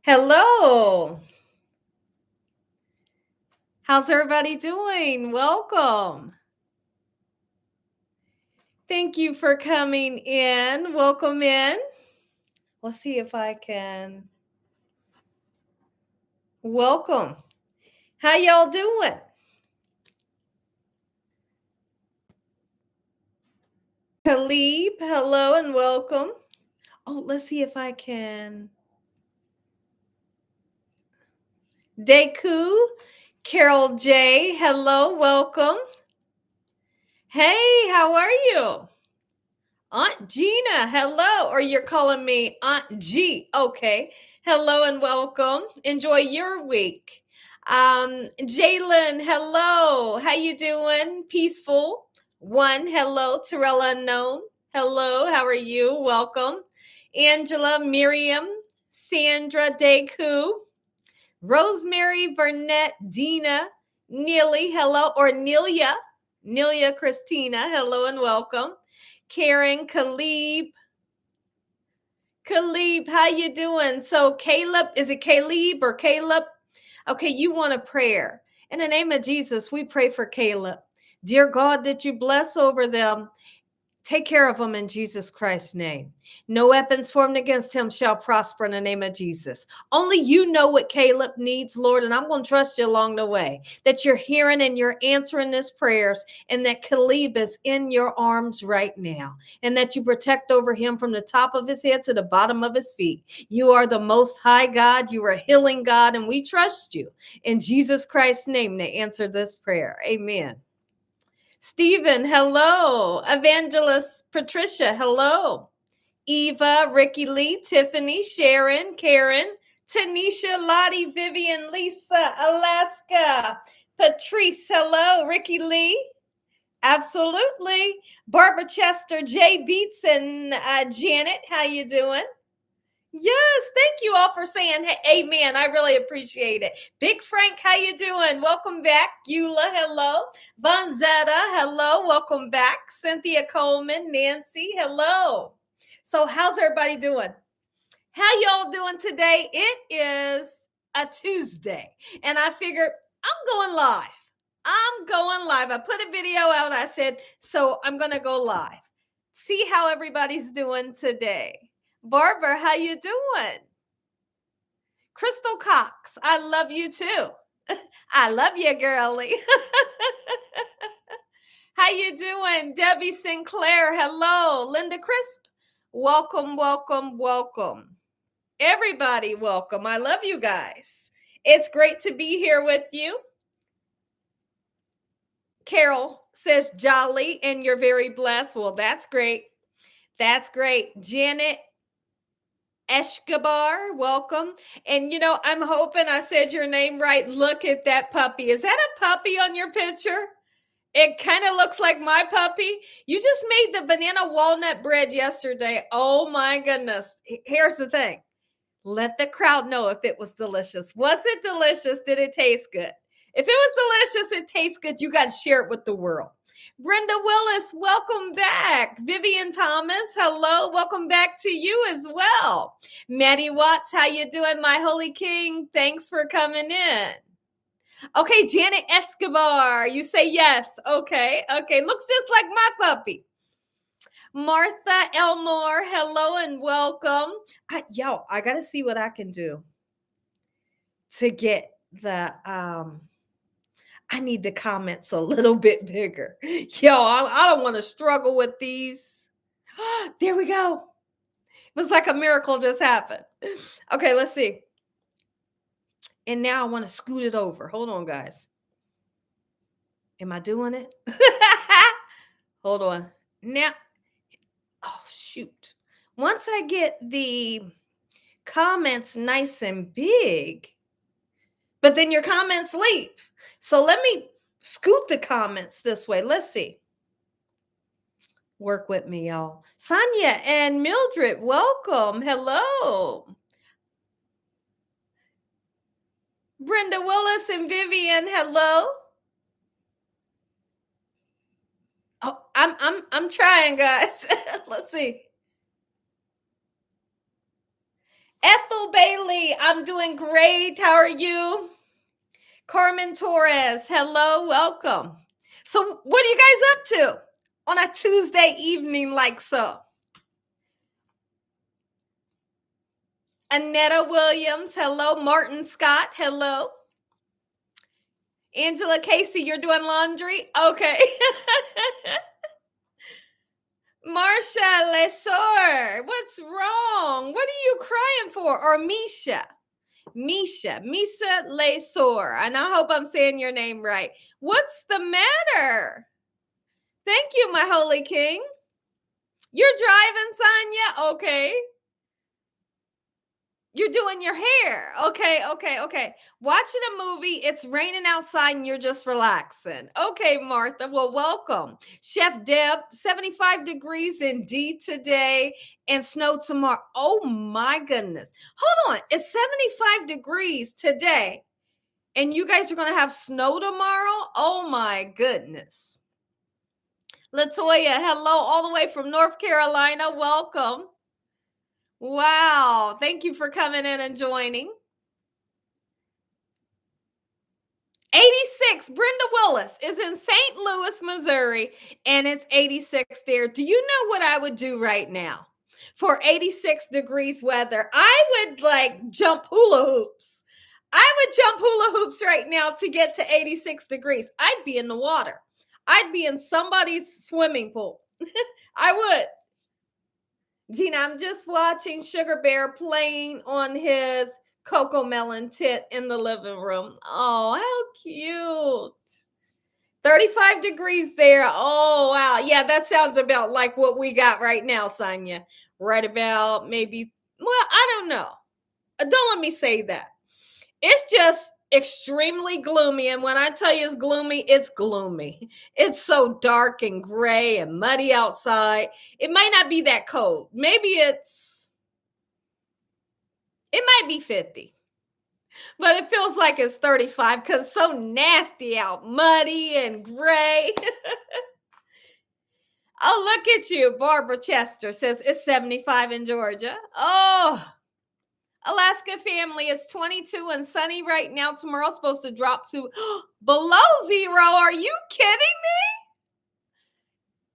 Hello. How's everybody doing? Welcome. Thank you for coming in. Welcome in. Let's see if I can. Welcome. How y'all doing? Khalib, hello and welcome. Oh, let's see if I can. Deku, Carol J, hello, welcome. Hey, how are you? Aunt Gina, hello. Or you're calling me Aunt G. Okay. Hello and welcome. Enjoy your week. Jalen, hello. How you doing? Peaceful. One, hello. Terrell Unknown. Hello. How are you? Welcome. Angela, Miriam, Sandra, Deku, Rosemary, Burnett, Dina, Neely, hello. Or Nelia. Nelia Christina, hello and welcome. Karen, Khalib, how you doing? So Caleb, is it Caleb or Caleb? Okay, you want a prayer. In the name of Jesus, we pray for Caleb. Dear God, that you bless over them. Take care of them in Jesus Christ's name. No weapons formed against him shall prosper in the name of Jesus. Only you know what Caleb needs, Lord, and I'm going to trust you along the way that you're hearing and you're answering his prayers, and that Caleb is in your arms right now, and that you protect over him from the top of his head to the bottom of his feet. You are the most high God. You are a healing God, and we trust you in Jesus Christ's name to answer this prayer. Amen. Stephen, hello. Evangelist Patricia, hello. Eva, Ricky Lee, Tiffany, Sharon, Karen, Tanisha, Lottie, Vivian, Lisa, Alaska, Patrice, hello. Ricky Lee, absolutely. Barbara Chester, Jay Beats, and Janet, how you doing? Yes, thank you all for saying amen. I really appreciate it. Big Frank, how you doing? Welcome back. Eula, hello. Bonzetta, hello. Welcome back. Cynthia Coleman, Nancy, hello. So how's everybody doing? How y'all doing today? It is a Tuesday, and I figured I'm going live. I'm going live. I put a video out. I said, so I'm going to go live. See how everybody's doing today. Barbara, how you doing? Crystal Cox, I love you too. I love you, girlie. How you doing? Debbie Sinclair, hello. Linda Crisp, welcome, welcome, welcome. Everybody, welcome. I love you guys. It's great to be here with you. Carol says jolly and you're very blessed. Well, that's great. That's great. Janet Escobar, welcome. And I'm hoping I said your name right. Look at that puppy. Is that a puppy on your picture? It kind of looks like my puppy. You just made the banana walnut bread yesterday. Oh my goodness. Here's the thing. Let the crowd know if it was delicious. Was it delicious? Did it taste good? If it was delicious, it tastes good, you got to share it with the world. Brenda Willis, welcome back. Vivian Thomas, hello. Welcome back to you as well. Maddie Watts, how you doing, my holy king? Thanks for coming in. Okay, Janet Escobar, you say yes. Okay. Looks just like my puppy. Martha Elmore, hello and welcome. I got to see what I can do to get the I need the comments a little bit bigger. I don't want to struggle with these. There we go. It was like a miracle just happened. Okay, let's see. And now I want to scoot it over. Hold on, guys. Am I doing it? Hold on. Now, oh, shoot. Once I get the comments nice and big, but then your comments leave. So let me scoot the comments this way. Let's see. Work with me, y'all. Sonia and Mildred, welcome. Hello. Brenda Willis and Vivian, hello. Oh, I'm trying, guys. Let's see. Ethel Bailey, I'm doing great. How are you? Carmen Torres, hello, welcome. So, what are you guys up to on a Tuesday evening like so? Annetta Williams, hello. Martin Scott, hello. Angela Casey, you're doing laundry? Okay. Marcia Lesor, what's wrong? What are you crying for? Or Misha Lesor, and I hope I'm saying your name right. What's the matter? Thank you, my holy king. You're driving, Sonia? Okay. You're doing your hair. Okay. Watching a movie, it's raining outside and you're just relaxing. Okay, Martha. Well, welcome. Chef Deb, 75 degrees in D today and snow tomorrow. Oh my goodness. Hold on. It's 75 degrees today and you guys are going to have snow tomorrow? Oh my goodness. Latoya, hello, all the way from North Carolina. Welcome. Wow. Thank you for coming in and joining. 86, Brenda Willis is in St. Louis, Missouri, and it's 86 there. Do you know what I would do right now for 86 degrees weather? I would like jump hula hoops. I would jump hula hoops right now to get to 86 degrees. I'd be in the water. I'd be in somebody's swimming pool. I would. Gina, I'm just watching Sugar Bear playing on his Coco Melon tit in the living room. Oh, how cute. 35 degrees there. Oh, wow. Yeah, that sounds about like what we got right now, Sonia. Right about maybe, well, I don't know. Don't let me say that. It's just extremely gloomy. And when I tell you it's gloomy. It's so dark and gray and muddy outside. It might not be that cold. Maybe it might be 50. But it feels like it's 35 because it's so nasty out, muddy and gray. Oh, look at you. Barbara Chester says it's 75 in Georgia. Oh, Alaska family is 22 and sunny right now. Tomorrow's supposed to drop to below 0. Are you kidding me?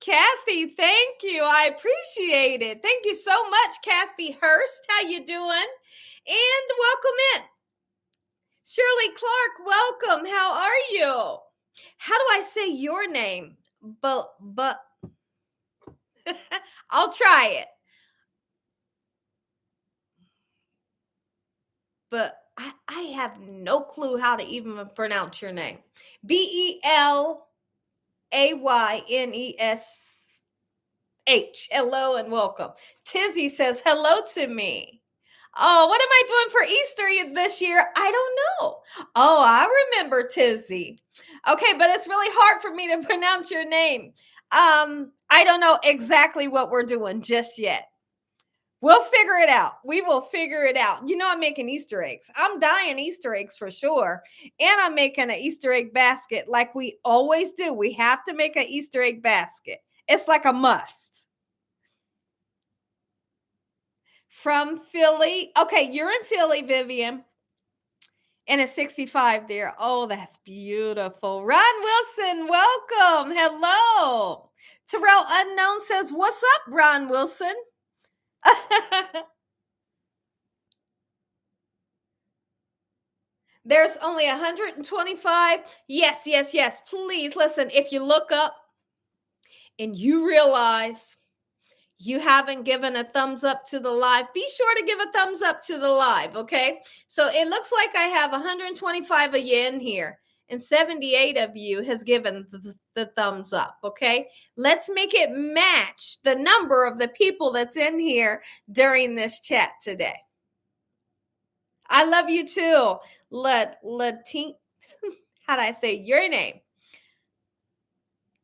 Kathy, thank you. I appreciate it. Thank you so much, Kathy Hurst. How you doing? And welcome in. Shirley Clark, welcome. How are you? How do I say your name? But I'll try it. But I have no clue how to even pronounce your name. Belaynesh. Hello and welcome. Tizzy says hello to me. Oh, what am I doing for Easter this year? I don't know. Oh, I remember Tizzy. Okay, but it's really hard for me to pronounce your name. I don't know exactly what we're doing just yet. We'll figure it out. We will figure it out. You know, I'm making Easter eggs. I'm dying Easter eggs for sure. And I'm making an Easter egg basket like we always do. We have to make an Easter egg basket. It's like a must. From Philly. Okay, you're in Philly, Vivian. And it's 65 there. Oh, that's beautiful. Ron Wilson, welcome. Hello. Terrell Unknown says, what's up, Ron Wilson? There's only 125. Yes. Please listen. If you look up and you realize you haven't given a thumbs up to the live, be sure to give a thumbs up to the live. Okay. So it looks like I have 125 of you in here and 78 of you has given the thumbs up. Okay. Let's make it match the number of the people that's in here during this chat today. I love you too. Latin. How do I say your name?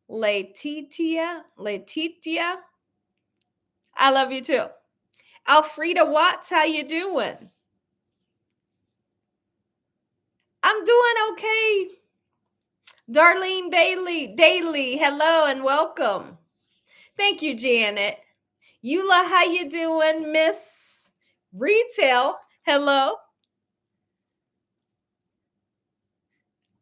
Letitia. I love you too. Alfreda Watts, how you doing? I'm doing okay. Darlene Daly, hello and welcome. Thank you, Janet. Eula, how you doing? Miss Retail, hello.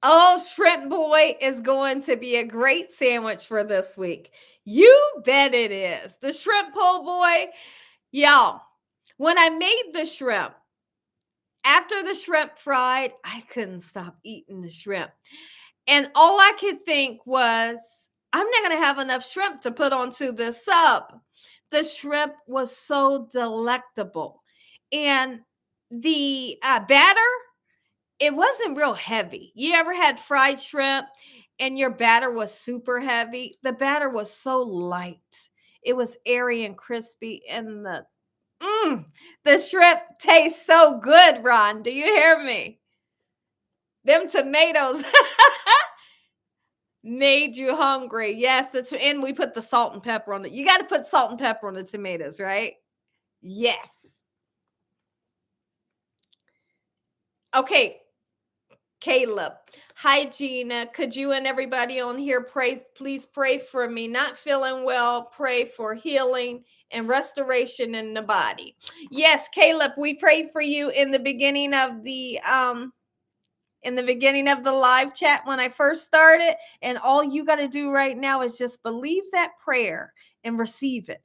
Oh, Shrimp Boy is going to be a great sandwich for this week. You bet it is. The Shrimp Po' Boy, y'all, when I made the shrimp, after the shrimp fried, I couldn't stop eating the shrimp. And all I could think was, I'm not going to have enough shrimp to put onto the sub. The shrimp was so delectable. And the batter, it wasn't real heavy. You ever had fried shrimp and your batter was super heavy? The batter was so light. It was airy and crispy, and the shrimp tastes so good, Ron. Do you hear me? Them tomatoes made you hungry. Yes, and we put the salt and pepper on it. You got to put salt and pepper on the tomatoes, right? Yes. Okay, Caleb. Hi, Gina. Could you and everybody on here please pray for me? Not feeling well. Pray for healing and restoration in the body. Yes, Caleb, we prayed for you in the beginning of the live chat when I first started. And all you got to do right now is just believe that prayer and receive it.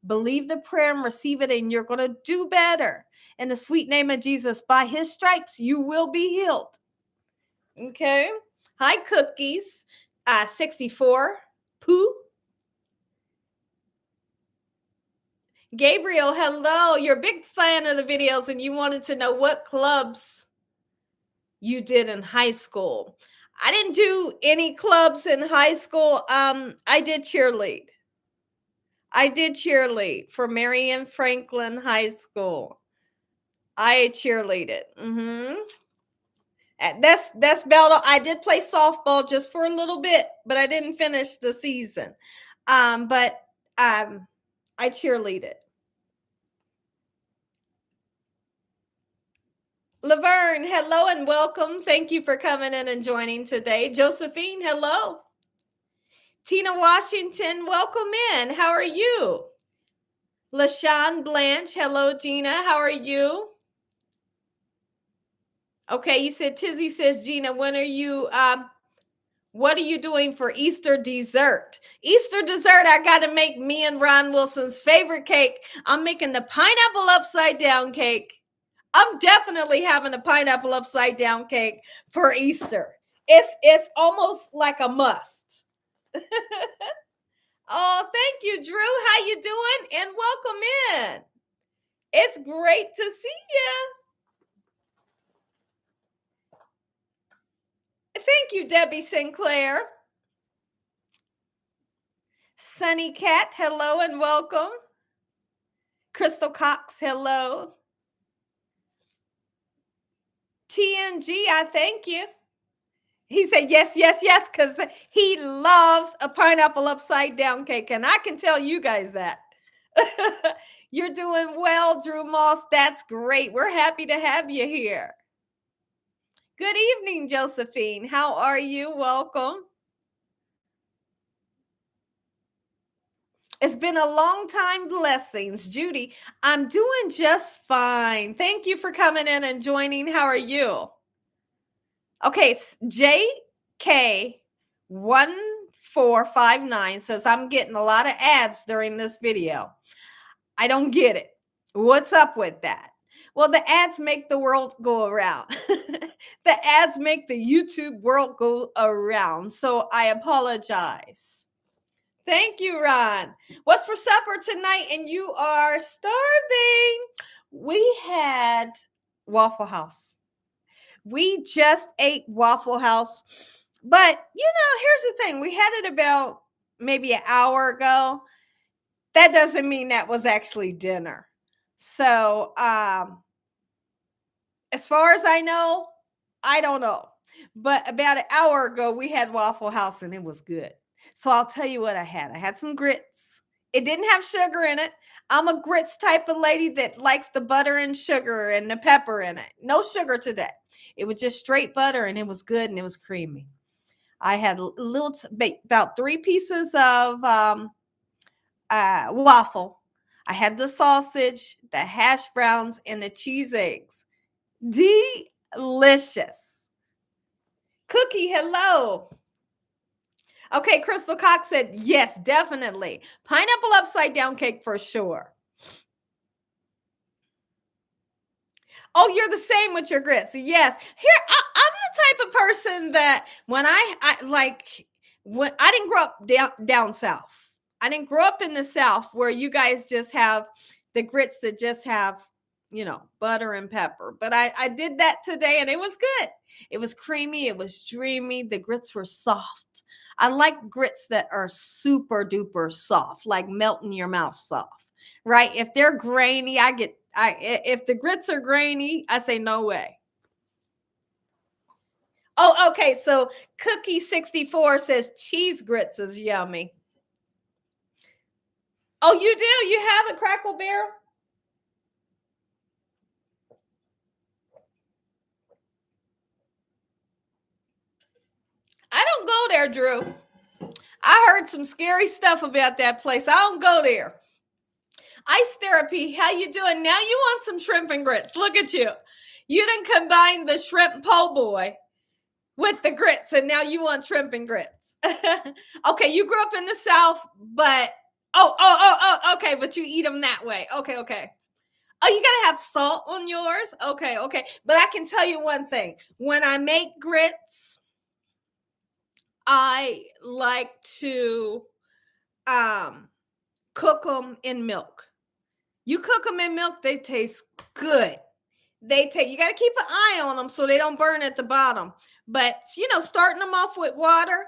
Believe the prayer and receive it, and you're going to do better. In the sweet name of Jesus, by his stripes, you will be healed. Okay. Hi, Cookies. 64. Pooh. Gabriel, hello. You're a big fan of the videos and you wanted to know what clubs you did in high school. I didn't do any clubs in high school. I did cheerlead. I did cheerlead for Marion Franklin High School. I cheerleaded. That's about. I did play softball just for a little bit, but I didn't finish the season. But I cheerleaded. Laverne, hello and welcome. Thank you for coming in and joining today. Josephine, hello. Tina Washington, welcome in. How are you? LaShawn Blanche, hello, Gina. How are you? Okay, you said Tizzy says, Gina, when are you what are you doing for Easter dessert? Easter dessert, I got to make me and Ron Wilson's favorite cake. I'm making the pineapple upside down cake. I'm definitely having a pineapple upside down cake for Easter. It's almost like a must. Oh, thank you, Drew. How you doing? And welcome in. It's great to see you. Thank you, Debbie Sinclair. Sunny Cat, hello and welcome. Crystal Cox, hello. TNG, I thank you. He said, yes, yes, yes, because he loves a pineapple upside down cake. And I can tell you guys that. You're doing well, Drew Moss. That's great. We're happy to have you here. Good evening, Josephine. How are you? Welcome. It's been a long time. Blessings. Judy, I'm doing just fine. Thank you for coming in and joining. How are you? Okay, JK1459 says, I'm getting a lot of ads during this video. I don't get it. What's up with that? Well, the ads make the world go around. The ads make the YouTube world go around. So I apologize. Thank you, Ron. What's for supper tonight? And you are starving. We had Waffle House. We just ate Waffle House. But, here's the thing. We had it about maybe an hour ago. That doesn't mean that was actually dinner. So, as far as I know, I don't know. But about an hour ago, we had Waffle House and it was good. So I'll tell you what I had. I had some grits. It didn't have sugar in it. I'm a grits type of lady that likes the butter and sugar and the pepper in it. No sugar today. It was just straight butter and it was good and it was creamy. I had about 3 pieces of waffle. I had the sausage, the hash browns, and the cheese eggs. Delicious. Cookie, hello. Okay, Crystal Cox said, yes, definitely. Pineapple upside down cake for sure. Oh, you're the same with your grits. Yes. Here, I'm the type of person that when I like, when I didn't grow up down south. I didn't grow up in the South where you guys just have the grits that just have, butter and pepper. But I did that today and it was good. It was creamy. It was dreamy. The grits were soft. I like grits that are super duper soft, like melt in your mouth soft, right? If they're grainy, if the grits are grainy, I say no way. Oh, okay. So Cookie 64 says cheese grits is yummy. Oh, you do? You have a Crackle Bear? I don't go there, Drew. I heard some scary stuff about that place. I don't go there. Ice Therapy, how you doing? Now you want some shrimp and grits. Look at you. You didn't combine the shrimp po' boy with the grits, and now you want shrimp and grits. Okay, you grew up in the South, but okay, but you eat them that way. Okay, okay. Oh, you gotta have salt on yours. Okay, okay. But I can tell you one thing: when I make grits, I like to um cook them in milk. You cook them in milk, they taste good. You got to keep an eye on them so they don't burn at the bottom. But starting them off with water,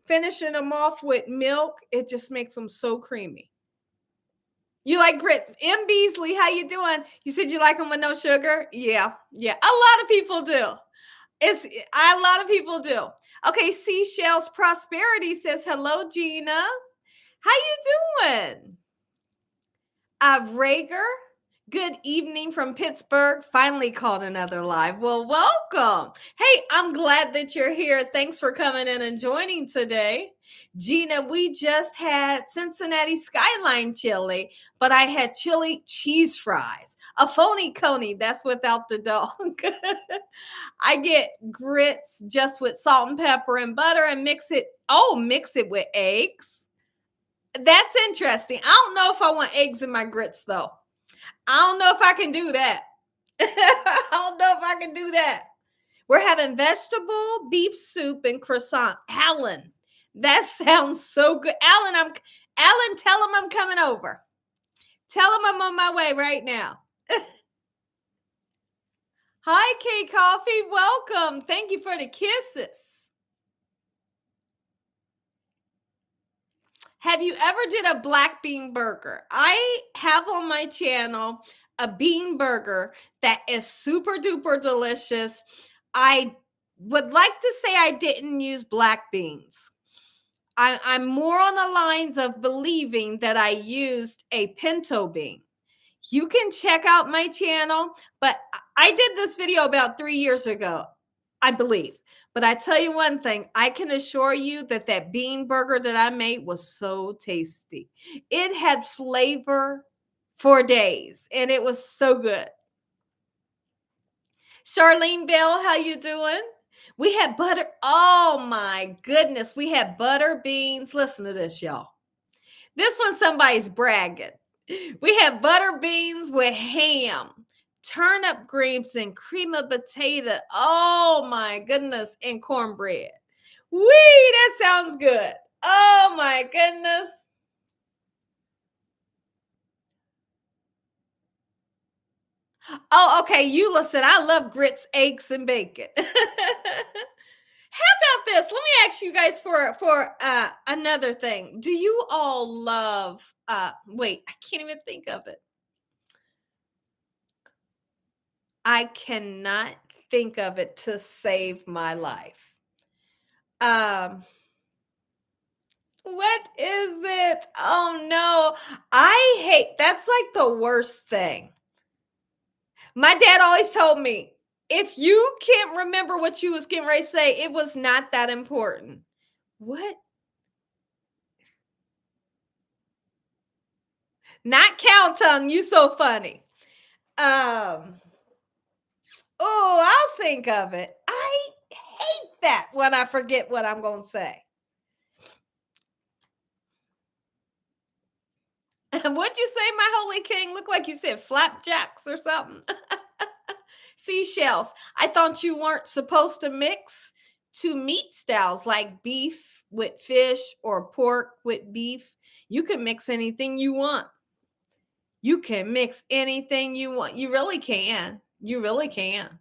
finishing them off with milk, it just makes them so creamy. You like grits? M. Beasley, how you doing? You said you like them with no sugar? Yeah, yeah. A lot of people do. A lot of people do. Okay, Seashells Prosperity says, hello, Gina. How you doing? Rager, good evening from Pittsburgh. Finally called another live. Well, welcome. Hey, I'm glad that you're here. Thanks for coming in and joining today. Gina, we just had Cincinnati Skyline chili, but I had chili cheese fries. A phony coney, that's without the dog. I get grits just with salt and pepper and butter and mix it with eggs. That's interesting. I don't know if I want eggs in my grits though. I don't know if I can do that. I don't know if I can do that. We're having vegetable beef soup and croissant. Alan, that sounds so good. Alan, tell him I'm coming over. Tell him I'm on my way right now. Hi, K Coffee. Welcome. Thank you for the kisses. Have you ever did a black bean burger? I have on my channel a bean burger that is super duper delicious. I would like to say I didn't use black beans. I'm more on the lines of believing that I used a pinto bean. You can check out my channel, but I did this video about 3 years ago, I believe. But I tell you one thing, I can assure you that that bean burger that I made was so tasty. It had flavor for days, and it was so good. Charlene Bell, how you doing? We had butter. Oh my goodness, we had butter beans. Listen to this, y'all. This one somebody's bragging. We had butter beans with ham, turnip greens, and cream of potato. Oh my goodness, and cornbread. Wee, that sounds good. Oh my goodness. Oh, okay. You listen, I love grits, eggs, and bacon. How about this? Let me ask you guys for another thing. Do you all love wait, I can't even think of it. I cannot think of it to save my life. What is it? Oh no. I hate that's like the worst thing. My dad always told me, if you can't remember what you was getting ready to say, it was not that important. What? Not cow tongue. You so funny. Oh, I'll think of it. hate that when I forget what I'm going to say. And what'd you say, my holy king? Look like you said flapjacks or something. Seashells. I thought you weren't supposed to mix two meat styles like beef with fish or pork with beef. You can mix anything you want. You can mix anything you want. You really can. You really can.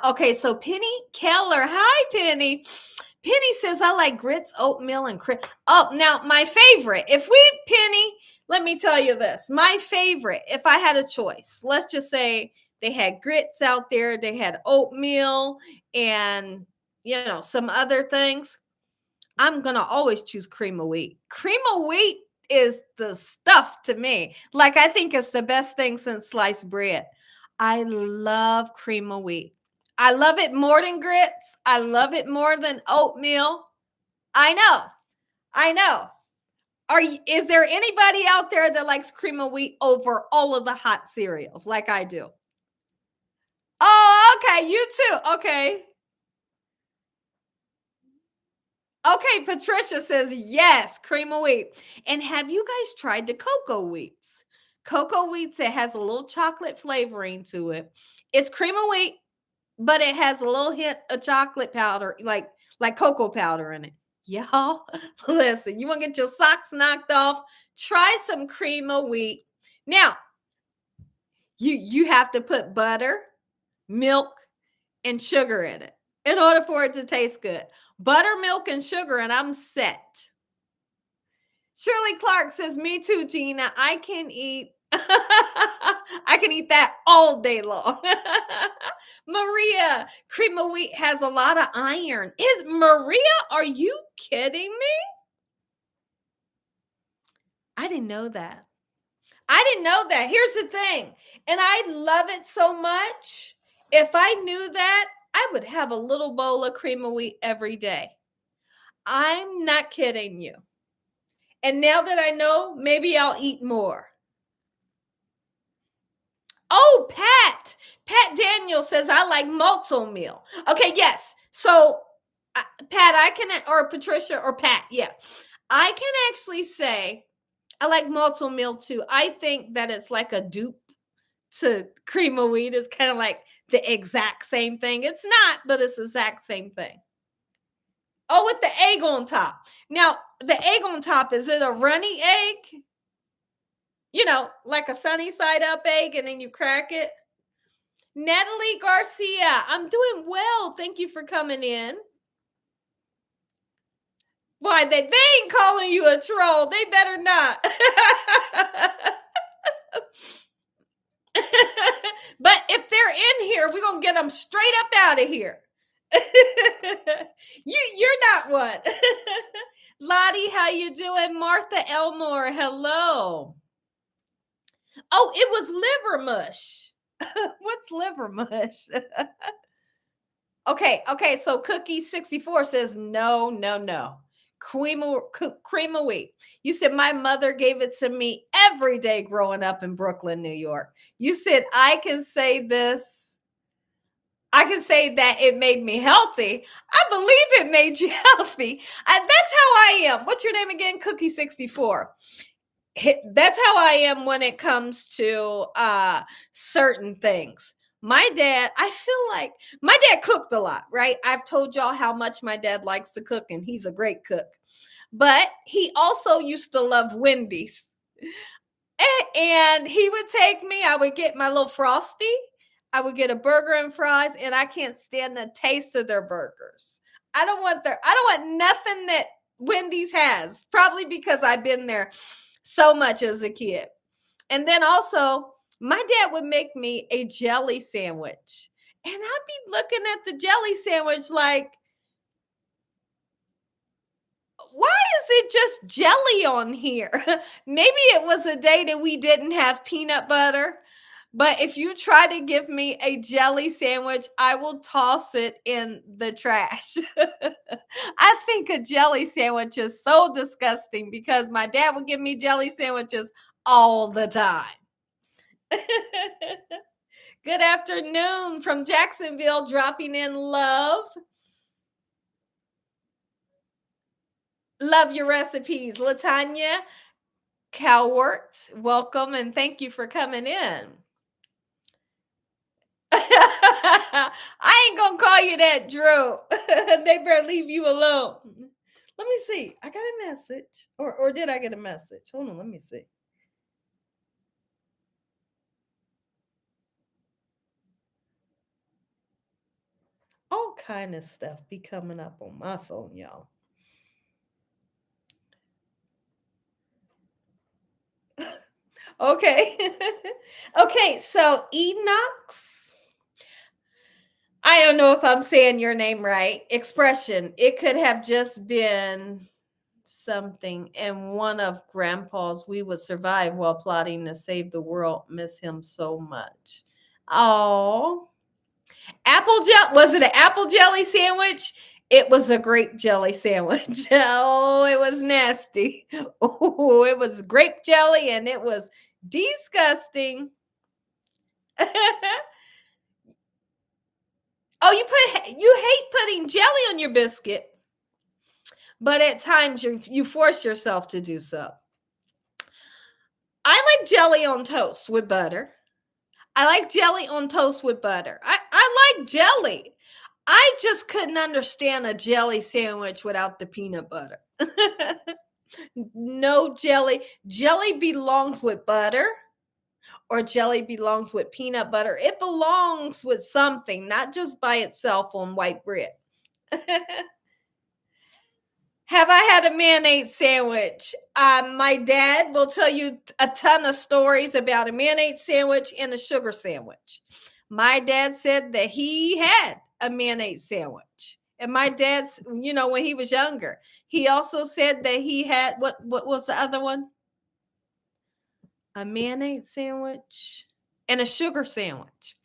Okay, so Penny Keller. Hi, Penny. Penny says, I like grits, oatmeal, and oh, now my favorite. Penny, let me tell you this. My favorite, if I had a choice, let's just say they had grits out there, they had oatmeal and, some other things. I'm going to always choose cream of wheat. Cream of wheat is the stuff to me. Like, I think it's the best thing since sliced bread. I love cream of wheat. I love it more than grits. I love it more than oatmeal. I know. I know. Is there anybody out there that likes cream of wheat over all of the hot cereals like I do? Oh, okay. You too. Okay. Okay, Patricia says yes, cream of wheat. And have you guys tried the cocoa wheats? Cocoa wheats, it has a little chocolate flavoring to it. It's cream of wheat, but it has a little hint of chocolate powder, like cocoa powder in it. Y'all, listen, you want to get your socks knocked off? Try some cream of wheat. Now, you have to put butter, milk, and sugar in it in order for it to taste good. Buttermilk and sugar, and I'm set. Shirley Clark says, me too, Gina. I can eat that all day long. Maria, cream of wheat has a lot of iron. Is Maria, are you kidding me? I didn't know that. Here's the thing. And I love it so much. If I knew that, I would have a little bowl of cream of wheat every day. I'm not kidding you. And now that I know, maybe I'll eat more. Oh, Pat Daniel says, I like malto meal. Okay, yes. So, Pat, or Patricia or Pat, yeah. I can actually say I like malto meal too. I think that it's like a dupe to cream of wheat. It's kind of like the exact same thing. It's not, but it's the exact same thing. Oh, with the egg on top. Now, the egg on top, is it a runny egg? Like a sunny side up egg, and then you crack it. Natalie Garcia, I'm doing well. Thank you for coming in. Why, they ain't calling you a troll. They better not. But if they're in here, we're going to get them straight up out of here. You're not one. Lottie, how you doing? Martha Elmore, hello. Oh, it was liver mush. What's liver mush? Okay. So Cookie 64 says no. Cream of wheat. You said my mother gave it to me every day growing up in Brooklyn, New York. You said I can say this. I can say that it made me healthy. I believe it made you healthy. That's how I am. What's your name again? Cookie 64. That's how I am when it comes to certain things. My dad, I feel like my dad cooked a lot, right? I've told y'all how much my dad likes to cook, and he's a great cook. But he also used to love Wendy's. And he would take me, I would get my little Frosty, I would get a burger and fries, and I can't stand the taste of their burgers. I don't want nothing that Wendy's has, probably because I've been there so much as a kid. And then also, my dad would make me a jelly sandwich. And I'd be looking at the jelly sandwich like, why is it just jelly on here? Maybe it was a day that we didn't have peanut butter. But if you try to give me a jelly sandwich, I will toss it in the trash. I think a jelly sandwich is so disgusting because my dad would give me jelly sandwiches all the time. Good afternoon from Jacksonville, dropping in love. Love your recipes. Latanya Cowart, welcome and thank you for coming in. I ain't gonna call you that, Drew. They better leave you alone. Let me see. I got a message. Or did I get a message? Hold on, let me see. All kind of stuff be coming up on my phone, y'all. Okay. Okay, so Enox. I don't know if I'm saying your name right. Expression. It could have just been something. And one of Grandpa's, we would survive while plotting to save the world. Miss him so much. Oh, apple jelly. Was it an apple jelly sandwich? It was a grape jelly sandwich. Oh, it was nasty. Oh, it was grape jelly and it was disgusting. Oh, you hate putting jelly on your biscuit, but at times you force yourself to do so. I like jelly on toast with butter. I like jelly on toast with butter. I like jelly. I just couldn't understand a jelly sandwich without the peanut butter. No jelly. Jelly belongs with butter or jelly belongs with peanut butter. It belongs with something, not just by itself on white bread. Have I had a mayonnaise sandwich? My dad will tell you a ton of stories about a mayonnaise sandwich and a sugar sandwich. My dad said that he had a mayonnaise sandwich. And my dad's, when he was younger, he also said that he had what was the other one? A mayonnaise sandwich and a sugar sandwich.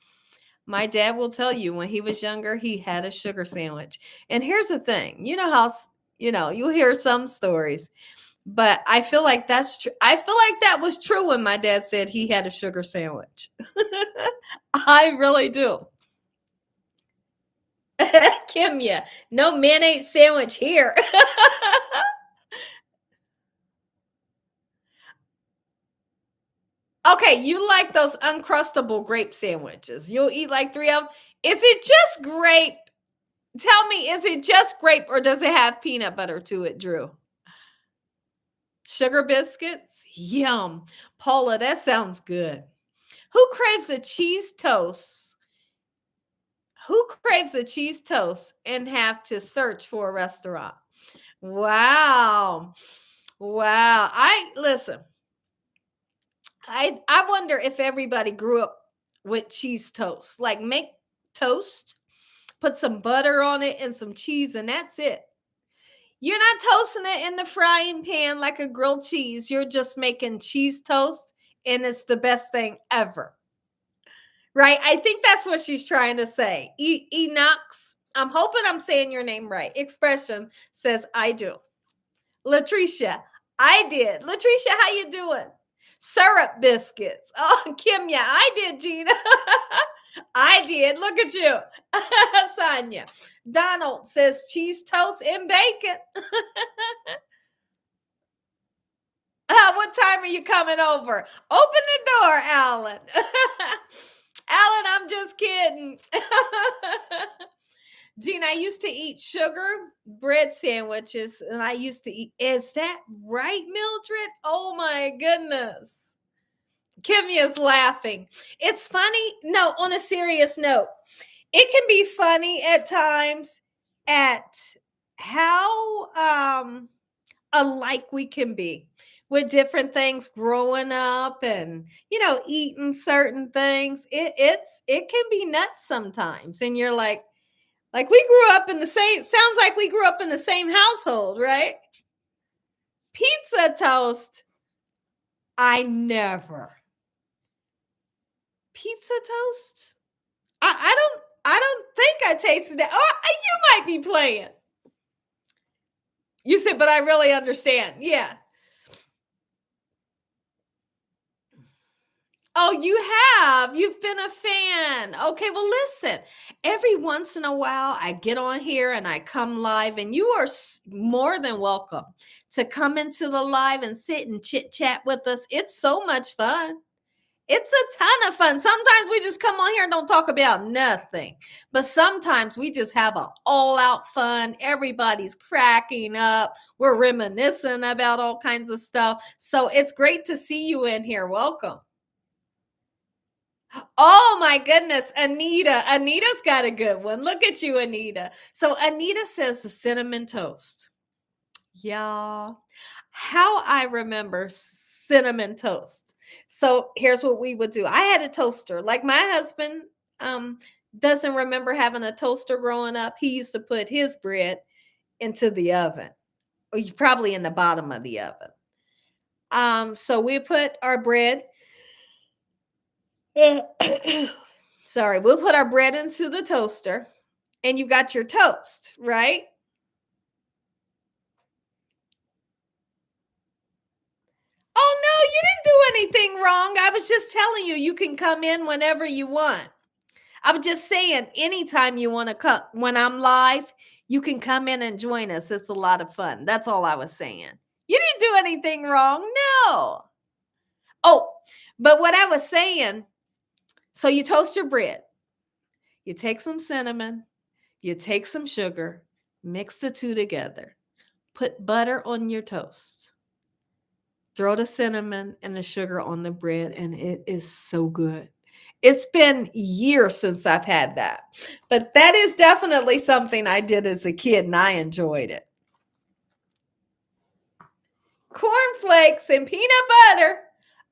My dad will tell you when he was younger, he had a sugar sandwich. And here's the thing, how, you'll hear some stories, but I feel like that's true. I feel like that was true when my dad said he had a sugar sandwich. I really do. Kimya, no mayonnaise sandwich here. Okay, you like those uncrustable grape sandwiches. You'll eat like 3 of them. Is it just grape? Tell me, is it just grape or does it have peanut butter to it, Drew? Sugar biscuits? Yum. Paula, that sounds good. Who craves a cheese toast? Who craves a cheese toast and have to search for a restaurant? Wow. Wow. I listen. I wonder if everybody grew up with cheese toast. Like make toast, put some butter on it and some cheese and that's it. You're not toasting it in the frying pan like a grilled cheese. You're just making cheese toast and it's the best thing ever. Right? I think that's what she's trying to say. Enox, I'm hoping I'm saying your name right. Expression says I do. Latricia, I did. Latricia, how you doing? Syrup biscuits. Oh, Kimya, I did, Gina. I did. Look at you. Sonia. Donald says cheese toast and bacon. What time are you coming over? Open the door, Alan. Alan, I'm just kidding. Gina, I used to eat sugar bread sandwiches and I used to eat. Is that right, Mildred? Oh my goodness. Kimmy is laughing. It's funny. No, on a serious note, it can be funny at times at how alike we can be with different things growing up and eating certain things. It can be nuts sometimes. And you're like we grew up in the same, sounds like we grew up in the same household, right? Pizza toast. I never. Pizza toast? I don't think I tasted that. Oh, you might be playing. You said, but I really understand. Yeah. Oh, you have. You've been a fan. Okay, well, listen. Every once in a while, I get on here and I come live, and you are more than welcome to come into the live and sit and chit chat with us. It's so much fun. It's a ton of fun. Sometimes we just come on here and don't talk about nothing. But sometimes we just have a all out fun. Everybody's cracking up. We're reminiscing about all kinds of stuff. So it's great to see you in here. Welcome. Oh my goodness, Anita. Anita's got a good one. Look at you, Anita. So Anita says the cinnamon toast. Yeah. How I remember cinnamon toast. So here's what we would do. I had a toaster. Like my husband doesn't remember having a toaster growing up. He used to put his bread into the oven, or probably in the bottom of the oven. So we put our bread. Sorry, we'll put our bread into the toaster, and you got your toast, right? Oh no, you didn't do anything wrong. I was just telling you, you can come in whenever you want. I was just saying, anytime you want to come, when I'm live, you can come in and join us. It's a lot of fun. That's all I was saying. You didn't do anything wrong. No. Oh, but what I was saying, so you toast your bread, you take some cinnamon, you take some sugar, mix the two together, put butter on your toast, throw the cinnamon and the sugar on the bread, and it is so good. It's been years since I've had that, but that is definitely something I did as a kid and I enjoyed it. Cornflakes and peanut butter.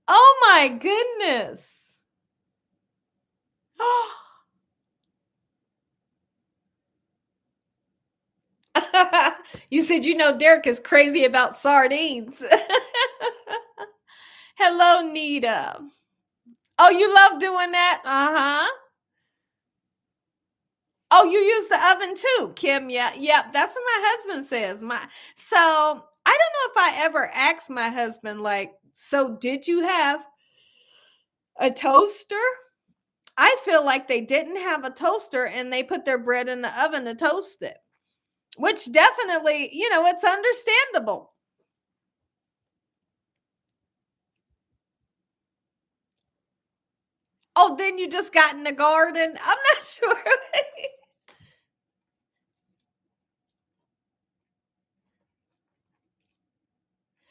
Oh my goodness. You said, Derek is crazy about sardines. Hello, Nita. Oh, you love doing that? Uh-huh. Oh, you use the oven too, Kim. Yeah, yeah. That's what my husband says. So I don't know if I ever asked my husband, like, so did you have a toaster? I feel like they didn't have a toaster and they put their bread in the oven to toast it, which definitely, it's understandable. Oh, then you just got in the garden. I'm not sure.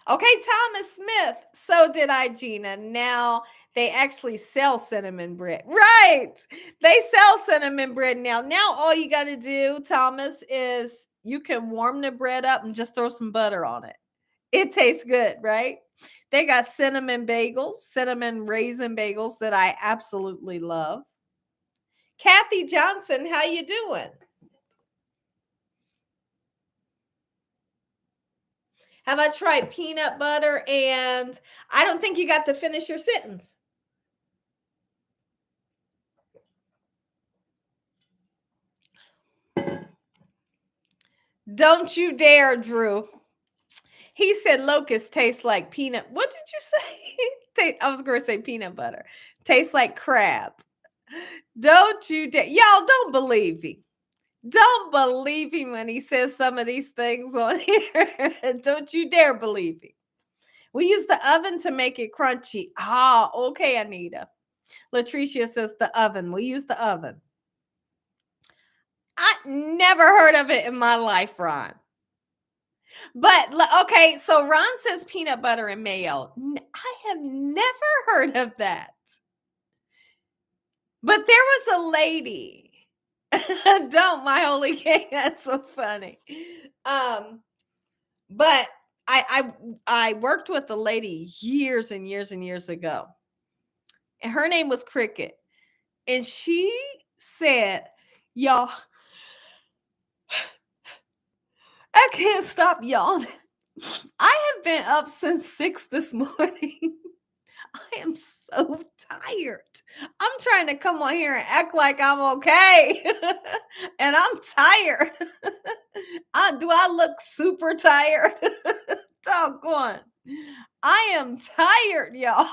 Okay, Thomas Smith. So did I, Gina. Now they actually sell cinnamon bread. Right. They sell cinnamon bread now. Now all you got to do, Thomas, is you can warm the bread up and just throw some butter on it. It tastes good, right? They got cinnamon bagels, cinnamon raisin bagels that I absolutely love. Kathy Johnson, how you doing? How about try peanut butter? And I don't think you got to finish your sentence. Don't you dare, Drew. He said locusts taste like peanut. What did you say? I was going to say peanut butter. Tastes like crab. Don't you dare. Y'all don't believe him. Don't believe him when he says some of these things on here. Don't you dare believe him. We use the oven to make it crunchy. Ah, okay, Anita. Latricia says the oven. We use the oven. I never heard of it in my life, Ron. But okay, so Ron says peanut butter and mayo. I have never heard of that. But there was a lady. Don't, my holy king. That's so funny. But I worked with a lady years and years and years ago. And her name was Cricket. And she said, y'all, I can't stop yawning. I have been up since 6 this morning. I am so tired. I'm trying to come on here and act like I'm okay. And I'm tired. Do I look super tired? Doggone. I am tired, y'all.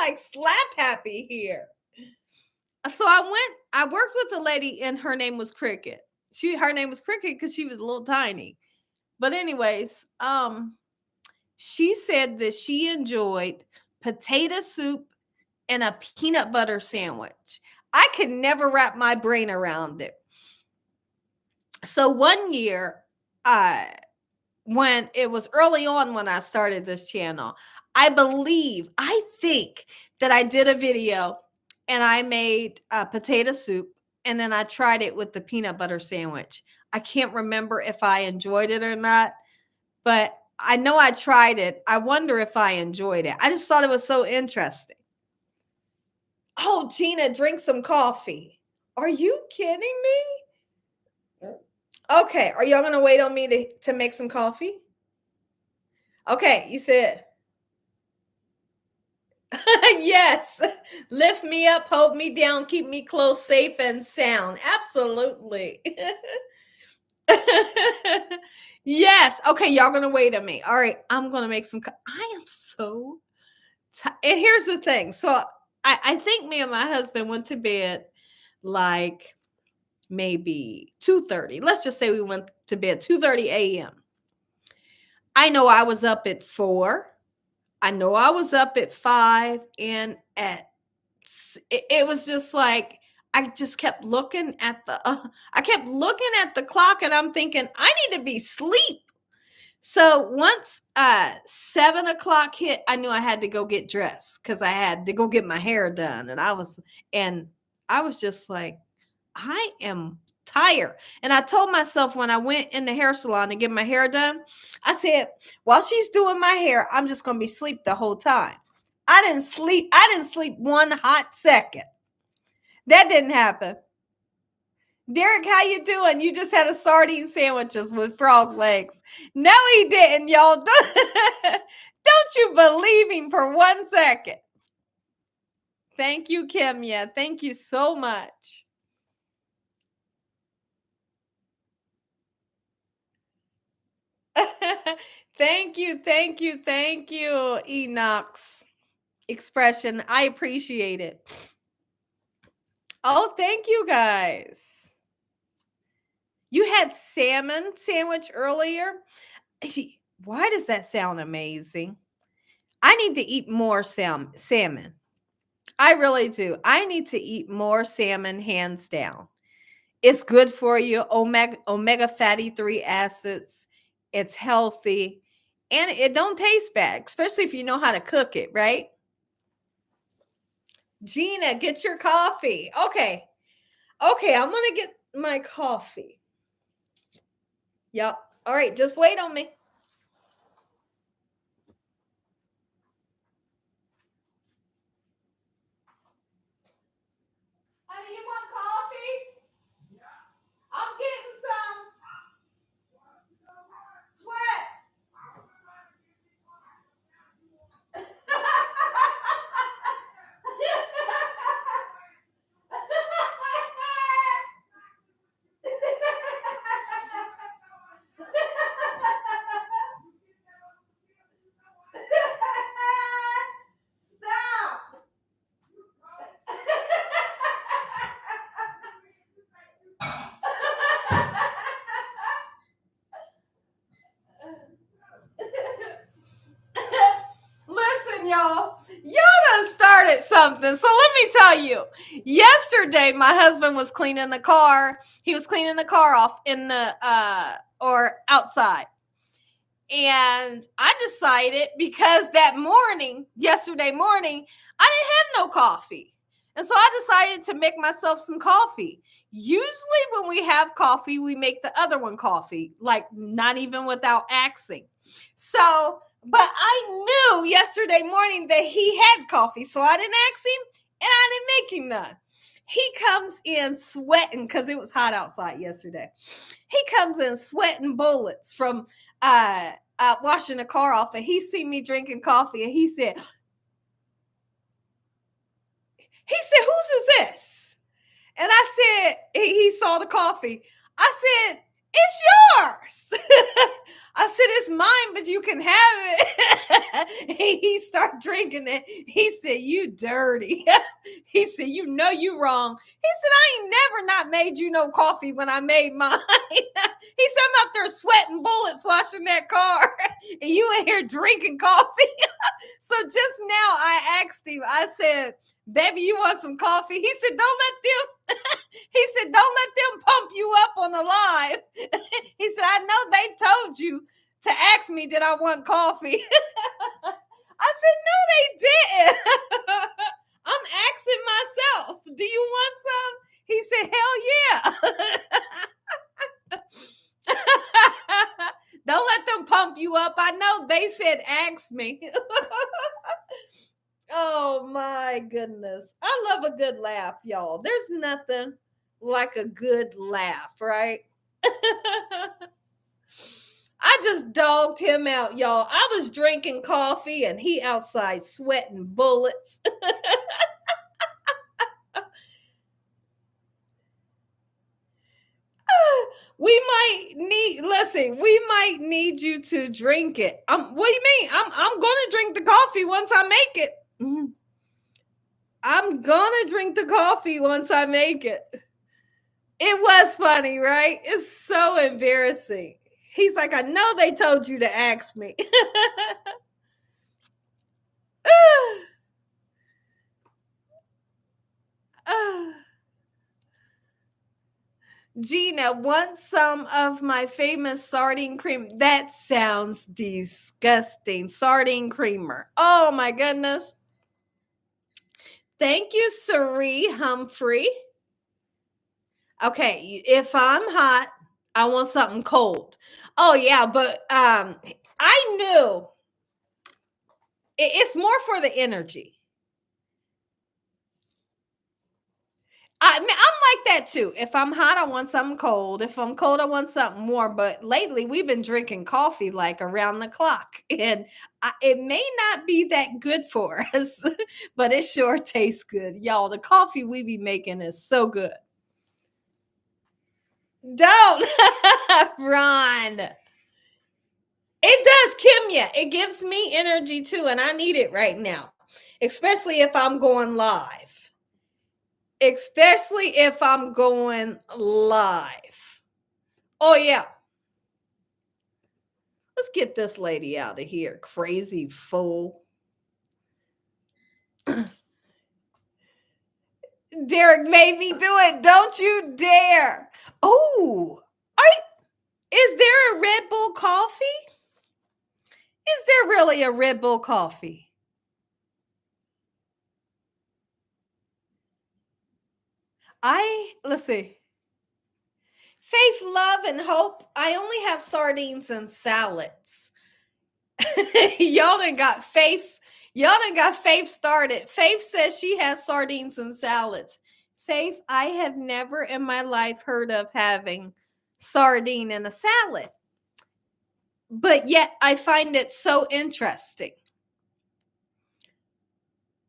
like slap happy here. So I worked with a lady and her name was Cricket. Her name was Cricket because she was a little tiny. But anyways, she said that she enjoyed potato soup and a peanut butter sandwich. I could never wrap my brain around it. So one year, when it was early on when I started this channel, I think that I did a video and I made potato soup and then I tried it with the peanut butter sandwich. I can't remember if I enjoyed it or not, but I know I tried it. I wonder if I enjoyed it. I just thought it was so interesting. Oh, Gina, drink some coffee. Are you kidding me? Okay, are y'all gonna wait on me to make some coffee? Okay, you said yes. Lift me up, hold me down, keep me close, safe and sound. Absolutely. Yes. Okay, y'all gonna wait on me. All right, I'm gonna make some. I am so. And here's the thing. So I think me and my husband went to bed like maybe 2:30. Let's just say we went to bed 2:30 a.m. I know I was up at 4. I know I was up at 5, and it was just like I just kept looking at the clock, and I'm thinking I need to be asleep. So once 7 o'clock hit, I knew I had to go get dressed because I had to go get my hair done, and I was just like, I am tired. And I told myself when I went in the hair salon to get my hair done, I said, while she's doing my hair, I'm just going to be asleep the whole time. I didn't sleep. I didn't sleep one hot second. That didn't happen. Derek, how you doing? You just had a sardine sandwiches with frog legs. No, he didn't, y'all. Don't you believe him for 1 second. Thank you, Kimya. Thank you so much. Thank you, thank you, thank you, Enoch's expression. I appreciate it. Oh, thank you guys. You had salmon sandwich earlier. Why does that sound amazing? I need to eat more salmon. I really do. I need to eat more salmon, hands down. It's good for you, omega fatty 3 acids. It's healthy and it don't taste bad, especially if you know how to cook it, right? Gina, get your coffee. Okay. Okay, I'm going to get my coffee. Yep. All right, just wait on me. Honey, you want coffee? I'm getting some. What? Stop. Listen, y'all done started something. So let me tell you, yesterday my husband was cleaning the car. He was cleaning the car off in the or outside. And I decided because yesterday morning, I didn't have no coffee. And so I decided to make myself some coffee. Usually when we have coffee, we make the other one coffee, like not even without axing. So, but I knew yesterday morning that he had coffee, so I didn't ask him and I didn't make him none. He comes in sweating because it was hot outside yesterday. He comes in sweating bullets from washing the car off, and he seen me drinking coffee, and he said, whose is this? And I said, he saw the coffee. I said, it's yours. I said, it's mine, but you can have it. He started drinking it. He said, you dirty. He said, you know you wrong. He said, I ain't never not made you no coffee when I made mine. He said, I'm out there sweating bullets washing that car. And you in here drinking coffee. So just now I asked him, I said, baby, you want some coffee? He said, don't let them, he said, don't let them pump you up on the live. He said, I know they told you to ask me, did I want coffee? I said, no, they didn't. I'm asking myself, do you want some? He said, hell yeah. Don't let them pump you up. I know they said, ask me. Oh my goodness. I love a good laugh, y'all. There's nothing like a good laugh, right? I just dogged him out, y'all. I was drinking coffee and he outside sweating bullets. We might need you to drink it. What do you mean? I'm gonna drink the coffee once I make it. I'm gonna drink the coffee once I make it. It was funny, right? It's so embarrassing. He's like, I know they told you to ask me. Gina, want some of my famous sardine cream? That sounds disgusting. Sardine creamer. Oh my goodness. Thank you, Sari Humphrey. Okay, if I'm hot, I want something cold. Oh yeah, but I knew it's more for the energy. I'm like that too. If I'm hot, I want something cold. If I'm cold, I want something warm. But lately, we've been drinking coffee like around the clock, and it may not be that good for us, but it sure tastes good, y'all. The coffee we be making is so good. Don't Ron. It does, Kimya. It gives me energy too, and I need it right now, especially if I'm going live. Especially if I'm going live. Oh, yeah. Let's get this lady out of here, crazy fool. Derek made me do it. Don't you dare. Oh, is there a Red Bull coffee? Is there really a Red Bull coffee? Let's see. Faith, love, and hope. I only have sardines and salads. Y'all done got Faith. Y'all done got Faith started. Faith says she has sardines and salads. Faith, I have never in my life heard of having sardine in a salad. But yet I find it so interesting.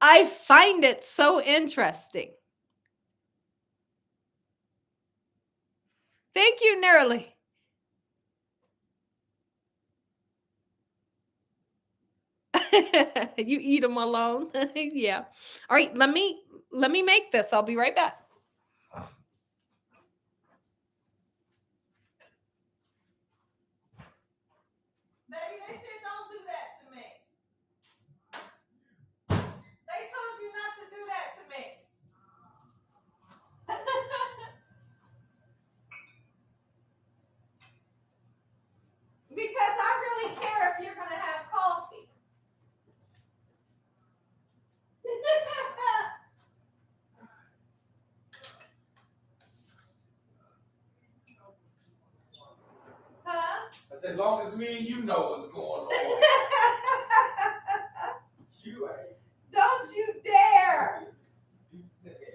I find it so interesting. Thank you, Nerly. You eat them alone. Yeah. All right, let me make this. I'll be right back. Baby, they said don't do that to me. They told you not to do that to me. Because I really care if you're going to have coffee. Huh? I said, as long as me and you know what's going on. You ain't. Don't you dare. You said, you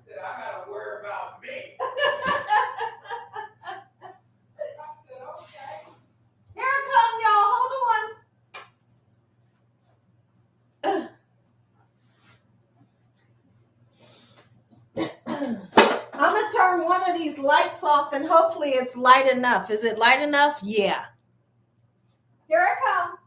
said, I got to worry about me. I said, okay. Here it come, y'all. Hold on. I'm going to turn one one of these lights off and hopefully it's light enough. Is it light enough? Yeah. Here I come.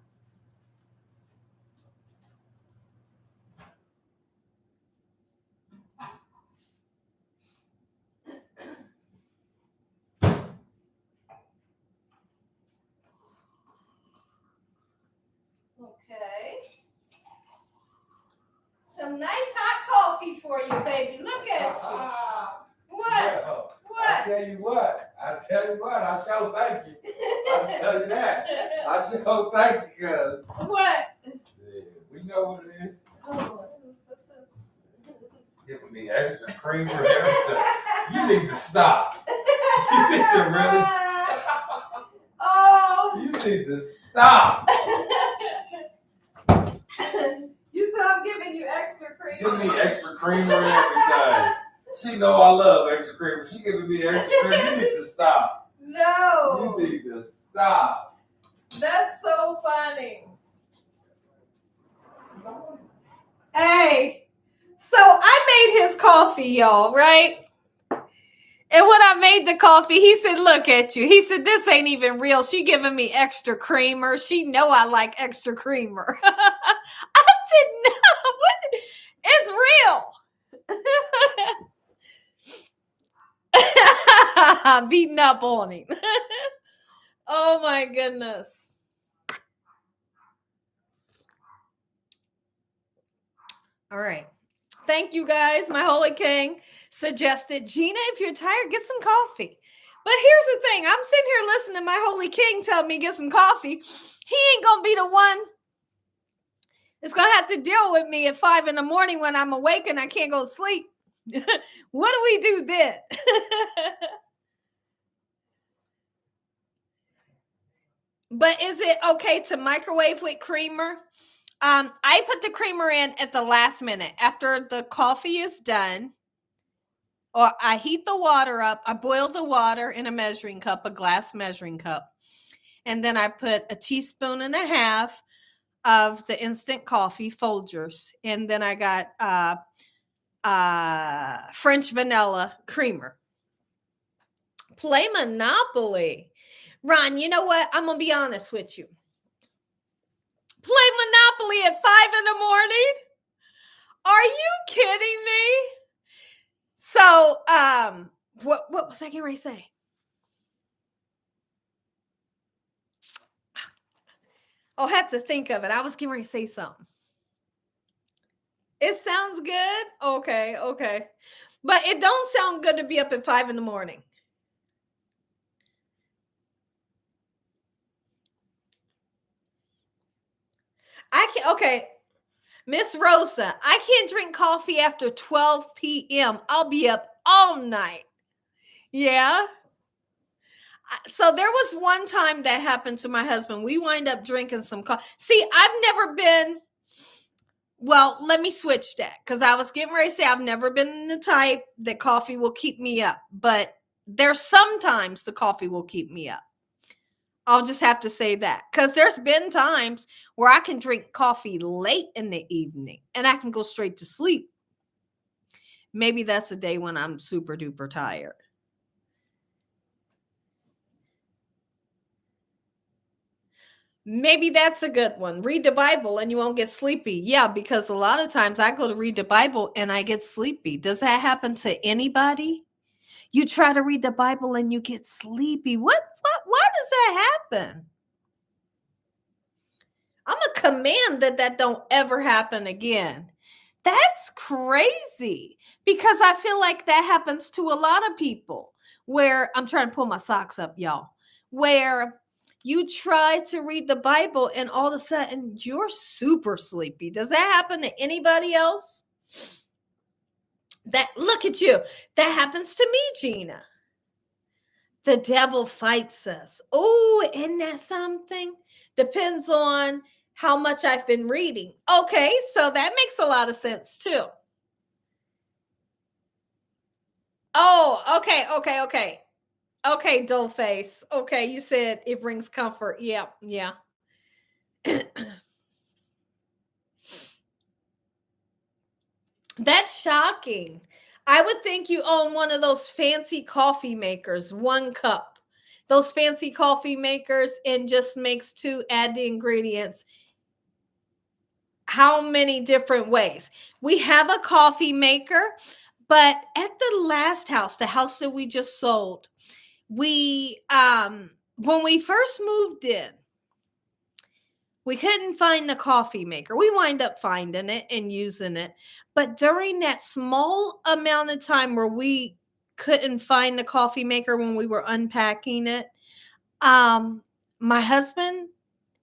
Okay. Some nice hot coffee for you, baby. Look at you. What? Yeah. What? I tell you what. I sure thank you. I tell you that. I sure thank you, cuz. What? Yeah, we know what it is. Oh. Giving me extra cream or everything. You need to stop. You need to really stop. Oh. You need to stop. You said I'm giving you extra cream. Give me extra cream or everything. She know I love extra cream. She giving me extra cream. You need to stop. No. You need to stop. That's so funny. Hey, so I made his coffee, y'all, right? And when I made the coffee, he said, look at you. He said, this ain't even real. She giving me extra creamer. She know I like extra creamer. I said, no, what? It's real. Beating up on him. Oh my goodness. All right. Thank you guys. My Holy King suggested, Gina, if you're tired, get some coffee. But here's the thing. I'm sitting here listening to my Holy King tell me get some coffee. He ain't going to be the one that's going to have to deal with me at 5 a.m. when I'm awake and I can't go to sleep. What do we do then? But is it okay to microwave with creamer? I put the creamer in at the last minute after the coffee is done. Or I heat the water up. I boil the water in a measuring cup, a glass measuring cup. And then I put a teaspoon and a half of the instant coffee Folgers. And then I got French vanilla creamer. Play Monopoly. Ron, you know what? I'm going to be honest with you. Play Monopoly at 5 a.m? Are you kidding me? So, what was I getting ready to say? I'll have to think of it. I was getting ready to say something. It sounds good. Okay. But it don't sound good to be up at 5 a.m. Okay. Miss Rosa, I can't drink coffee after 12 p.m. I'll be up all night. Yeah. So there was one time that happened to my husband. We wind up drinking some coffee. See, I've never been, well, let me switch that because I was getting ready to say I've never been the type that coffee will keep me up. But there's sometimes the coffee will keep me up. I'll just have to say that because there's been times where I can drink coffee late in the evening and I can go straight to sleep. Maybe that's a day when I'm super duper tired. Maybe that's a good one. Read the Bible and you won't get sleepy. Yeah, because a lot of times I go to read the Bible and I get sleepy. Does that happen to anybody? You try to read the Bible and you get sleepy. Why does that happen? I'm a command that don't ever happen again. That's crazy because I feel like that happens to a lot of people where I'm trying to pull my socks up, y'all, where you try to read the Bible and all of a sudden you're super sleepy. Does that happen to anybody else? That look at you. That happens to me, Gina. The devil fights us. Oh, isn't that something? Depends on how much I've been reading. Okay, so that makes a lot of sense too. Oh, okay. Okay, Dollface. Okay, you said it brings comfort. Yeah. That's shocking. I would think you own one of those fancy coffee makers, 1 cup. Those fancy coffee makers, and just makes 2, add the ingredients. How many different ways? We have a coffee maker, but at the last house, the house that we just sold, we when we first moved in, we couldn't find the coffee maker. We wind up finding it and using it. But during that small amount of time where we couldn't find the coffee maker when we were unpacking it, my husband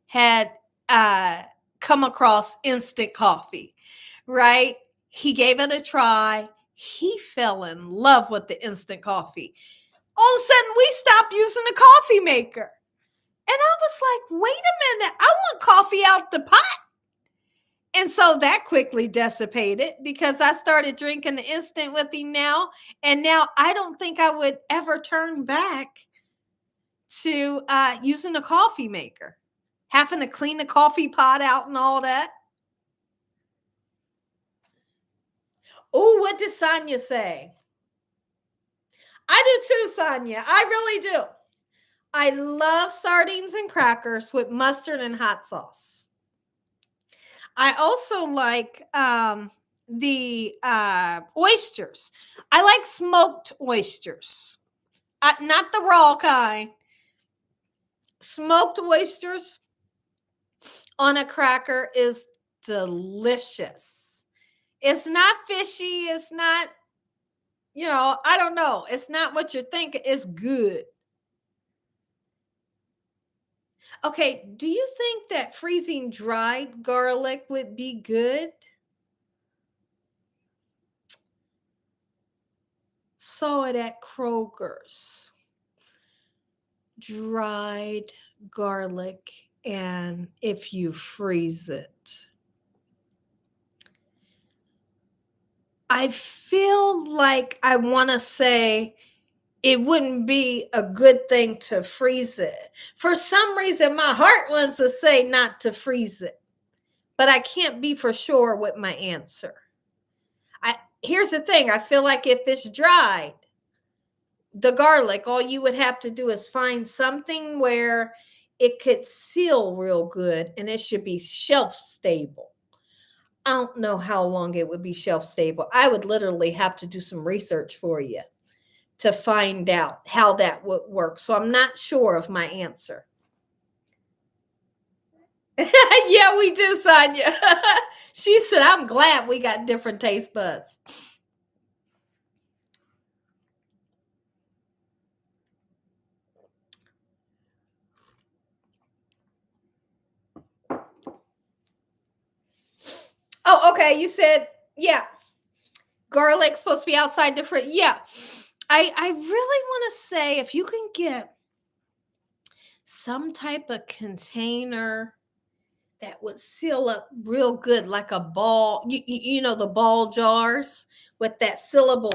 had come across instant coffee, right? He gave it a try. He fell in love with the instant coffee. All of a sudden, we stopped using the coffee maker. And I was like, wait a minute, I want coffee out the pot. And so that quickly dissipated because I started drinking the instant with him now. And now I don't think I would ever turn back to using a coffee maker, having to clean the coffee pot out and all that. Oh, what did Sonia say? I do too, Sonia. I really do. I love sardines and crackers with mustard and hot sauce. I also like the oysters. I like smoked oysters, not the raw kind. Smoked oysters on a cracker is delicious. It's not fishy. It's not, I don't know. It's not what you're thinking. It's good. Okay, do you think that freezing dried garlic would be good? Saw it at Kroger's. Dried garlic, and if you freeze it, I feel like I want to say it wouldn't be a good thing to freeze it. For some reason, my heart wants to say not to freeze it, but I can't be for sure with my answer. Here's the thing. I feel like if it's dried, the garlic, all you would have to do is find something where it could seal real good, and it should be shelf stable. I don't know how long it would be shelf stable. I would literally have to do some research for you to find out how that would work. So I'm not sure of my answer. Yeah, we do, Sonia. She said, I'm glad we got different taste buds. Oh, okay. You said, yeah, garlic's supposed to be outside the fridge. Yeah. I really want to say if you can get some type of container that would seal up real good, like a ball, you know, the ball jars with that syllable.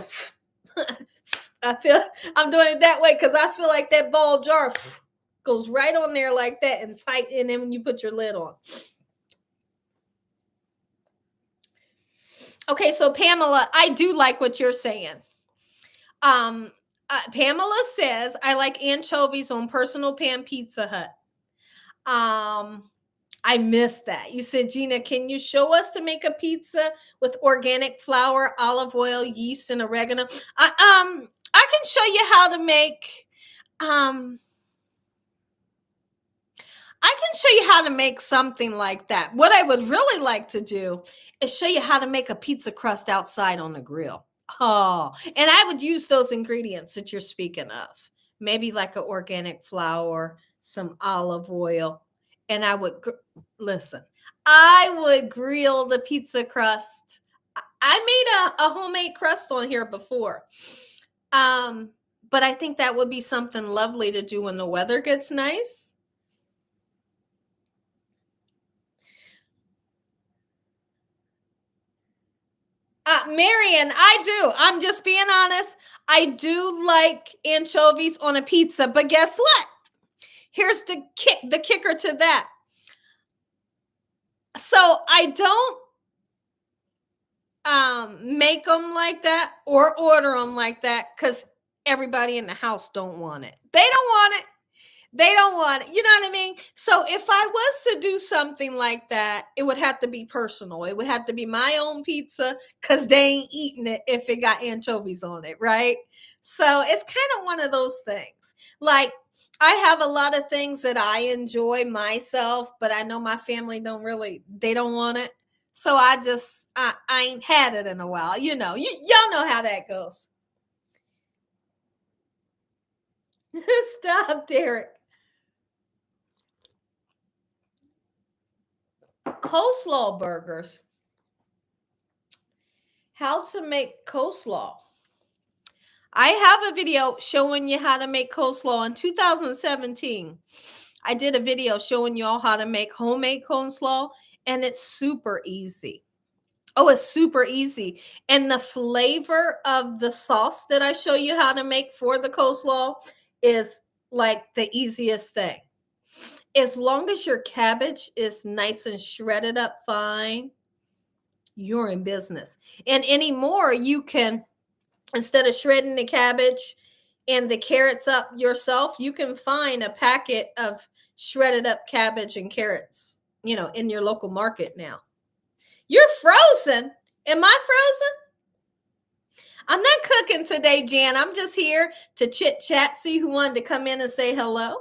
I feel I'm doing it that way because I feel like that ball jar goes right on there like that and tight, and then when you put your lid on. Okay, so Pamela, I do like what you're saying. Pamela says, I like anchovies on personal pan Pizza Hut. I missed that. You said, Gina, can you show us to make a pizza with organic flour, olive oil, yeast, and oregano? I can show you how to make I can show you how to make something like that. What I would really like to do is show you how to make a pizza crust outside on the grill. Oh, and I would use those ingredients that you're speaking of. Maybe like an organic flour, some olive oil, and I would listen. I would grill the pizza crust. I made a homemade crust on here before. But I think that would be something lovely to do when the weather gets nice. Marion, I do. I'm just being honest. I do like anchovies on a pizza, but guess what? Here's the kicker to that. So I don't make them like that or order them like that because everybody in the house don't want it. They don't want it. They don't want it. You know what I mean? So if I was to do something like that, it would have to be personal. It would have to be my own pizza because they ain't eating it if it got anchovies on it, right? So it's kind of one of those things. Like I have a lot of things that I enjoy myself, but I know my family they don't want it. So I ain't had it in a while. Y'all know how that goes. Stop, Derek. Coleslaw burgers. How to make coleslaw. I have a video showing you how to make coleslaw in 2017. I did a video showing you all how to make homemade coleslaw, and it's super easy. Oh, it's super easy. And the flavor of the sauce that I show you how to make for the coleslaw is like the easiest thing. As long as your cabbage is nice and shredded up fine, you're in business. And anymore, you can, instead of shredding the cabbage and the carrots up yourself, you can find a packet of shredded up cabbage and carrots, in your local market now. You're frozen. Am I frozen? I'm not cooking today, Jan. I'm just here to chit chat, see who wanted to come in and say hello.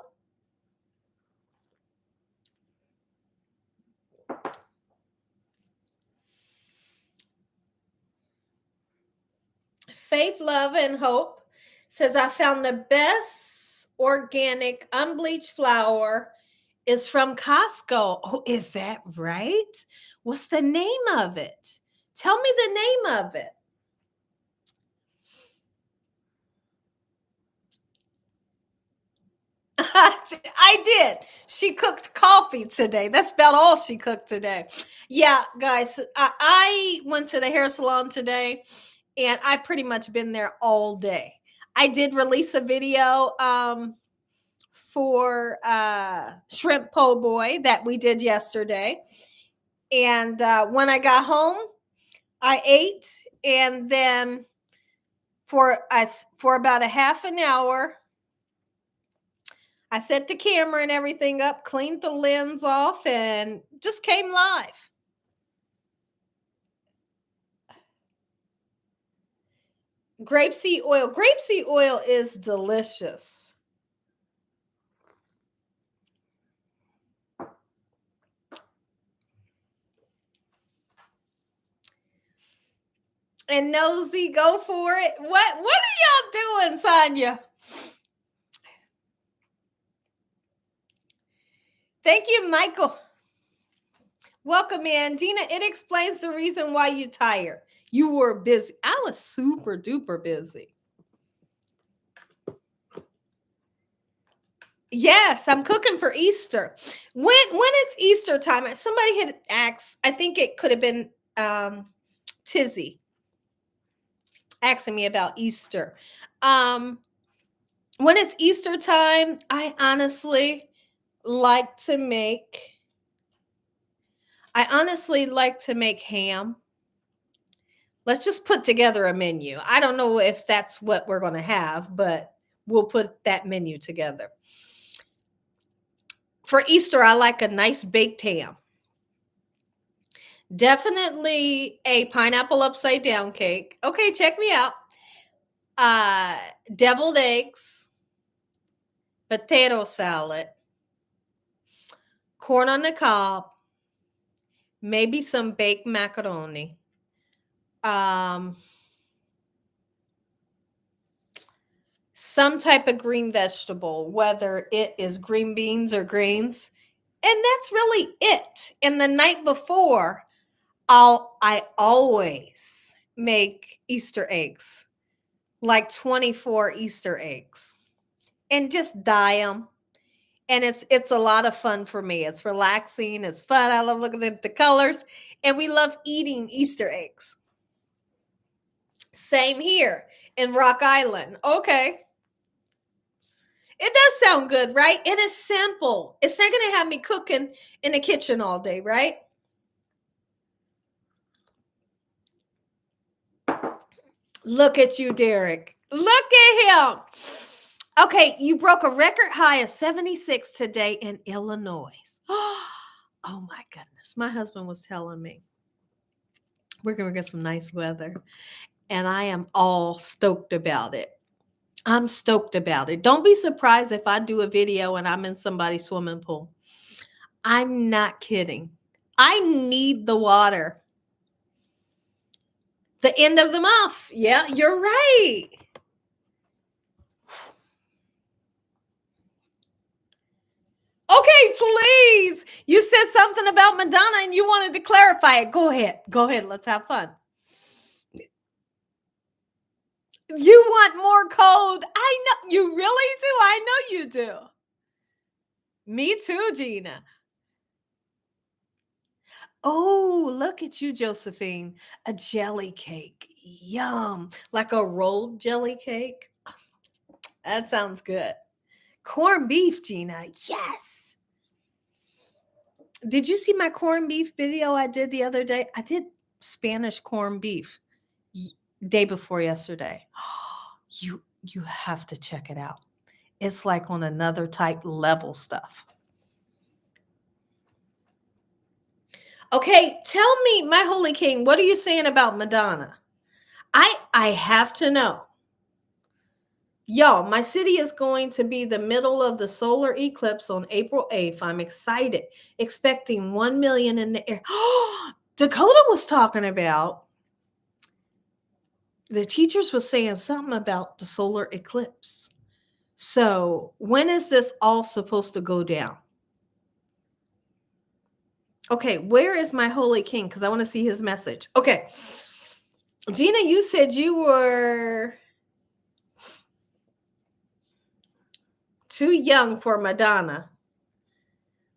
Faith, Love, and Hope says, I found the best organic unbleached flour is from Costco. Oh, is that right? What's the name of it? Tell me the name of it. I did. She cooked coffee today. That's about all she cooked today. Yeah, guys, I went to the hair salon today and I pretty much been there all day. I did release a video for shrimp po' boy that we did yesterday. And when I got home, I ate, and then for about a half an hour, I set the camera and everything up, cleaned the lens off, and just came live. Grapeseed oil. Grapeseed oil is delicious. And Nosy, go for it. What are y'all doing, Sonia? Thank you, Michael. Welcome in. Gina, it explains the reason why you're tired. You were busy. I was super duper busy. Yes, I'm cooking for Easter. When it's Easter time, somebody had asked, I think it could have been Tizzy asking me about Easter. When it's Easter time, I honestly like to make ham. Let's just put together a menu. I don't know if that's what we're going to have, but we'll put that menu together. For Easter, I like a nice baked ham. Definitely a pineapple upside down cake. Okay, check me out. Deviled eggs, potato salad, corn on the cob, maybe some baked macaroni. Some type of green vegetable, whether it is green beans or greens. And that's really it. And the night before, I always make Easter eggs, like 24 Easter eggs, and just dye them. And it's a lot of fun for me. It's relaxing. It's fun. I love looking at the colors. And we love eating Easter eggs. Same here in Rock Island. Okay. It does sound good, right? It is simple. It's not going to have me cooking in the kitchen all day, right? Look at you, Derek. Look at him. Okay, you broke a record high of 76 today in Illinois. Oh my goodness. My husband was telling me we're going to get some nice weather, and I am all stoked about it. I'm stoked about it. Don't be surprised if I do a video and I'm in somebody's swimming pool. I'm not kidding. I need the water. The end of the month. Yeah, you're right. Okay, please. You said something about Madonna and you wanted to clarify it. Go ahead. Go ahead. Let's have fun. You want more cold. I know. You really do. I know you do. Me too, Gina. Oh, look at you, Josephine. A jelly cake. Yum. Like a rolled jelly cake. That sounds good. Corned beef, Gina. Yes. Did you see my corned beef video I did the other day? I did Spanish corned beef day before yesterday. You have to check it out. It's like on another type level stuff. Okay, tell me, my holy king, what are you saying about Madonna? I have to know. Y'all, my city is going to be the middle of the solar eclipse on April 8th. I'm excited, expecting 1 million in the air. Dakota was talking about, the teachers was saying something about the solar eclipse. So when is this all supposed to go down? Okay, where is my holy king? Because I want to see his message. Okay. Gina, you said you were too young for Madonna,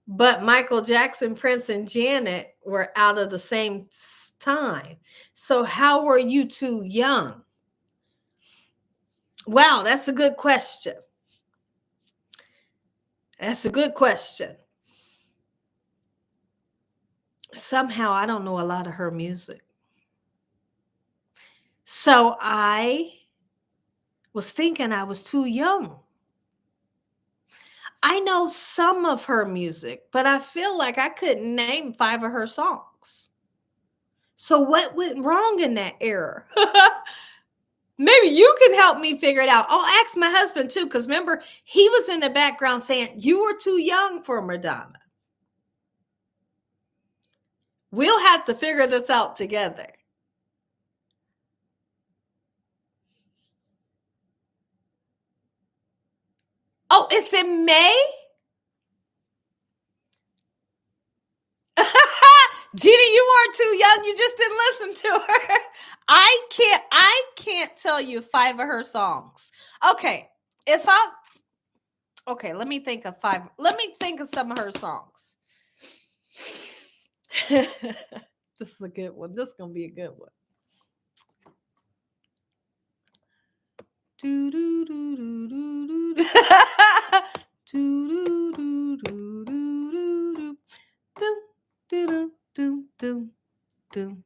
but Michael Jackson, Prince, and Janet were out of the same time. So how were you too young? Wow, that's a good question. That's a good question. Somehow I don't know a lot of her music. So I was thinking I was too young. I know some of her music, but I feel like I couldn't name 5 of her songs. So what went wrong in that era? Maybe you can help me figure it out. I'll ask my husband too, because remember, he was in the background saying, you were too young for Madonna. We'll have to figure this out together. Oh, it's in May? Gina, you weren't too young. You just didn't listen to her. I can't tell you 5 of her songs. Okay. Let me think of 5. Let me think of some of her songs. This is a good one. This is going to be a good one. Do do do do do do. Do do do do do do do do do do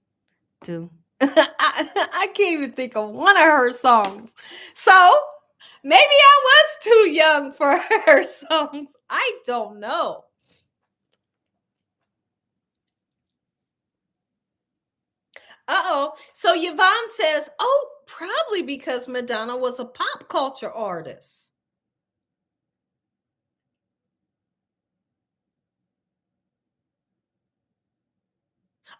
do. I can't even think of one of her songs. So maybe I was too young for her songs. I don't know. Uh-oh. So Yvonne says, oh, probably because Madonna was a pop culture artist.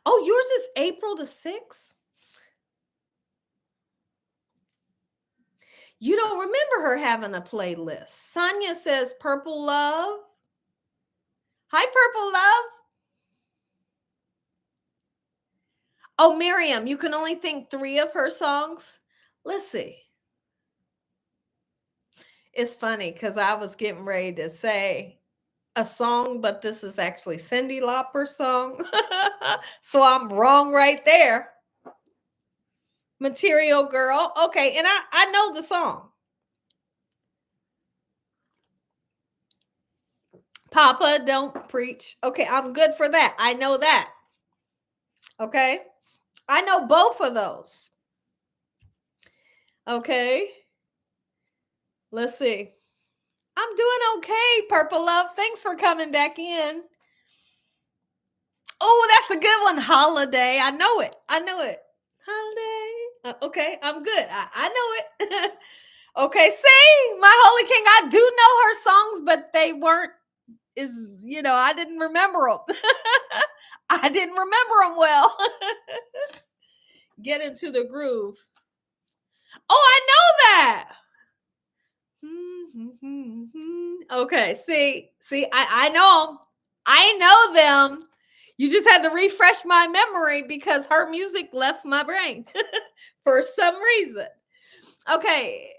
Oh, yours is April the 6th? You don't remember her having a playlist. Sonia says Purple Love. Hi, Purple Love. Oh, Miriam, you can only think 3 of her songs? Let's see. It's funny because I was getting ready to say a song, but this is actually Cyndi Lauper's song. So I'm wrong right there. Material Girl. Okay, and I know the song. Papa Don't Preach. Okay, I'm good for that. I know that. Okay. I know both of those. Okay. Let's see. I'm doing okay, Purple Love. Thanks for coming back in. Oh, that's a good one. Holiday. I know it. I know it. Holiday. Okay, I'm good. I know it. Okay, see, my Holy King, I do know her songs, but they weren't I didn't remember them. I didn't remember them well. Get into the groove. Oh, I know that. Okay, see, I know them. I know them. You just had to refresh my memory because her music left my brain for some reason. Okay.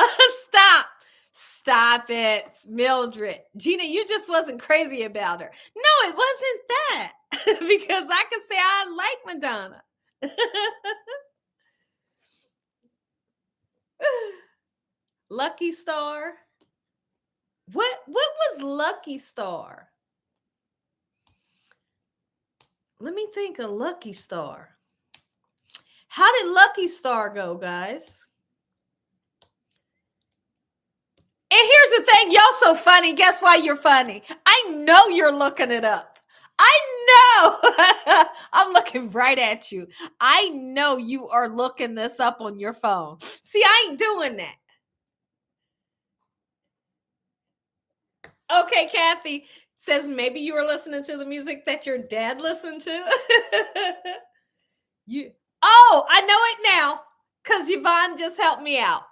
Stop. Stop it, Mildred. Gina, you just wasn't crazy about her. No, it wasn't that. Because I could say I like Madonna. Lucky Star. What was Lucky Star? Let me think of Lucky Star. How did Lucky Star go, guys? And here's the thing, y'all so funny. Guess why you're funny? I know you're looking it up. I know. I'm looking right at you. I know you are looking this up on your phone. See, I ain't doing that. Okay, Kathy says maybe you were listening to the music that your dad listened to. I know it now because Yvonne just helped me out.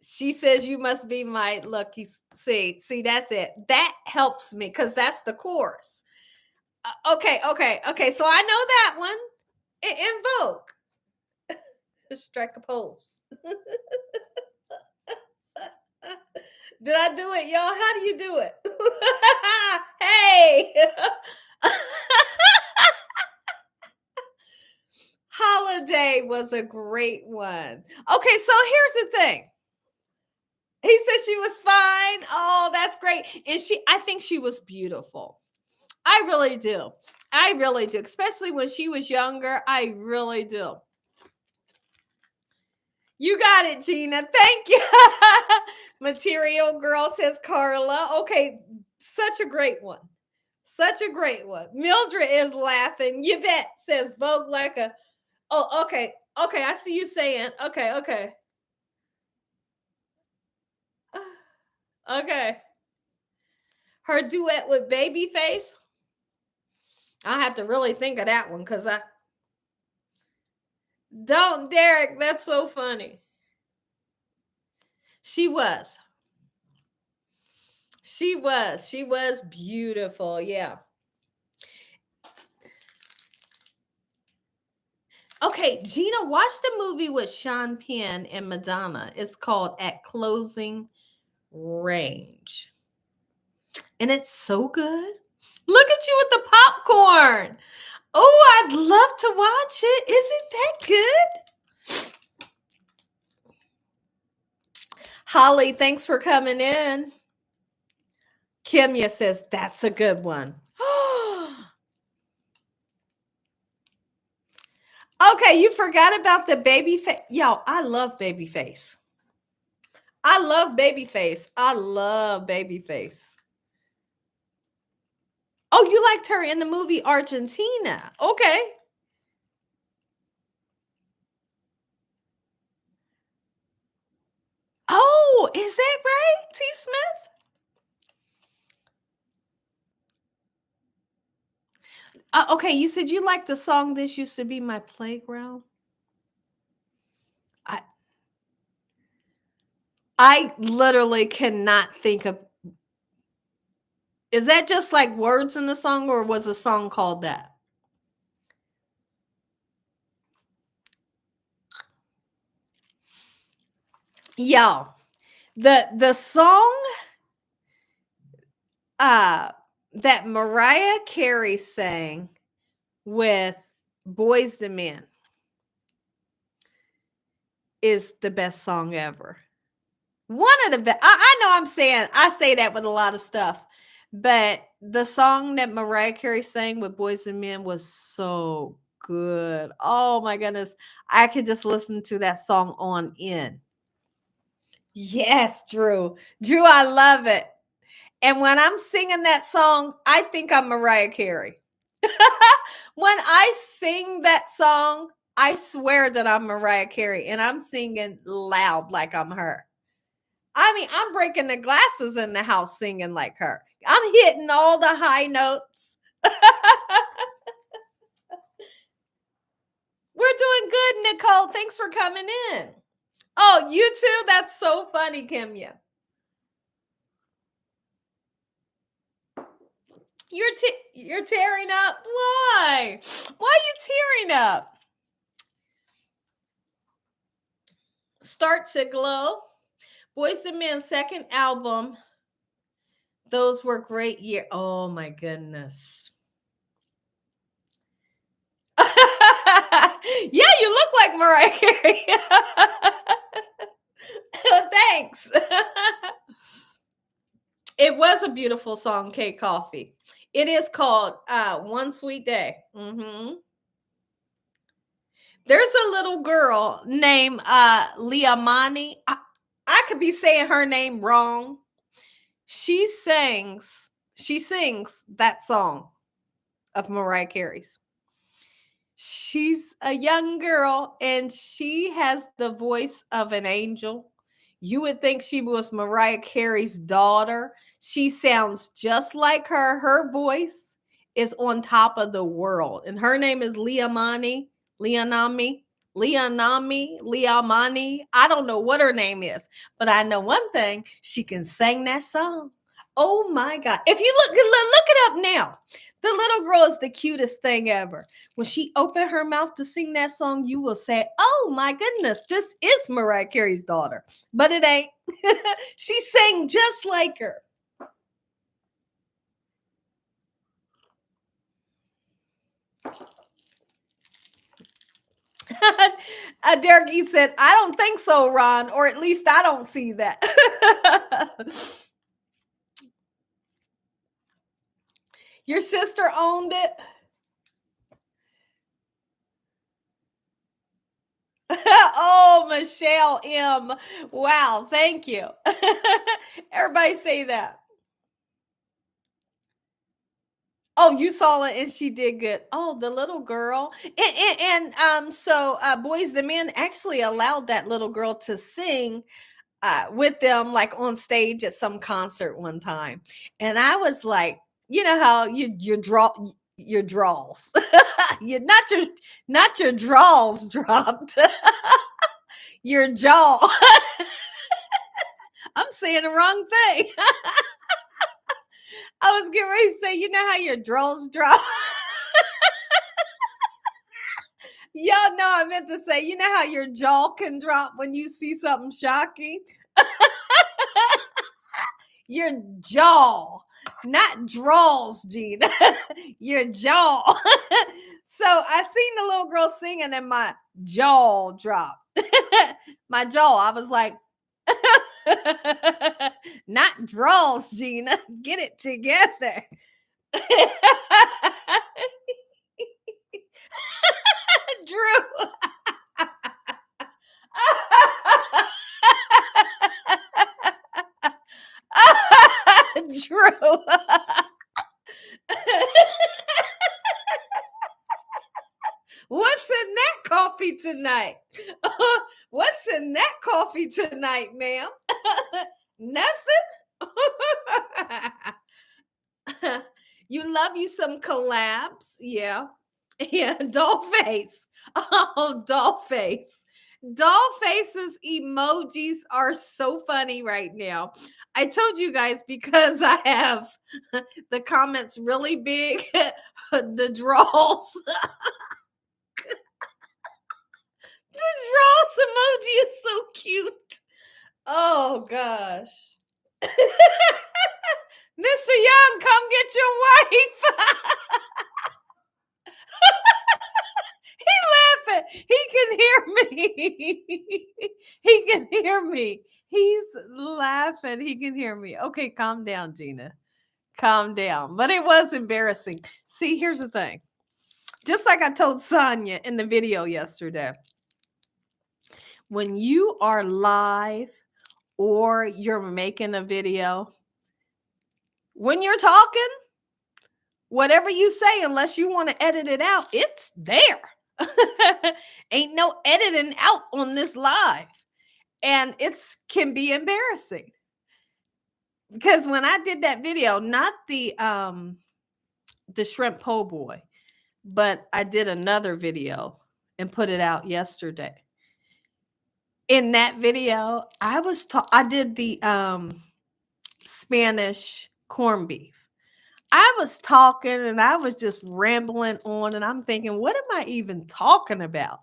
She says you must be my lucky. See, that's it. That helps me because that's the chorus. Okay. So I know that one. Invoke. Strike a pose. Did I do it, y'all? How do you do it? Hey. Holiday was a great one. Okay, so here's the thing. He said she was fine. Oh, that's great. And I think she was beautiful. I really do. I really do. Especially when she was younger. I really do. You got it, Gina. Thank you. Material Girl says Carla. Okay, such a great one. Such a great one. Mildred is laughing. Yvette says Vogue like a. Oh, okay. Okay, I see you saying. Okay. Okay. Her duet with Babyface. I have to really think of that one because I don't, Derek. That's so funny. She was beautiful. Yeah. Okay, Gina, watch the movie with Sean Penn and Madonna. It's called At Closing Range. And it's so good. Look at you with the popcorn. Oh, I'd love to watch it. Is it that good? Holly, thanks for coming in. Kimya says, that's a good one. Okay, you forgot about the Babyface. Yo, I love Babyface. I love Babyface. Oh, you liked her in the movie Argentina. Okay. Oh, is that right, T. Smith? Okay, you said you liked the song This Used to Be My Playground. I literally cannot think of. Is that just like words in the song, or was a song called that? Y'all, the song that Mariah Carey sang with Boys II Men is the best song ever. One of the best. I know I say that with a lot of stuff, but the song that Mariah Carey sang with Boys II Men was so good. Oh my goodness. I could just listen to that song on in. Yes, Drew. Drew, I love it. And when I'm singing that song, I think I'm Mariah Carey. When I sing that song, I swear that I'm Mariah Carey and I'm singing loud like I'm her. I mean, I'm breaking the glasses in the house singing like her. I'm hitting all the high notes. We're doing good, Nicole. Thanks for coming in. Oh, you too? That's so funny, Kimya. You're tearing up. Why? Why are you tearing up? Start to Glow. Boys and Men second album. Those were great years. Oh my goodness. Yeah, you look like Mariah Carey. Thanks. It was a beautiful song, K Coffee. It is called One Sweet Day. There's a little girl named Liamani. I could be saying her name wrong. She sings that song of Mariah Carey's. She's a young girl and she has the voice of an angel. You would think she was Mariah Carey's daughter. She sounds just like her. Her voice is on top of the world. And her name is Liamani, Liamani. I don't know what her name is, but I know one thing. She can sing that song. Oh my God. If you look it up now. The little girl is the cutest thing ever. When she opened her mouth to sing that song, you will say, oh my goodness, this is Mariah Carey's daughter. But it ain't. She sang just like her. Derek E said, I don't think so, Ron, or at least I don't see that. Your sister owned it. Oh, Michelle M. Wow, thank you. Everybody say that. Oh, you saw it and she did good. Oh, the little girl. So Boys the Men actually allowed that little girl to sing with them like on stage at some concert one time. And I was like, you know how you draw your draws. you not your draws dropped. Your jaw. I'm saying the wrong thing. I was getting ready to say, you know how your draws drop? Y'all know I meant to say, you know how your jaw can drop when you see something shocking? Your jaw, not draws, Gina. Your jaw. So I seen the little girl singing and my jaw dropped. My jaw, I was like, not draws, Gina. Get it together. Drew. Drew. What's in that coffee tonight? What's in that coffee tonight, ma'am? Nothing? You love you some collabs. Yeah. Yeah. Doll face. Oh, doll face. Doll faces emojis are so funny right now. I told you guys because I have the comments really big, the draws. The draws emoji is so cute. Oh gosh. Mr. Young, come get your wife. He laughing. He can hear me. He can hear me. He's laughing. He can hear me. Okay, calm down, Gina. Calm down. But it was embarrassing. See, here's the thing. Just like I told Sonia in the video yesterday, when you are live or you're making a video, when you're talking, whatever you say, unless you want to edit it out, it's there. Ain't no editing out on this live. And it's can be embarrassing. Because when I did that video, not the shrimp po' boy, but I did another video and put it out yesterday. In that video, I did the Spanish corned beef. I was talking and I was just rambling on, and I'm thinking, what am I even talking about?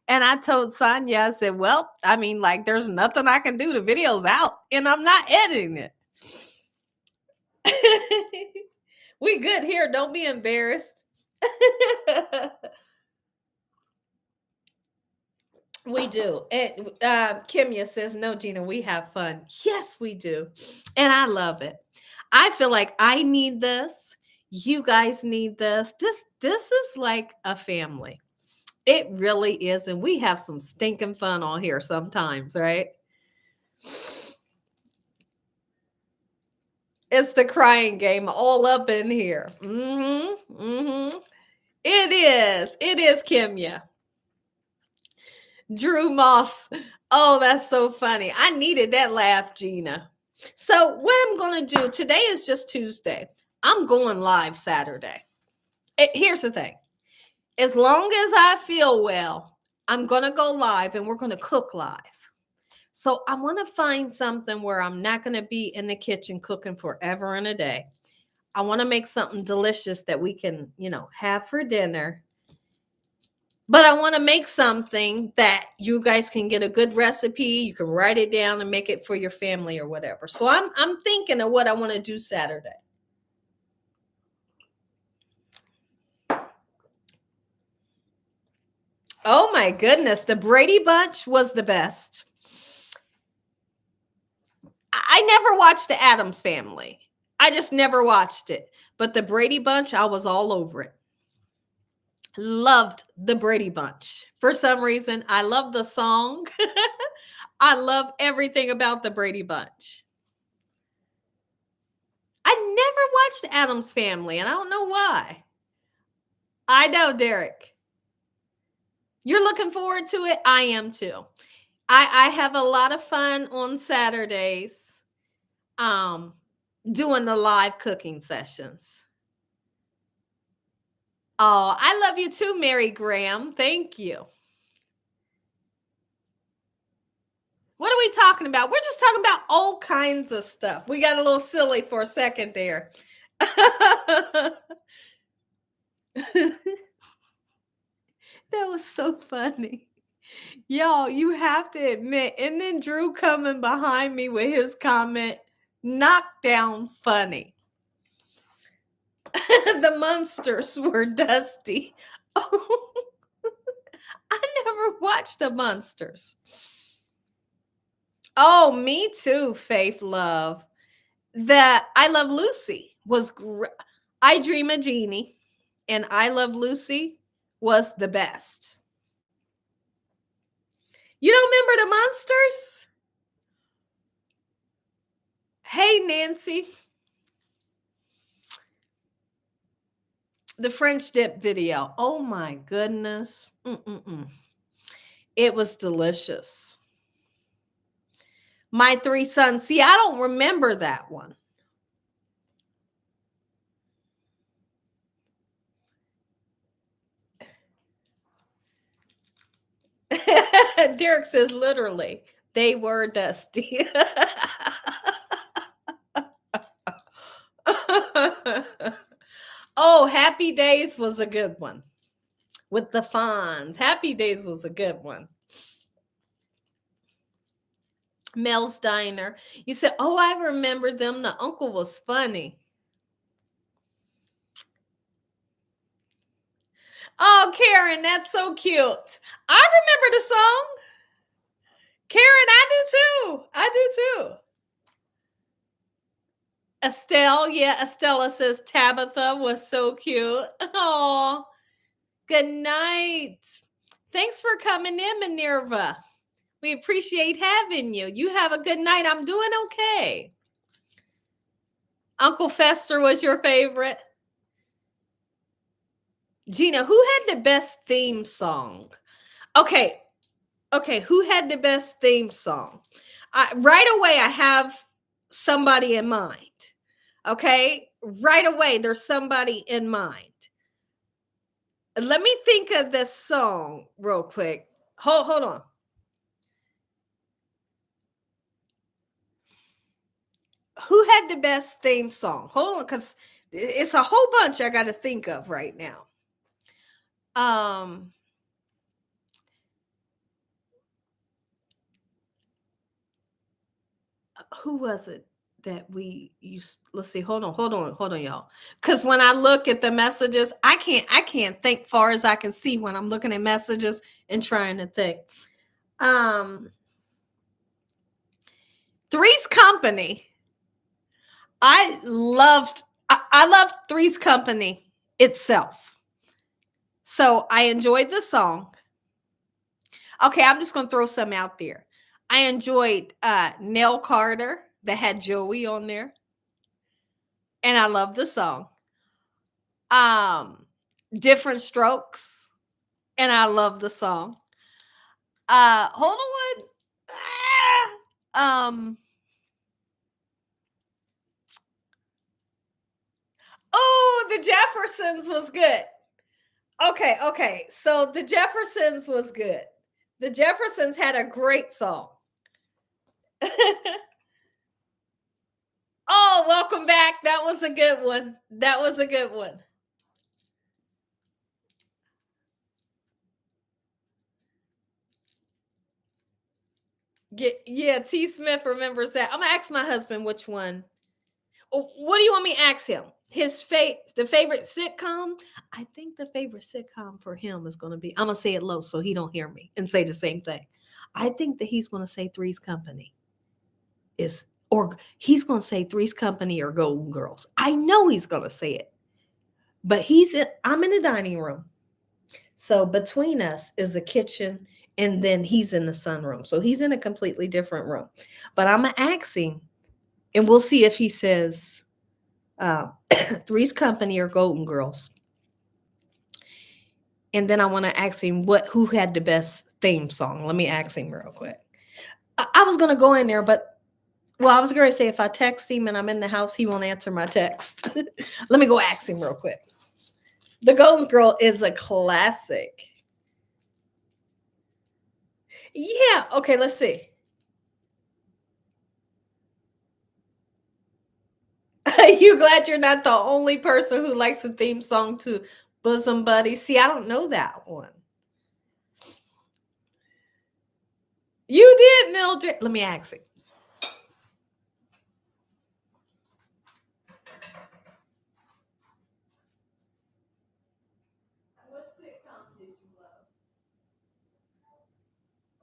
And I told Sonia, I said, well, I mean, like, there's nothing I can do. The video's out and I'm not editing it. We good here. Don't be embarrassed. We do. And Kimya says, no, Gina, we have fun. Yes, we do. And I love it. I feel like I need this. You guys need this. This is like a family. It really is. And we have some stinking fun on here sometimes, right? It's the crying game all up in here. Mm-hmm. Mm-hmm. It is. It is, Kimya. Drew Moss. Oh, that's so funny. I needed that laugh, Gina. So what I'm going to do, today is just Tuesday. I'm going live Saturday. Here's the thing. As long as I feel well, I'm going to go live and we're going to cook live. So I want to find something where I'm not going to be in the kitchen cooking forever and a day. I want to make something delicious that we can, have for dinner. But I want to make something that you guys can get a good recipe. You can write it down and make it for your family or whatever. So I'm thinking of what I want to do Saturday. Oh my goodness, the Brady Bunch was the best. I never watched the Addams Family. I just never watched it. But the Brady Bunch, I was all over it. Loved the Brady Bunch. For some reason, I love the song. I love everything about the Brady Bunch. I never watched the Addams Family, and I don't know why. I know, Derek. You're looking forward to it? I am too. I have a lot of fun on Saturdays doing the live cooking sessions. Oh, I love you too, Mary Graham. Thank you. What are we talking about? We're just talking about all kinds of stuff. We got a little silly for a second there. That was so funny. Y'all, you have to admit, and then Drew coming behind me with his comment, knockdown funny. The monsters were dusty. Oh, I never watched the monsters. Oh, me too, Faith Love. The I Love Lucy was I Dream a Genie and I Love Lucy was the best. You don't remember the monsters? Hey, Nancy. The French dip video. Oh my goodness. It was delicious. My Three Sons. See, I don't remember that one. Derek says literally, they were dusty. Oh, Happy Days was a good one. With the Fonz. Happy Days was a good one. Mel's Diner. You said, oh, I remember them. The uncle was funny. Oh, Karen, that's so cute. I remember the song. Karen, I do too. I do too. Estelle, yeah, Estella says Tabitha was so cute. Oh, Good night. Thanks for coming in, Minerva. We appreciate having you. You have a good night. I'm doing okay. Uncle Fester was your favorite. Gina, who had the best theme song? Okay. Who had the best theme song? Right away, I have somebody in mind. Okay. Right away, there's somebody in mind. Let me think of this song real quick. Hold on. Who had the best theme song? Hold on, because it's a whole bunch I got to think of right now. Who was it that we used? Let's see. Hold on, y'all. Because when I look at the messages, I can't think far as I can see when I'm looking at messages and trying to think. Three's Company. I loved Three's Company itself. So I enjoyed the song. Okay, I'm just gonna throw some out there. I enjoyed Nell Carter that had Joey on there. And I love the song. Different Strokes. And I love the song. Hold on. Oh, the Jeffersons was good. Okay. So the Jeffersons was good. The Jeffersons had a great song. Oh, welcome back. That was a good one. Yeah, T. Smith remembers that. I'm gonna ask my husband which one. What do you want me to ask him? The favorite sitcom? I think the favorite sitcom for him is gonna be. I'm gonna say it low so he don't hear me and say the same thing. I think that he's gonna say Three's Company or he's gonna say Three's Company or Golden Girls. I know he's gonna say it, but I'm in the dining room. So between us is a kitchen, and then he's in the sunroom. So he's in a completely different room. But I'm going to ask him, and we'll see if he says Three's Company or Golden Girls. And then I want to ask him who had the best theme song. Let me ask him real quick. I was going to go in there, but I was going to say if I text him and I'm in the house, he won't answer my text. Let me go ask him real quick. The Golden Girl is a classic. Yeah. Okay, let's see. You glad you're not the only person who likes a theme song to Bosom Buddy? See, I don't know that one. You did, Mildred. Let me ask it. What sitcom did you love?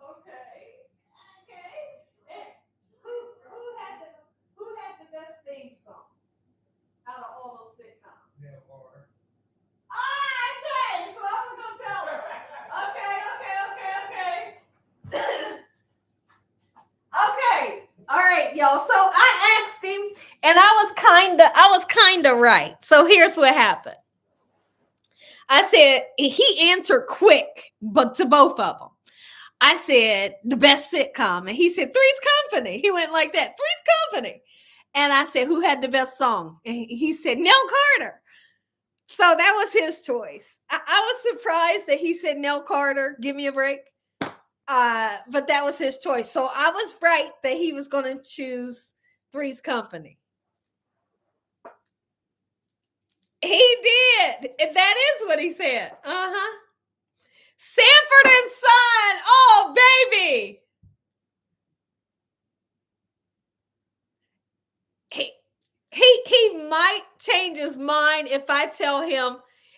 Okay. And who had the best theme song out of all those sitcoms? Yeah, Laura. Okay. So I was gonna tell her. Okay. All right, y'all. So I asked him, and I was kinda right. So here's what happened. I said he answered quick, but to both of them. I said the best sitcom, and he said Three's Company. He went like that, Three's Company. And I said, who had the best song? And he said Nell Carter. So that was his choice. I was surprised that he said Nell Carter. Give me a break. But that was his choice. So I was right that he was going to choose Three's Company. He did. That is what he said. Sanford and Son. Oh, baby. He might change his mind if I tell him,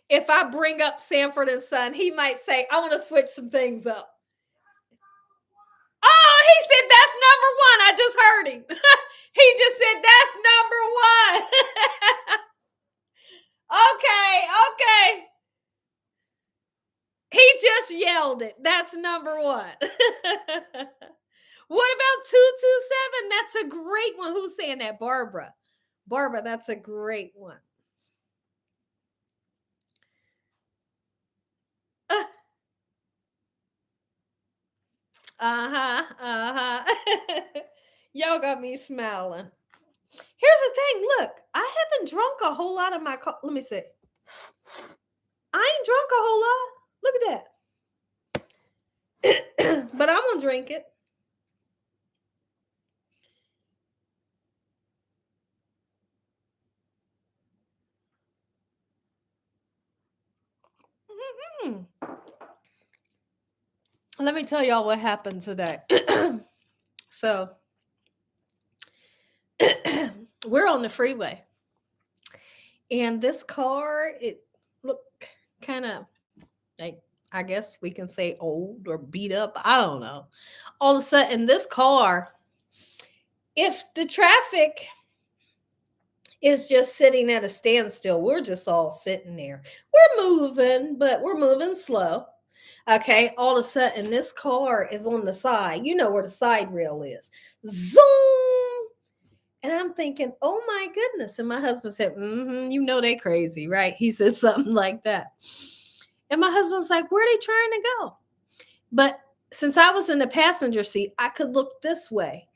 if I bring up Sanford and Son, he might say, I want to switch some things up. Oh, he said that's number one. I just heard him. He just said that's number one. Okay. He just yelled it. That's number one. What about 227? That's a great one. Who's saying that? Barbara. Barbara, that's a great one. Uh-huh. Uh-huh. Y'all got me smiling. Here's the thing. Look, I haven't drunk a whole lot of my Let me see. I ain't drunk a whole lot. Look at that. But I'm gonna drink it. Mm. Let me tell y'all what happened today. So we're on the freeway, and this car, it looked kind of like, I guess we can say old or beat up. I don't know. All of a sudden, this car, if the traffic is just sitting at a standstill, we're just all sitting there. We're moving, but we're moving slow. Okay, all of a sudden, this car is on the side. You know where the side rail is. Zoom! And I'm thinking, oh my goodness. And my husband said, you know they crazy, right? He said something like that. And my husband's like, where are they trying to go? But since I was in the passenger seat, I could look this way.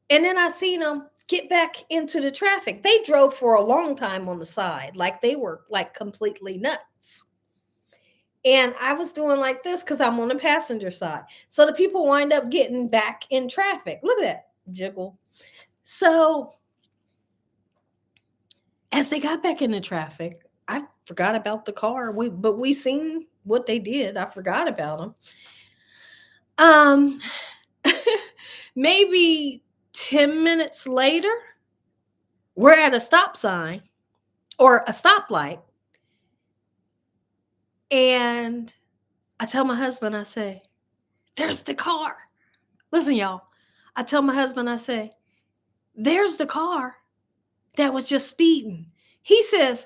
And then I seen them get back into the traffic. They drove for a long time on the side, like they were like completely nuts. And I was doing like this because I'm on the passenger side. So the people wind up getting back in traffic. Look at that jiggle. So as they got back into traffic, I forgot about the car. But we seen what they did. I forgot about them. Maybe 10 minutes later, we're at a stop sign or a stoplight. And I tell my husband, I say, there's the car. Listen, y'all. I tell my husband, I say, there's the car that was just speeding. He says,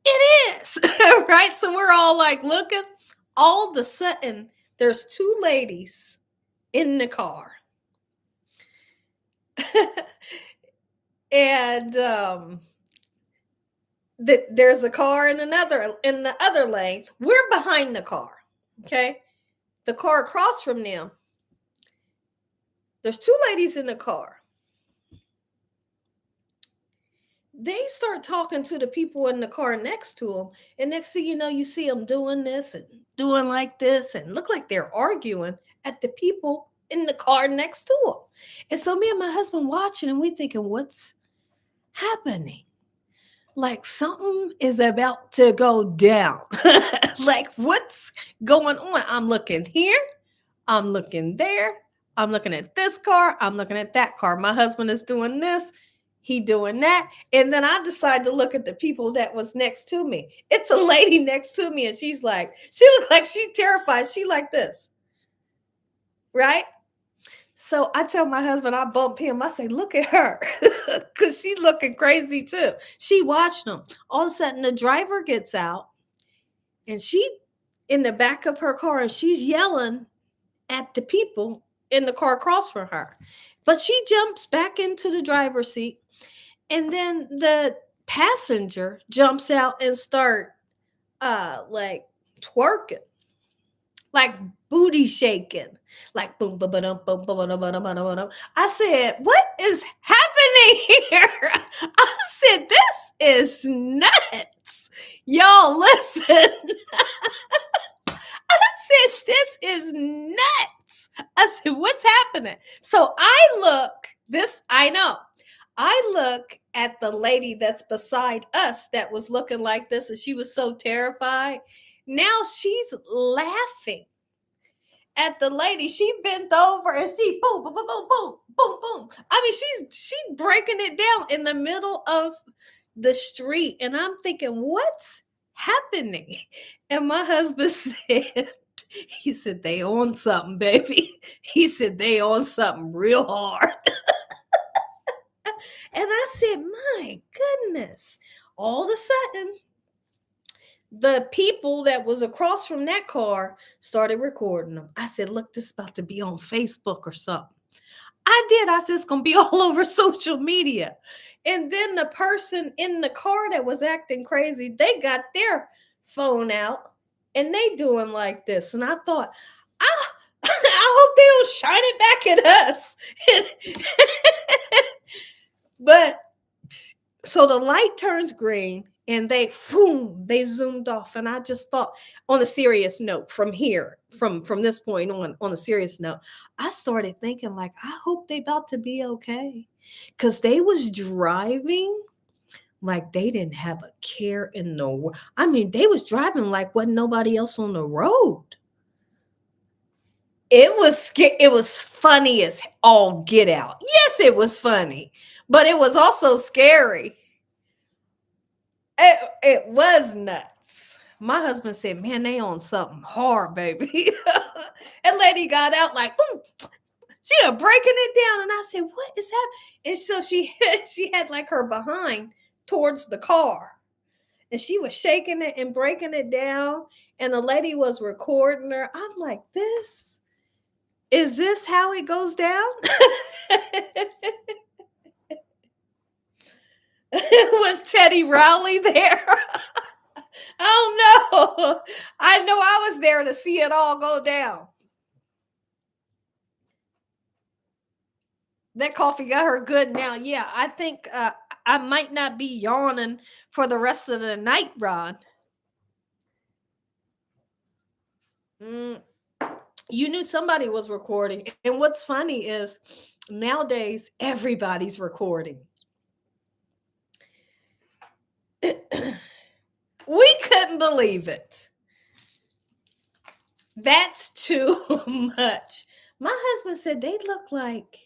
it is. Right? So we're all like looking. All of a sudden, there's two ladies in the car. And there's a car in the other lane. We're behind the car. Okay. The car across from them. There's two ladies in the car. They start talking to the people in the car next to them. And next thing you know, you see them doing this and doing like this and look like they're arguing at the people in the car next to them. And so me and my husband watching and we thinking, what's happening? Like something is about to go down. Like what's going on? I'm looking here. I'm looking there. I'm looking at this car. I'm looking at that car. My husband is doing this. He doing that. And then I decide to look at the people that was next to me. It's a lady next to me. And she's like, she looked like she's terrified. She like this. Right? So I tell my husband, I bump him. I say, look at her. Because she looking crazy too. She watched them. All of a sudden the driver gets out. And she in the back of her car. And she's yelling at the people in the car across from her. But she jumps back into the driver's seat. And then the passenger jumps out and start like twerking, like booty shaking, like boom, boom, boom, boom, boom, boom, boom, boom, boom, boom. I said, what is happening here? I said, this is nuts. Y'all listen. I said, this is nuts. I said, what's happening? So I look at the lady that's beside us that was looking like this, and she was so terrified. Now she's laughing at the lady. She bent over and she boom, boom, boom, boom, boom, boom, boom. I mean, she's breaking it down in the middle of the street. And I'm thinking, what's happening? And my husband said, he said, they on something, baby. He said, they on something real hard. And I said, my goodness. All of a sudden, the people that was across from that car started recording them. I said, look, this is about to be on Facebook or something. I did. I said, it's going to be all over social media. And then the person in the car that was acting crazy, they got their phone out and they doing like this. And I thought, ah, I hope they don't shine it back at us. But so the light turns green and they boom, they zoomed off. And I just thought, on a serious note, from here, from this point on a serious note, I started thinking, like, I hope they about to be okay. Because they was driving like they didn't have a care in the world. I mean, they was driving like wasn't nobody else on the road. It was funny as all get out. Yes, it was funny, but it was also scary. It was nuts. My husband said, man, they on something hard, baby. And lady got out like, boom, she was breaking it down. And I said, what is happening? And so she had like her behind towards the car. And she was shaking it and breaking it down. And the lady was recording her. I'm like, is this how it goes down? Was Teddy Riley there? Oh no. I know I was there to see it all go down. That coffee got her good now. Yeah, I think I might not be yawning for the rest of the night, Ron. You knew somebody was recording. And what's funny is nowadays everybody's recording. We couldn't believe it. That's too much. My husband said they look like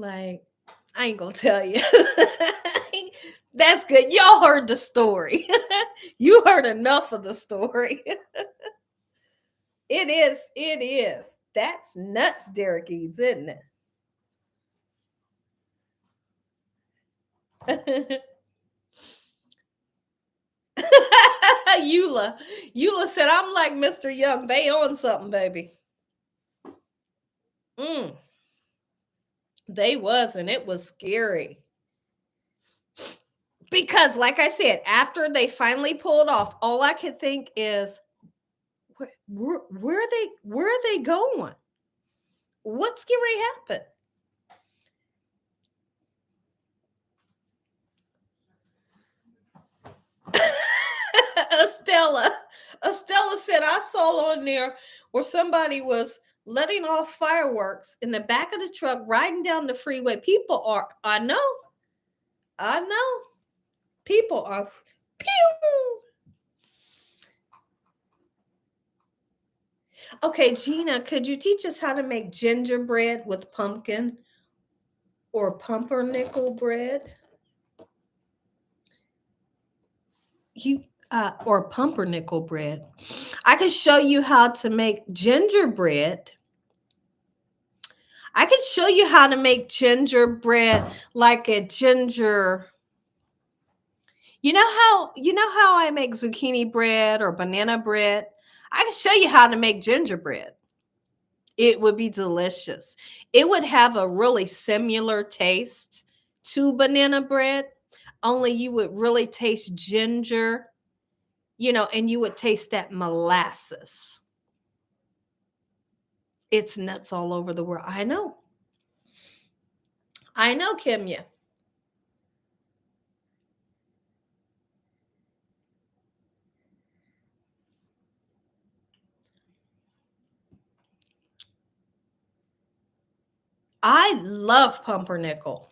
I ain't gonna tell you. That's good. Y'all heard the story. You heard enough of the story. It is. That's nuts, Derek Eads, isn't it? Eula said, I'm like Mr. Young. They on something, baby. They was, and it was scary. Because, like I said, after they finally pulled off, all I could think is, where are they going? What's going to happen? Estella said, I saw on there where somebody was letting off fireworks in the back of the truck riding down the freeway. People are, I know. People are, pew. Okay, Gina, could you teach us how to make gingerbread with pumpkin or pumpernickel bread? Or pumpernickel bread. I can show you how to make gingerbread. I can show you how to make gingerbread like a ginger. You know how I make zucchini bread or banana bread? I can show you how to make gingerbread. It would be delicious. It would have a really similar taste to banana bread, only you would really taste ginger, and you would taste that molasses. It's nuts all over the world. I know, Kimya. I love pumpernickel.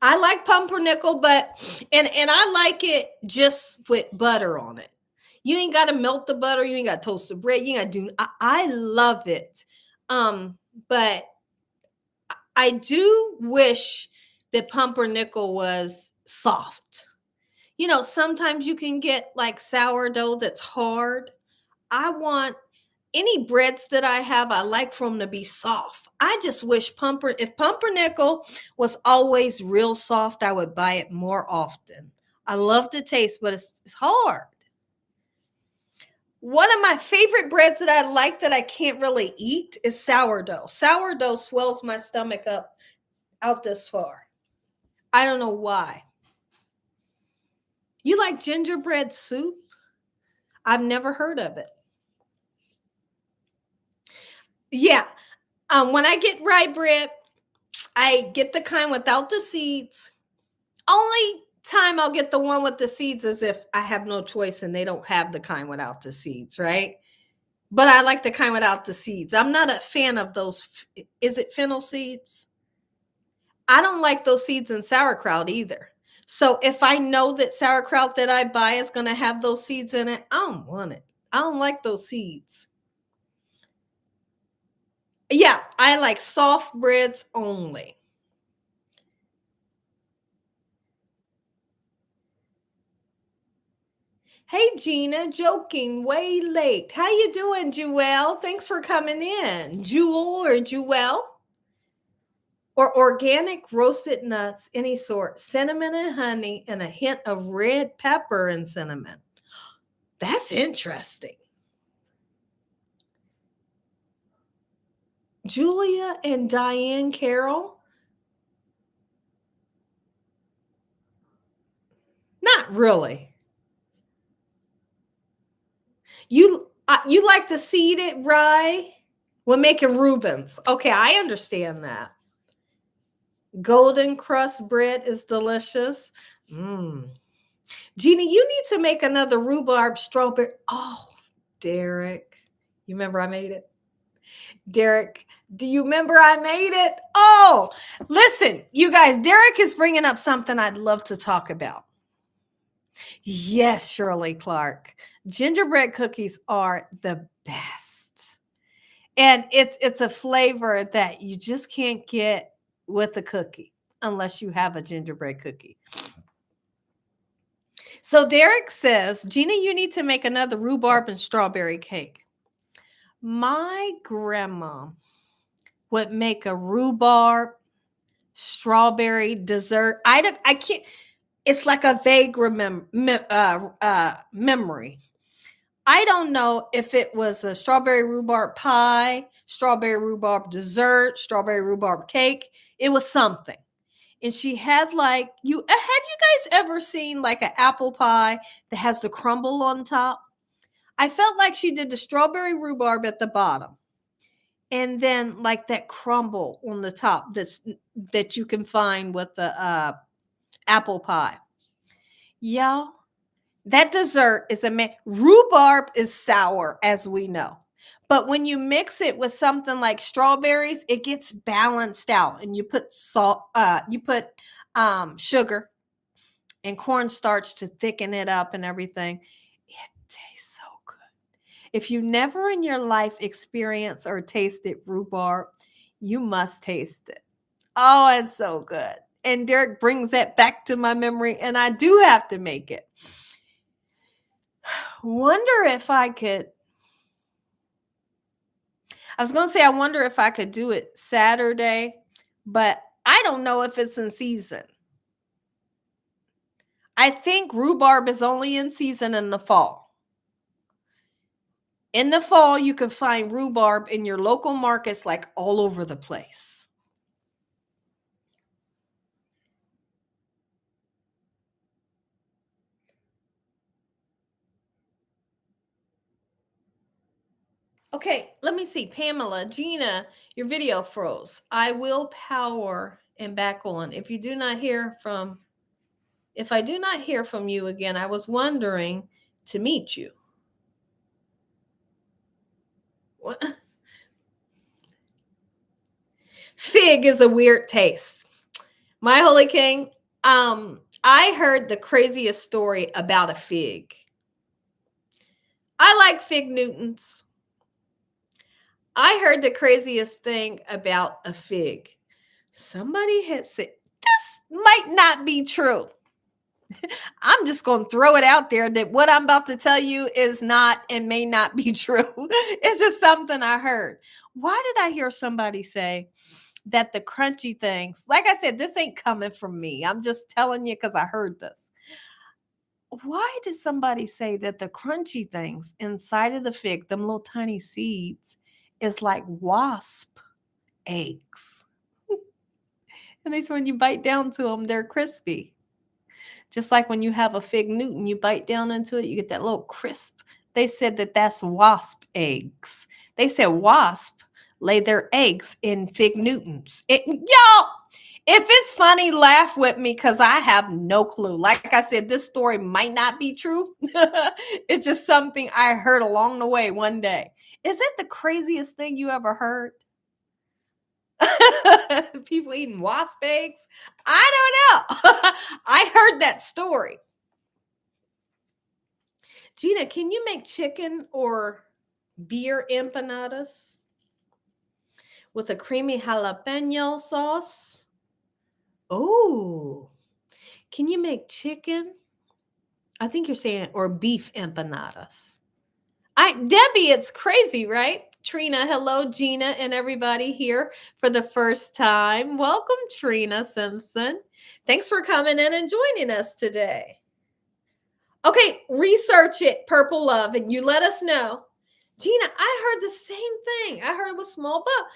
I like pumpernickel, but and I like it just with butter on it. You ain't got to melt the butter. You ain't got to toast the bread. You ain't got to do. I love it, but I do wish that pumpernickel was soft. Sometimes you can get like sourdough that's hard. I want any breads that I have, I like for them to be soft. I just wish if pumpernickel was always real soft, I would buy it more often. I love the taste, but it's hard. One of my favorite breads that I like that I can't really eat is sourdough. Sourdough swells my stomach up out this far. I don't know why. You like gingerbread soup? I've never heard of it. Yeah. When I get rye bread, I get the kind without the seeds. Only time I'll get the one with the seeds is if I have no choice and they don't have the kind without the seeds, right? But I like the kind without the seeds. I'm not a fan of those. Is it fennel seeds? I don't like those seeds in sauerkraut either. So if I know that sauerkraut that I buy is going to have those seeds in it, I don't want it. I don't like those seeds. Yeah, I like soft breads only. Hey Gina, joking, way late. How you doing, Jewel? Thanks for coming in. Jewel or Jewel? Or organic roasted nuts, any sort, cinnamon and honey, and a hint of red pepper and cinnamon. That's interesting. Julia and Diane Carroll? Not really. You like the seeded rye? We're making Reubens. Okay, I understand that. Golden crust bread is delicious. Mm. Jeannie, you need to make another rhubarb strawberry. Oh, Derek. You remember I made it? Derek, do you remember I made it? Oh, listen, you guys, Derek is bringing up something I'd love to talk about. Yes, Shirley Clark. Gingerbread cookies are the best. And it's a flavor that you just can't get with a cookie unless you have a gingerbread cookie. So Derek says, Gina, you need to make another rhubarb and strawberry cake. My grandma would make a rhubarb strawberry dessert. I can't. It's like a vague memory. I don't know if it was a strawberry rhubarb pie, strawberry rhubarb dessert, strawberry rhubarb cake. It was something. And she had like you have you guys ever seen like an apple pie that has the crumble on top? I felt like she did the strawberry rhubarb at the bottom and then like that crumble on the top that you can find with the apple pie. Yeah, that dessert is rhubarb is sour, as we know. But when you mix it with something like strawberries, it gets balanced out. And you put salt, you put sugar and cornstarch to thicken it up and everything. It tastes so good. If you never in your life experience or tasted rhubarb, you must taste it. Oh, it's so good. And Derek brings that back to my memory, and I do have to make it. Wonder if I could. I was going to say, I wonder if I could do it Saturday, but I don't know if it's in season. I think rhubarb is only in season in the fall. In the fall, you can find rhubarb in your local markets like all over the place. Okay, let me see. Pamela, Gina, your video froze. I will power and back on. If I do not hear from you again, I was wondering to meet you. What? Fig is a weird taste. My Holy King, I heard the craziest story about a fig. I like fig Newtons. I heard the craziest thing about a fig. Somebody had said, this might not be true. I'm just going to throw it out there that what I'm about to tell you is not and may not be true. It's just something I heard. Why did I hear somebody say that the crunchy things, like I said, this ain't coming from me. I'm just telling you because I heard this. why did somebody say that the crunchy things inside of the fig, them little tiny seeds, is like wasp eggs? And they say when you bite down to them, they're crispy. Just like when you have a fig Newton, you bite down into it, you get that little crisp. They said that that's wasp eggs. They said wasp lay their eggs in fig Newtons. Y'all, if it's funny, laugh with me because I have no clue. Like I said, this story might not be true. It's just something I heard along the way one day. Is it the craziest thing you ever heard? People eating wasp eggs? I don't know. I heard that story. Gina, can you make chicken or beer empanadas with a creamy jalapeno sauce? Oh, can you make chicken? I think you're saying, or beef empanadas. Debbie, it's crazy, right? Trina, hello, Gina, and everybody here for the first time. Welcome, Trina Simpson. Thanks for coming in and joining us today. Okay, research it, Purple Love, and you let us know. Gina, I heard the same thing. I heard it was small, but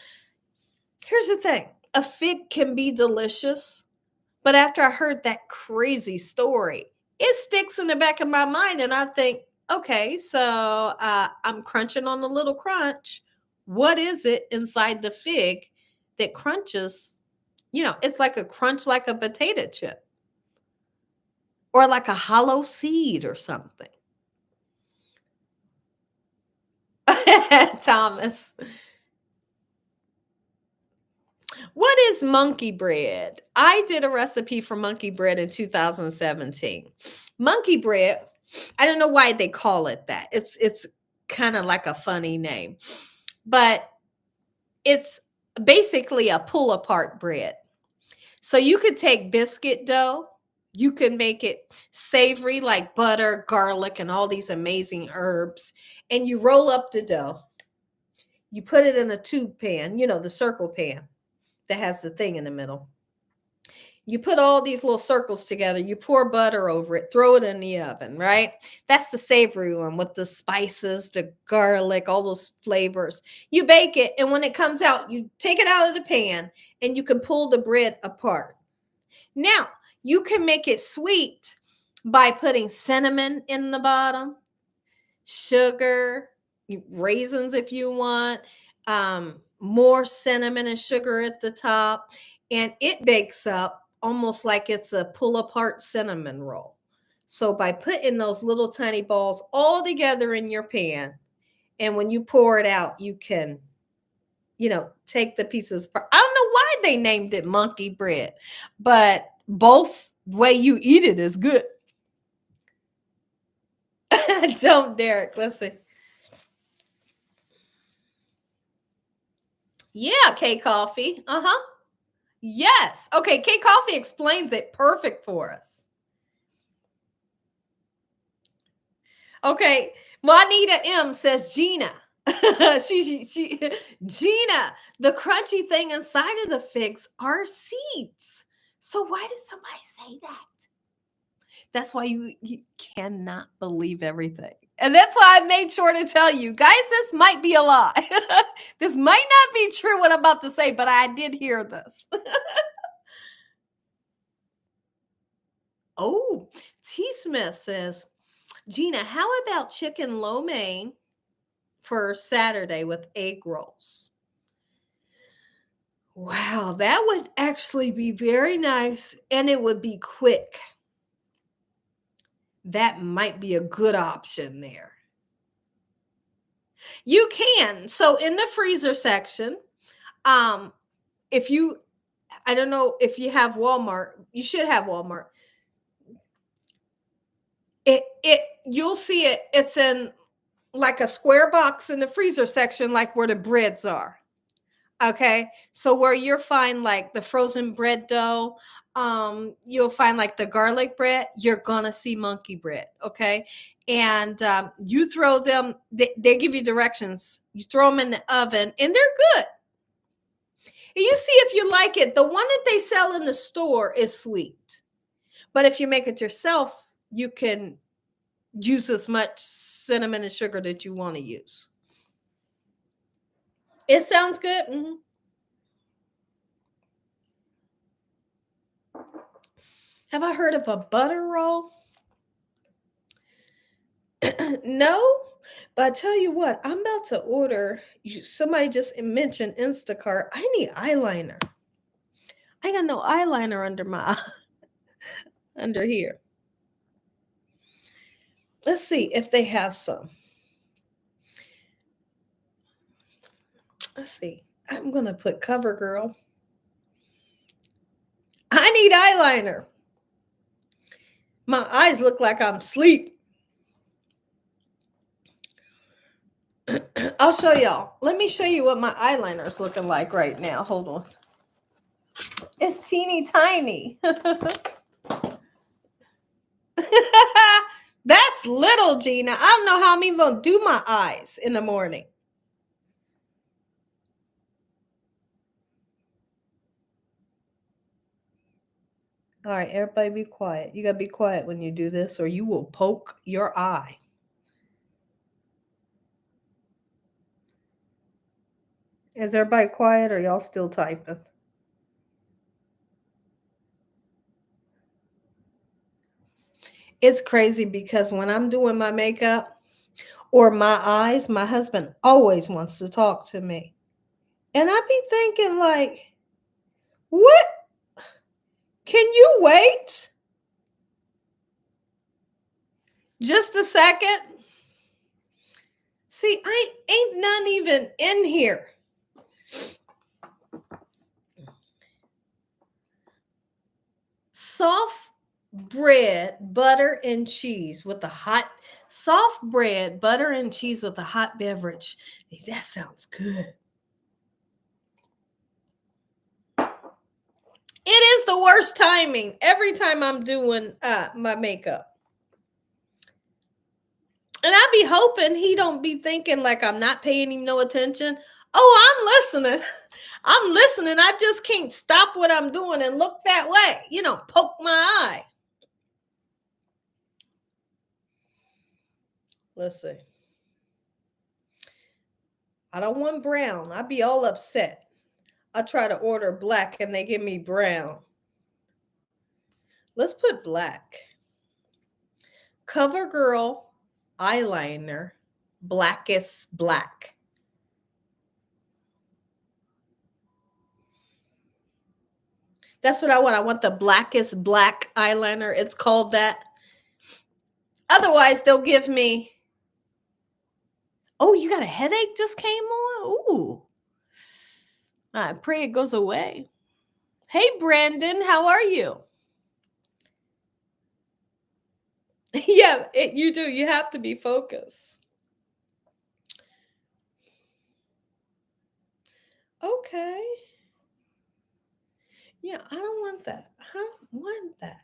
here's the thing. A fig can be delicious, but after I heard that crazy story, it sticks in the back of my mind, and I think, okay, so I'm crunching on the little crunch. What is it inside the fig that crunches? You know, it's like a crunch like a potato chip or like a hollow seed or something. Thomas. What is monkey bread? I did a recipe for monkey bread in 2017. Monkey bread, I don't know why they call it that. It's kind of like a funny name. But it's basically a pull apart bread. So you could take biscuit dough, you can make it savory like butter, garlic, and all these amazing herbs, and you roll up the dough. You put it in a tube pan, you know, the circle pan that has the thing in the middle. You put all these little circles together, you pour butter over it, throw it in the oven, right? That's the savory one with the spices, the garlic, all those flavors. You bake it, and when it comes out, you take it out of the pan and you can pull the bread apart. Now, you can make it sweet by putting cinnamon in the bottom, sugar, raisins if you want, more cinnamon and sugar at the top, and it bakes up almost like it's a pull apart cinnamon roll. So by putting those little tiny balls all together in your pan, and when you pour it out, you can, you know, take the pieces. I don't know why they named it monkey bread, but both way you eat it is good. Don't, Derek, listen. Yeah, K Coffee. Uh-huh. Yes. Okay, K Coffee explains it perfect for us. Okay, Juanita M says Gina. she Gina, the crunchy thing inside of the figs are seeds. So why did somebody say that? That's why you cannot believe everything. And that's why I made sure to tell you, guys, this might be a lie. This might not be true what I'm about to say, but I did hear this. Oh, T. Smith says, Gina, how about chicken lo mein for Saturday with egg rolls? Wow, that would actually be very nice, and it would be quick. That might be a good option there. You can. So in the freezer section, if you, I don't know if you have Walmart, you should have Walmart. You'll see it. It's in like a square box in the freezer section, like where the breads are. Okay. So where you'll find like the frozen bread dough, you'll find like the garlic bread, you're gonna see monkey bread. Okay. And you throw them, they give you directions. You throw them in the oven and they're good. And you see if you like it. The one that they sell in the store is sweet. But if you make it yourself, you can use as much cinnamon and sugar that you want to use. It sounds good. Mm-hmm. Have I heard of a butter roll? No, but I tell you what, I'm about to order. Somebody just mentioned Instacart. I need eyeliner. I got no eyeliner under my under here. Let's see if they have some. Let's see. I'm gonna put CoverGirl. I need eyeliner. My eyes look like I'm asleep. I'll show y'all. Let me show you what my eyeliner is looking like right now. Hold on. It's teeny tiny. That's little, Gina. I don't know how I'm even going to do my eyes in the morning. All right, everybody be quiet. You got to be quiet when you do this or you will poke your eye. Is everybody quiet or y'all still typing? It's crazy because when I'm doing my makeup or my eyes, my husband always wants to talk to me. And I be thinking like, what? Can you wait? Just a second. See, I ain't none even in here. Soft bread, butter, and cheese with a hot, soft bread, butter, and cheese with a hot beverage. Hey, that sounds good. It is the worst timing every time I'm doing my makeup. And I be hoping he don't be thinking like I'm not paying him no attention. Oh, I'm listening. I'm listening. I just can't stop what I'm doing and look that way. You know, poke my eye. Let's see. I don't want brown. I'd be all upset. I try to order black and they give me brown. Let's put black. CoverGirl eyeliner, blackest black. That's what I want. I want the blackest black eyeliner. It's called that. Otherwise, they'll give me. Oh, you got a headache just came on? Ooh. I pray it goes away. Hey, Brandon, how are you? Yeah, you do. You have to be focused. Okay. Yeah, I don't want that. I don't want that.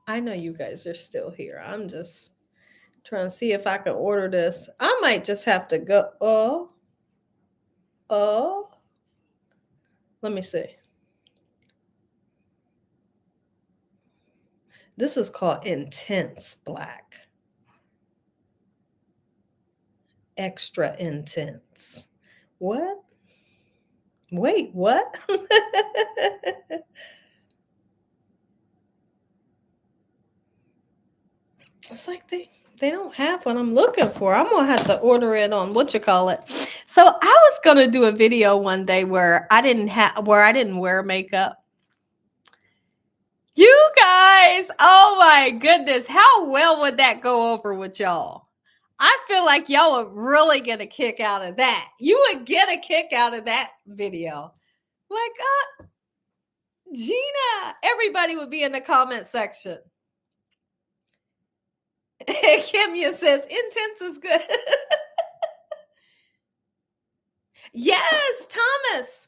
I know you guys are still here. I'm just trying to see if I can order this. I might just have to go. Let me see. This is called Intense Black. Extra intense. What? Wait, what? It's like they don't have what I'm looking for. I'm gonna have to order it on what you call it. So I was gonna do a video one day where I didn't wear makeup. You guys, oh my goodness, how well would that go over with y'all? I feel like y'all would really get a kick out of that. You would get a kick out of that video. Like, Gina, everybody would be in the comment section. Kimya says, intense is good. Yes, Thomas.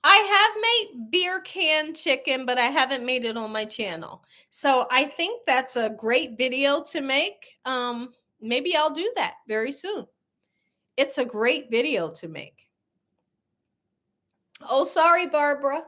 I have made beer can chicken, but I haven't made it on my channel. So I think that's a great video to make. Maybe I'll do that very soon. It's a great video to make. Oh, sorry, Barbara.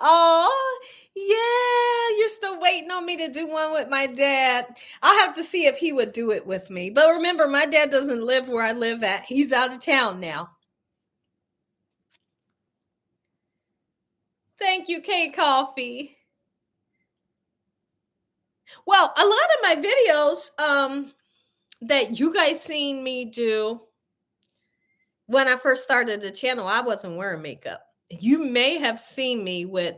Oh, yeah, you're still waiting on me to do one with my dad. I'll have to see if he would do it with me. But remember, my dad doesn't live where I live at. He's out of town now. Thank you, K Coffee. Well, a lot of my videos that you guys seen me do when I first started the channel, I wasn't wearing makeup. You may have seen me with,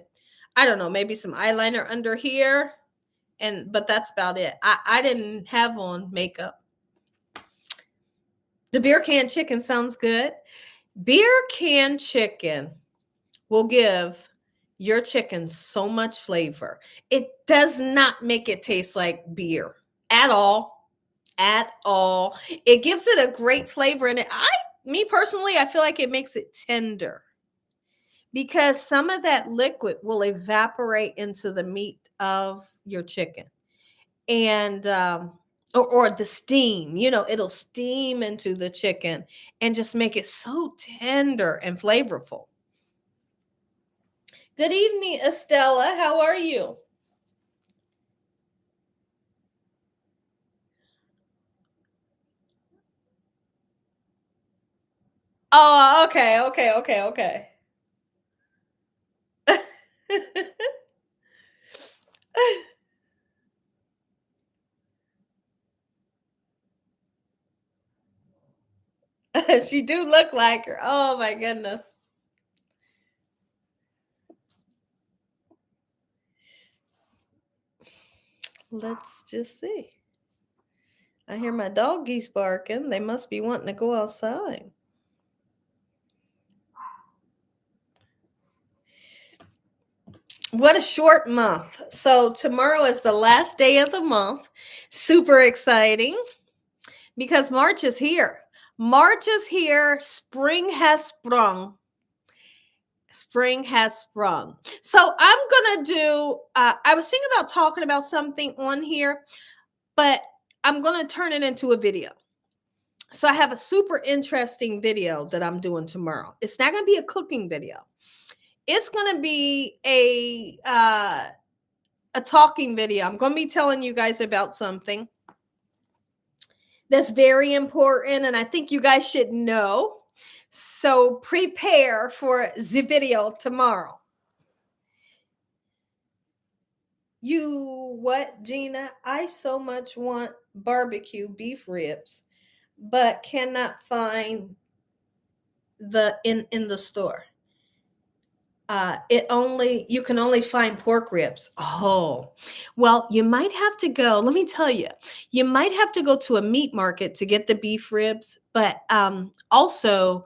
I don't know, maybe some eyeliner under here, but that's about it. I didn't have on makeup. The beer can chicken sounds good. Beer can chicken will give your chicken so much flavor. It does not make it taste like beer at all. At all. It gives it a great flavor, and me personally, I feel like it makes it tender because some of that liquid will evaporate into the meat of your chicken, and or the steam, it'll steam into the chicken and just make it so tender and flavorful. Good evening, Estella. How are you? Oh, okay, okay, okay, okay. She do look like her. Oh my goodness. Let's just see. I hear my doggies barking. They must be wanting to go outside. What a short month. So, tomorrow is the last day of the month. Super exciting because March is here. March is here. Spring has sprung. Spring has sprung. So, I'm going to do, I was thinking about talking about something on here, but I'm going to turn it into a video. So I have a super interesting video that I'm doing tomorrow. It's not going to be a cooking video. It's going to be a talking video. I'm going to be telling you guys about something that's very important, and I think you guys should know. So prepare for the video tomorrow. You what, Gina? I so much want barbecue beef ribs, but cannot find in the store. You can only find pork ribs. Oh, well, you might have to go. Let me tell you, you might have to go to a meat market to get the beef ribs, but also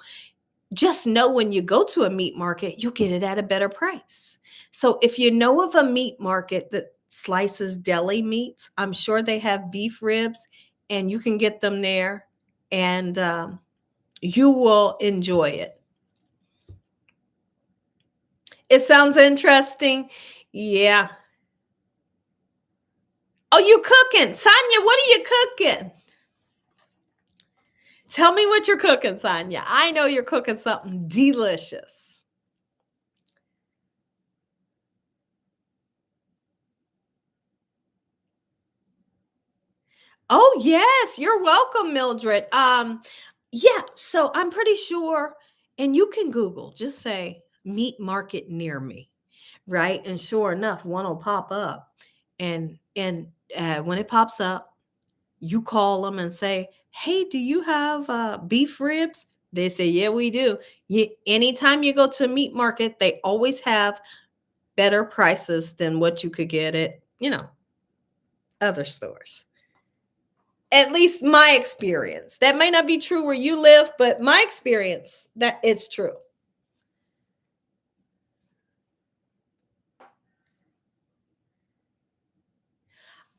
just know when you go to a meat market, you'll get it at a better price. So if you know of a meat market that slices deli meats, I'm sure they have beef ribs, and you can get them there, and you will enjoy it. It sounds interesting. Yeah. Oh, you cooking. Sonia, what are you cooking? Tell me what you're cooking, Sonia. I know you're cooking something delicious. Oh, yes, you're welcome, Mildred. Yeah, so I'm pretty sure, and you can Google, just say meat market near me, right? And sure enough, one will pop up. And when it pops up, you call them and say, "Hey, do you have beef ribs?" They say, "Yeah, we do." Anytime you go to a meat market, they always have better prices than what you could get at, other stores. At least my experience. That may not be true where you live, but my experience, that it's true.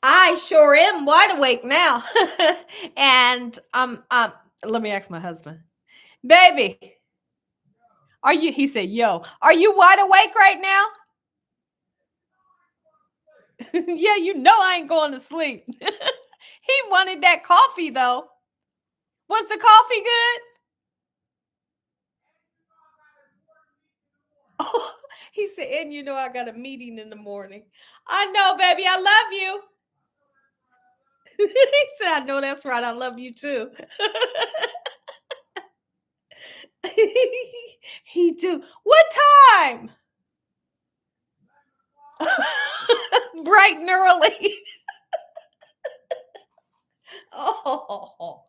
I sure am wide awake now. And let me ask my husband. Baby, he said, "Yo, are you wide awake right now?" Yeah, you know I ain't going to sleep. He wanted that coffee though. Was the coffee good? Oh, he said, and you know I got a meeting in the morning. I know, baby, I love you. He said, I know that's right. I love you too. He do. What time? Bright and early. Oh.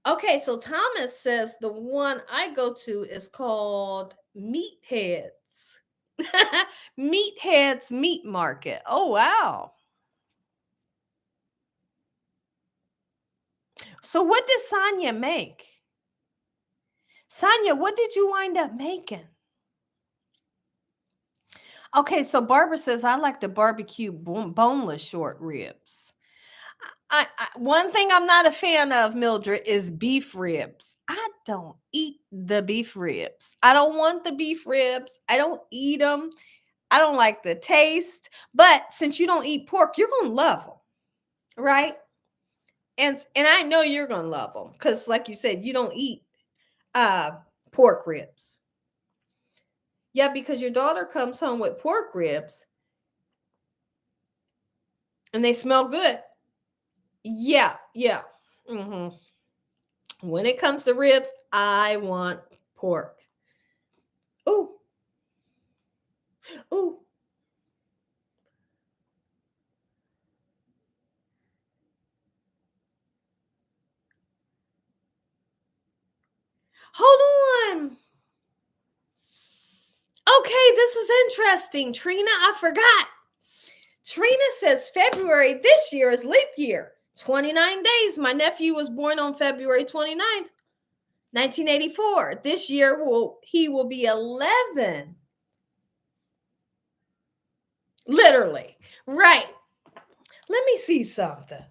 Okay, so Thomas says the one I go to is called Meatheads. Meatheads Meat Market. Oh, wow. So, what did Sonia make? Sonia, what did you wind up making? Okay, so Barbara says I like the barbecue boneless short ribs. One thing I'm not a fan of, Mildred, is beef ribs. I don't eat the beef ribs. I don't want the beef ribs. I don't eat them. I don't like the taste. But since you don't eat pork, you're gonna love them, right? And I know you're gonna love them because, like you said, you don't eat uh pork ribs. Yeah, because your daughter comes home with pork ribs and they smell good. Yeah, yeah. hmm When it comes to ribs, I want pork. Ooh, ooh. Hold on. Okay, this is interesting. Trina, I forgot. Trina says February this year is leap year. 29 days. My nephew was born on February 29th, 1984. This year he will be 11. Literally. Right. Let me see something.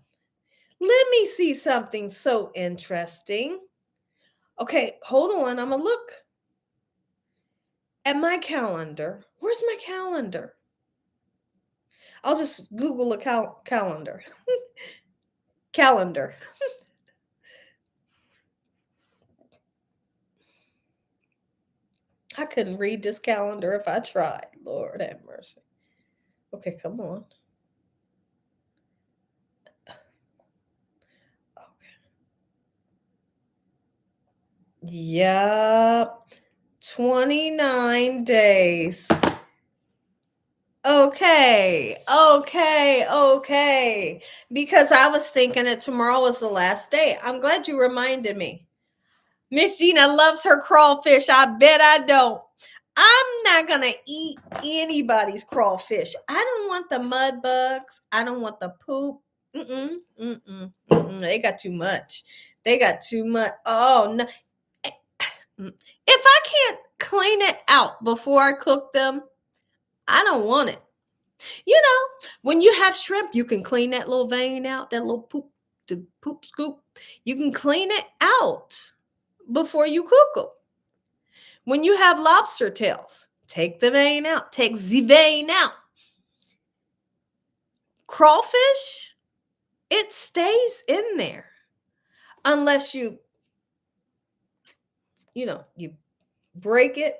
Let me see something so interesting. Okay, hold on. I'm going to look at my calendar. Where's my calendar? I'll just Google a calendar. Calendar. I couldn't read this calendar if I tried. Lord have mercy. Okay, come on. Okay. Yep. 29 days. Okay. Because I was thinking that tomorrow was the last day. I'm glad you reminded me. Miss Gina loves her crawfish. I bet I don't. I'm not going to eat anybody's crawfish. I don't want the mud bugs. I don't want the poop. They got too much. They got too much. Oh, no. If I can't clean it out before I cook them, I don't want it. You know, when you have shrimp, you can clean that little vein out, that little poop, the poop scoop. You can clean it out before you cook them. When you have lobster tails, take the vein out, take the vein out. Crawfish, it stays in there unless you break it,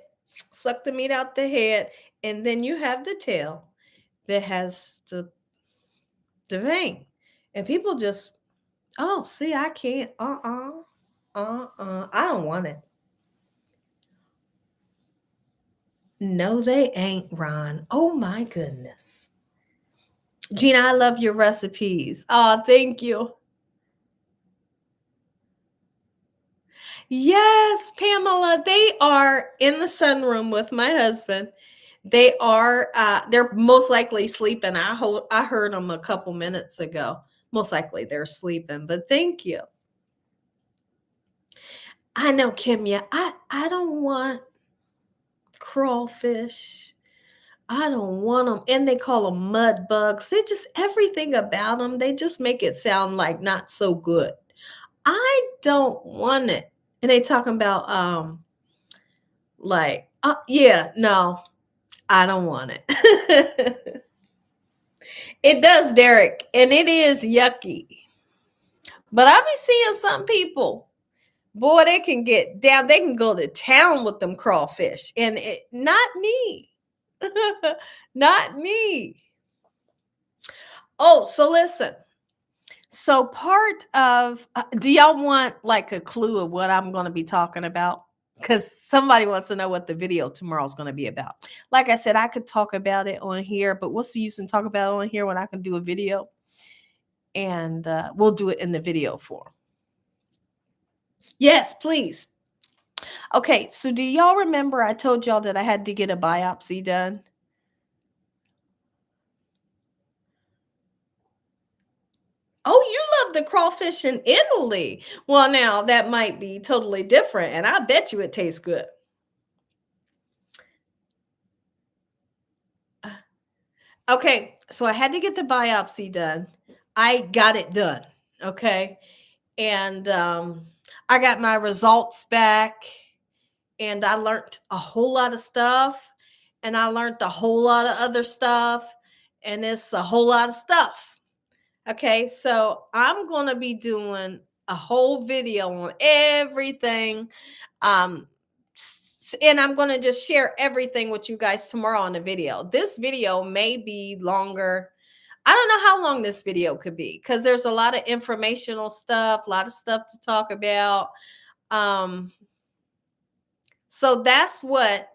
suck the meat out the head, and then you have the tail that has the vein. And people just, oh, see, I can't. I don't want it. No, they ain't, Ron. Oh my goodness. Gina, I love your recipes. Oh, thank you. Yes, Pamela, they are in the sunroom with my husband. They're most likely sleeping. I heard them a couple minutes ago. Most likely they're sleeping, but thank you. I know, Kimya. I don't want crawfish. I don't want them. And they call them mud bugs. They just, everything about them, they just make it sound like not so good. I don't want it. And they talking about yeah, no. I don't want it. It does, Derek, and it is yucky. But I be seeing some people, boy, they can get down. They can go to town with them crawfish, and not me. Not me. Oh, so listen. So part of do y'all want like a clue of what I'm going to be talking about? Because somebody wants to know what the video tomorrow is going to be about. Like I said, I could talk about it on here, but what's the use in talk about it on here when I can do a video? And we'll do it in the video form. Yes, please. Okay, so do y'all remember I told y'all that I had to get a biopsy done? Oh, you love the crawfish in Italy. Well, now that might be totally different, and I bet you it tastes good. Okay, so I had to get the biopsy done. I got it done. Okay. And I got my results back, and I learned a whole lot of stuff, and I learned a whole lot of other stuff, and it's a whole lot of stuff. Okay, so I'm going to be doing a whole video on everything. And I'm going to just share everything with you guys tomorrow on the video. This video may be longer. I don't know how long this video could be because there's a lot of informational stuff, a lot of stuff to talk about. So that's what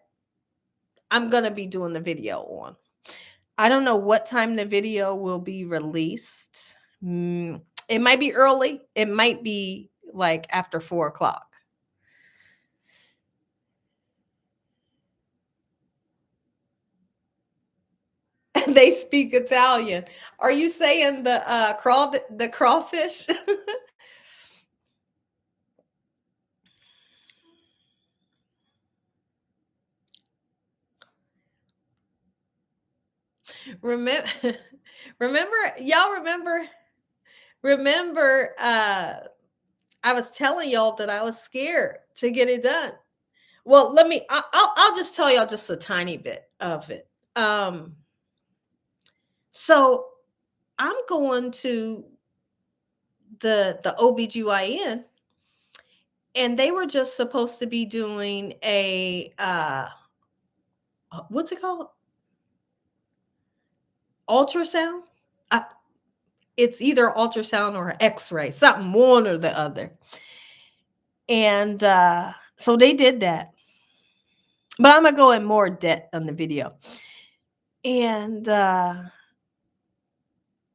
I'm going to be doing the video on. I don't know what time the video will be released. It might be early. It might be like after 4:00. They speak Italian. Are you saying the crawfish? remember, remember, y'all remember. I was telling y'all that I was scared to get it done. Well, I'll just tell y'all just a tiny bit of it. So I'm going to the OBGYN, and they were just supposed to be doing a what's it called? Ultrasound? Uh, it's either ultrasound or x-ray, something one or the other. And so they did that. But I'm gonna go in more depth on the video. And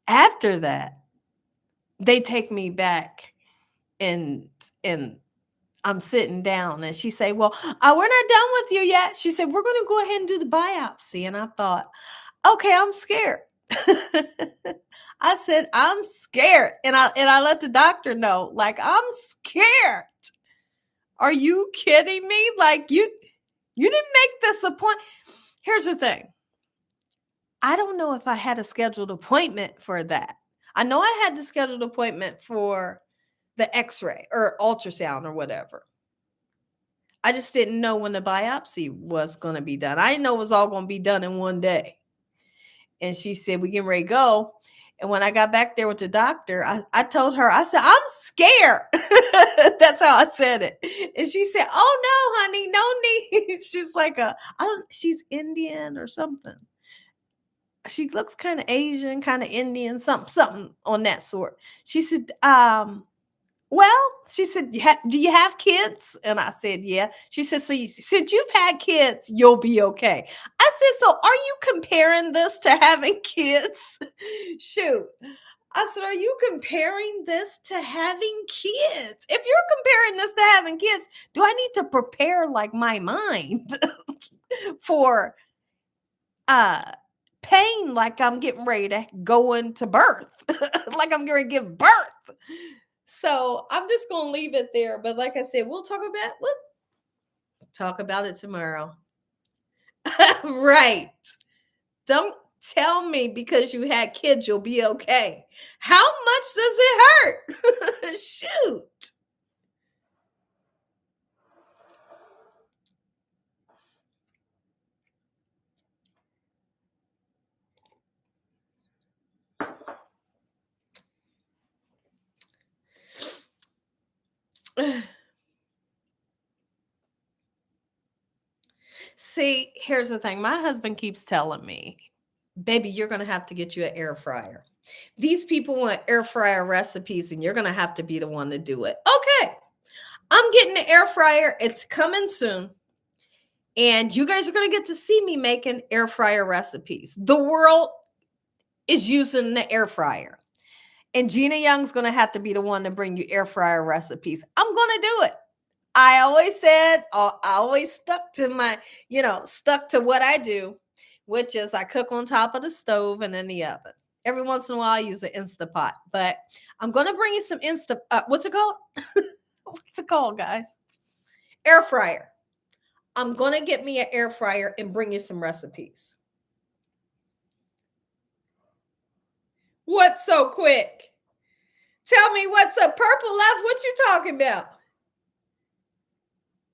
after that, they take me back, and I'm sitting down, and she say, "Well, we're not done with you yet." She said, "We're going to go ahead and do the biopsy." And I thought, "Okay, I'm scared." I said, "I'm scared," and I let the doctor know, like, "I'm scared. Are you kidding me? Like you didn't make this appointment." Here's the thing. I don't know if I had a scheduled appointment for that. I know I had the scheduled appointment for the x-ray or ultrasound or whatever. I just didn't know when the biopsy was going to be done. I didn't know it was all going to be done in one day. And she said, "We getting ready to go." And when I got back there with the doctor, I told her, I said, "I'm scared." That's how I said it. And she said, "Oh no, honey, no need." She's like she's Indian or something. She looks kind of Asian, kind of Indian, something on that sort. She said, "Well," she said, "Do you have kids?" And I said, "Yeah." She said, "So since you've had kids, you'll be okay." I said, "So are you comparing this to having kids?" Shoot. I said, "Are you comparing this to having kids? If you're comparing this to having kids, do I need to prepare like my mind for uh pain like I'm getting ready to go into birth, like I'm going to give birth?" So I'm just going to leave it there. But like I said, we'll talk about it tomorrow. Right. Don't tell me because you had kids, you'll be okay. How much does it hurt? Shoot. See, here's the thing. My husband keeps telling me, baby, you're going to have to get you an air fryer. These people want air fryer recipes, and you're going to have to be the one to do it. Okay. I'm getting the air fryer. It's coming soon. And you guys are going to get to see me making air fryer recipes. The world is using the air fryer. And Gina Young's going to have to be the one to bring you air fryer recipes. I'm going to do it. I always said, I always stuck to my, stuck to what I do, which is I cook on top of the stove and in the oven. Every once in a while, I use an Instapot, but I'm going to bring you some what's it called? What's it called, guys? Air fryer. I'm going to get me an air fryer and bring you some recipes. What's so quick? Tell me what's up. Purple Love, what you talking about?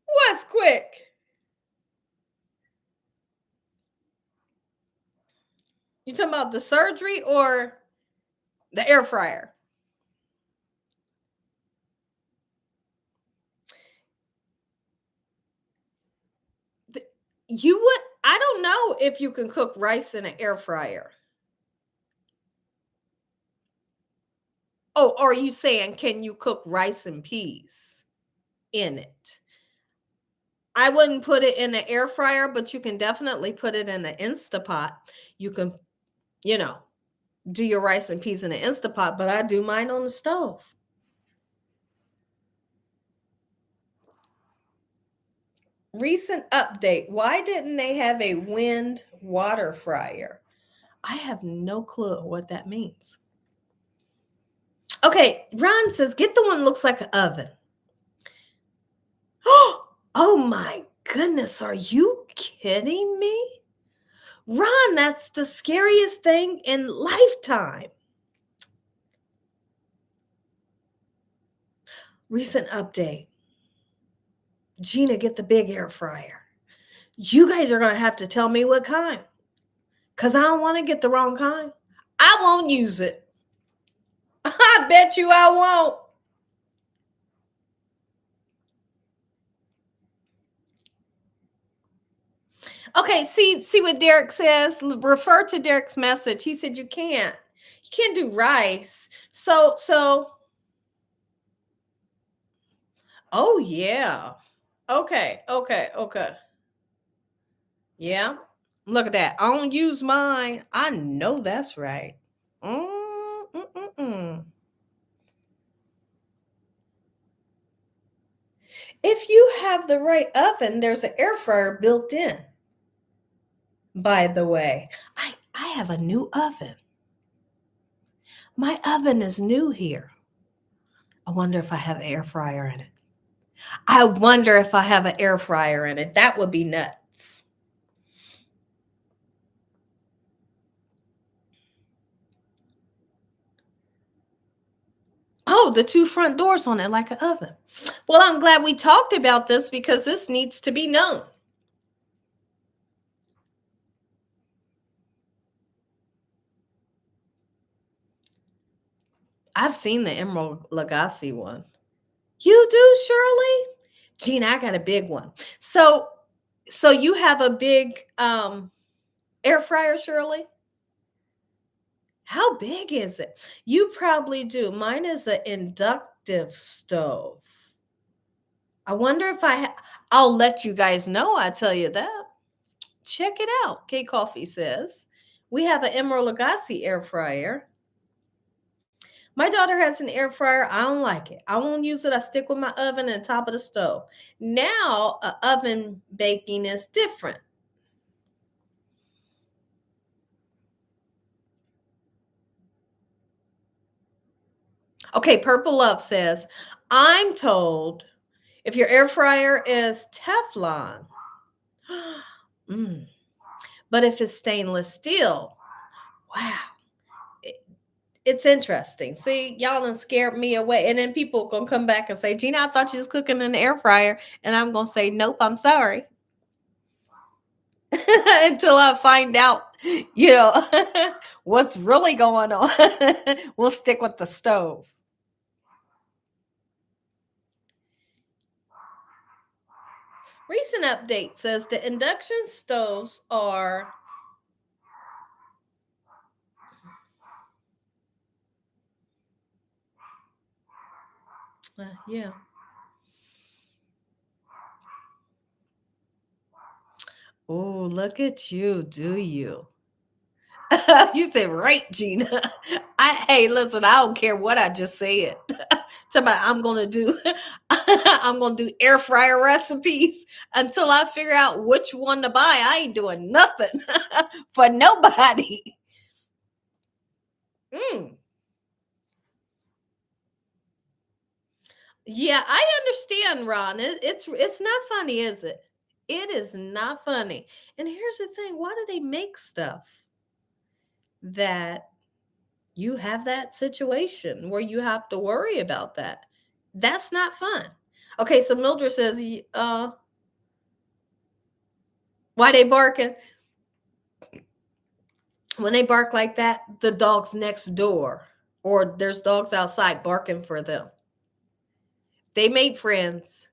What's quick? You talking about the surgery or the air fryer? I don't know if you can cook rice in an air fryer. Oh, are you saying, can you cook rice and peas in it? I wouldn't put it in the air fryer, but you can definitely put it in the Instapot. You can, do your rice and peas in the Instapot, but I do mine on the stove. Recent update. Why didn't they have a wind water fryer? I have no clue what that means. Okay, Ron says, get the one that looks like an oven. Oh my goodness, are you kidding me? Ron, that's the scariest thing in lifetime. Recent update. Gina, get the big air fryer. You guys are going to have to tell me what kind, because I don't want to get the wrong kind. I won't use it. I bet you I won't. Okay, see what Derek says. Refer to Derek's message. He said you can't do rice. So oh yeah. Okay. Yeah. Look at that. I don't use mine. I know that's right. If you have the right oven, there's an air fryer built in. By the way, I have a new oven. My oven is new here. I wonder if I have an air fryer in it. I wonder if I have an air fryer in it. That would be nuts. Oh, the two front doors on it like an oven. Well, I'm glad we talked about this because this needs to be known. I've seen the Emerald Lagasse one. You do, Shirley? Gina, I got a big one. So you have a big air fryer, Shirley? How big is it? You probably do. Mine is an inductive stove. I wonder if I'll let you guys know. I tell you that. Check it out. K Coffee says we have an Emerald Lagasse air fryer. My daughter has an air fryer. I don't like it. I won't use it. I stick with my oven and top of the stove. Now, oven baking is different. Okay, Purple Love says, I'm told if your air fryer is Teflon, but if it's stainless steel, wow. It's interesting. See, y'all done scared me away. And then people gonna come back and say, Gina, I thought you was cooking in the air fryer. And I'm gonna say, nope, I'm sorry. Until I find out, what's really going on. We'll stick with the stove. Recent update says the induction stoves are yeah. Oh, look at you, do you? You said right, Gina. Hey, listen, I don't care what I just said. Somebody, I'm gonna do I'm gonna do air fryer recipes until I figure out which one to buy. I ain't doing nothing for nobody. Mm. Yeah, I understand, Ron. It's not funny, is it? It is not funny. And here's the thing: why do they make stuff that you have that situation where you have to worry about that? That's not fun. Okay, so Mildred says, why they barking? When they bark like that, the dog's next door, or there's dogs outside barking for them. They made friends.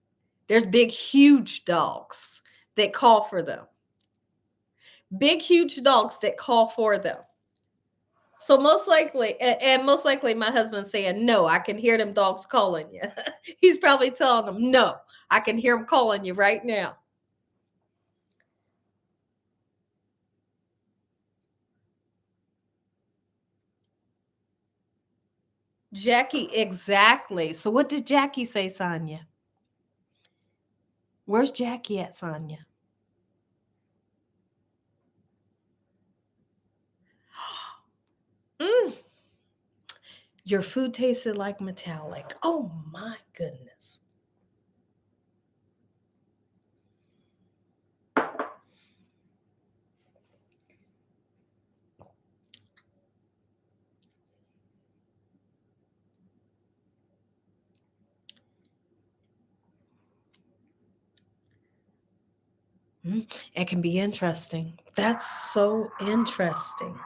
There's big, huge dogs that call for them. Big, huge dogs that call for them. So most likely, and most likely, my husband's saying, "No, I can hear them dogs calling you." He's probably telling them, "No, I can hear them calling you right now." Jackie, exactly. So what did Jackie say, Sonia? Where's Jackie at, Sonia? Mm, your food tasted like metallic. Oh my goodness. It can be interesting. That's so interesting.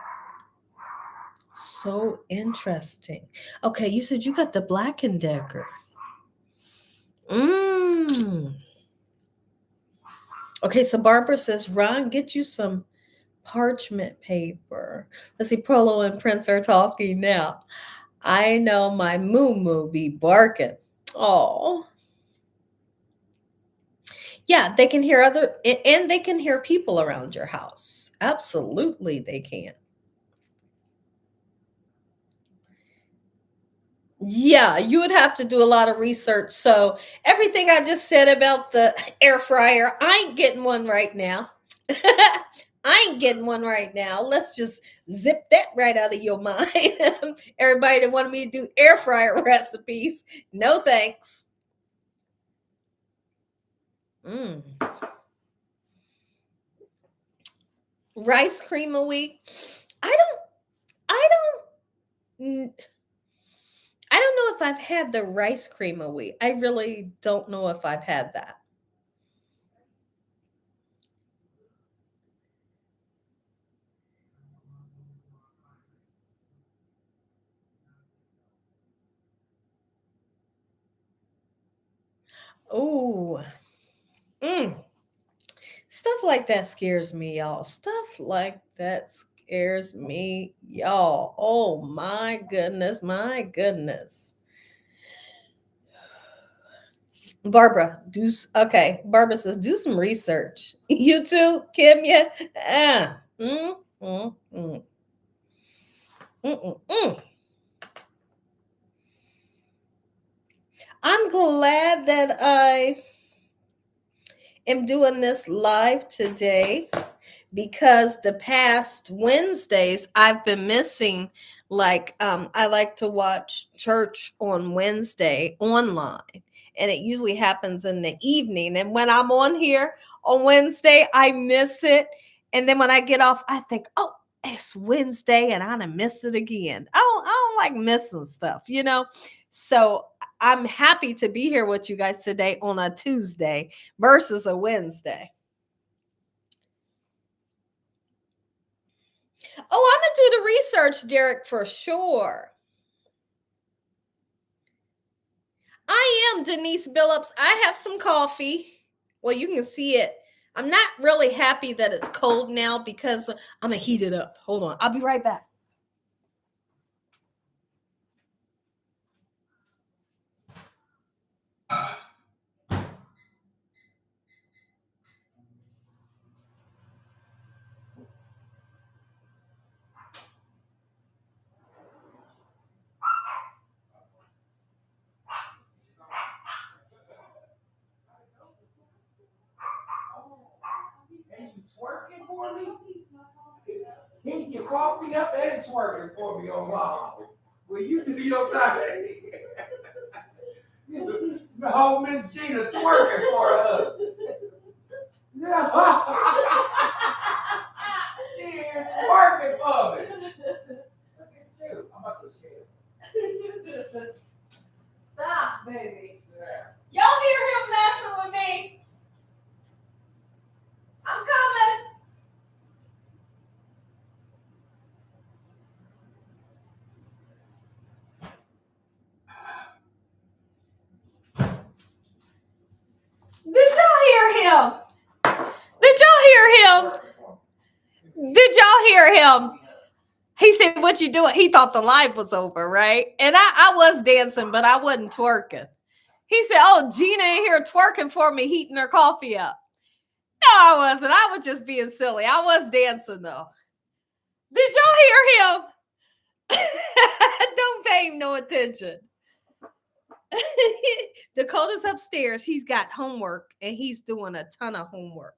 So interesting. Okay, you said you got the Black and Decker. Mm. Okay, so Barbara says, Ron, get you some parchment paper. Let's see, Prolo and Prince are talking now. I know my moo moo be barking. Oh, yeah, they can hear and they can hear people around your house. Absolutely, they can. Yeah, you would have to do a lot of research. So, everything I just said about the air fryer, I ain't getting one right now. I ain't getting one right now. Let's just zip that right out of your mind. Everybody that wanted me to do air fryer recipes, no thanks. Mm. Rice cream a week. I don't. I don't. I don't know if I've had the rice cream a week. I really don't know if I've had that. Oh, mm. Stuff like that scares me, y'all. Stuff like that scares me, y'all. Oh my goodness, my goodness. Barbara, okay. Barbara says, do some research. You too, Kim? Yeah. Ah. Mm, mm, mm. Mm, mm, mm. I'm glad that I am doing this live today because the past Wednesdays I've been missing. Like, I like to watch church on Wednesday online, and it usually happens in the evening. And when I'm on here on Wednesday, I miss it. And then when I get off, I think, oh, it's Wednesday and I done missed it again. I don't like missing stuff, you know? So I'm happy to be here with you guys today on a Tuesday versus a Wednesday. Oh, I'm gonna do the research, Derek, for sure. I am Denise Billups. I have some coffee. Well, you can see it. I'm not really happy that it's cold now because I'm going to heat it up. Hold on. I'll be right back. And you twerking for me? Heat your coffee up and twerking for me on mom. Well, you do your thing. The whole Miss Gina twerking for her. Yeah. Yeah, twerking for me. Look at you. I'm about to share. Stop, baby. Yeah. Y'all hear him messing with me? I'm coming. Did y'all hear him? Did y'all hear him? Did y'all hear him? He said, "What you doing?" He thought the live was over, right? And I was dancing, but I wasn't twerking. He said, "Oh, Gina in here twerking for me, heating her coffee up." No, I wasn't. I was just being silly. I was dancing though. Did y'all hear him? Don't pay him no attention. Dakota's upstairs. He's got homework and he's doing a ton of homework.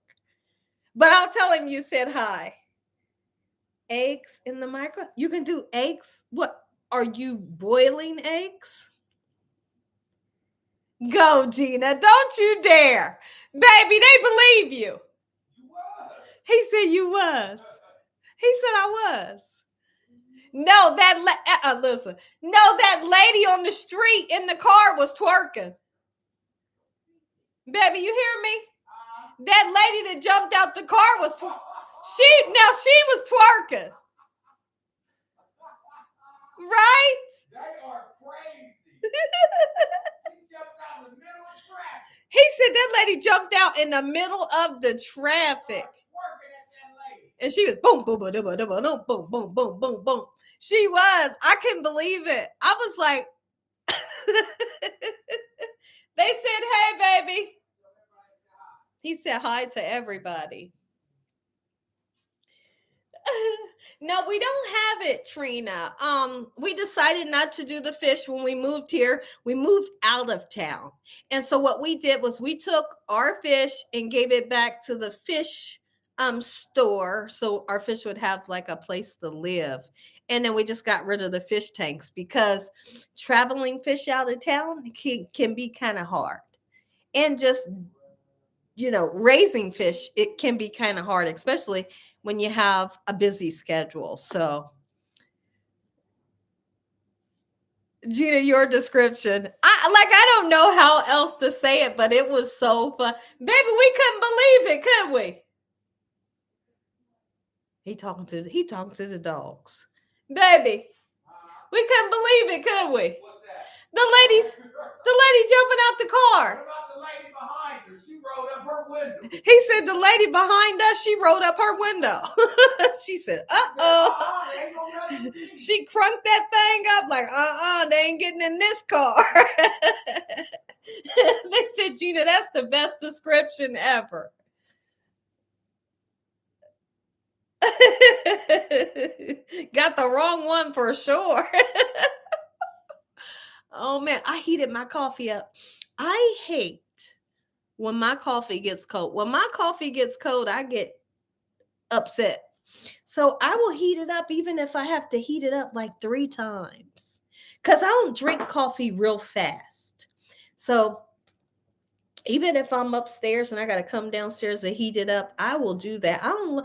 But I'll tell him you said hi. Eggs in the micro? You can do eggs? What? Are you boiling eggs? Go, Gina. Don't you dare. Baby, they believe you. He said you was. He said I was. No, listen. No, that lady on the street in the car was twerking. Baby, you hear me? That lady that jumped out the car was she was twerking. Right? They are crazy. She jumped out in the middle of traffic. He said that lady jumped out in the middle of the traffic. And she was boom, boom, boom, boom, boom, boom, boom, boom, boom, boom, boom. She was. I couldn't believe it. I was like, they said, "Hey, baby." He said hi to everybody. No, we don't have it, Trina. We decided not to do the fish when we moved here. We moved out of town. And so what we did was we took our fish and gave it back to the fish store so our fish would have like a place to live. And then we just got rid of the fish tanks because traveling fish out of town can be kind of hard. And just raising fish, it can be kind of hard, especially when you have a busy schedule. So, Gina, your description, I don't know how else to say it, but it was so fun. Baby, we couldn't believe it, could we? He talking to the dogs. Baby, we couldn't believe it, could we? What's that? The lady jumping out the car. What about the lady behind her? She rolled up her window. He said the lady behind us, she rolled up her window. She said, "Uh-oh." She crunked that thing up like, they ain't getting in this car. They said, "Gina, that's the best description ever." Got the wrong one for sure. Oh man, I heated my coffee up. I hate when my coffee gets cold. When my coffee gets cold, I get upset. So I will heat it up even if I have to heat it up like 3 times. Cuz I don't drink coffee real fast. So even if I'm upstairs and I got to come downstairs to heat it up, I will do that. I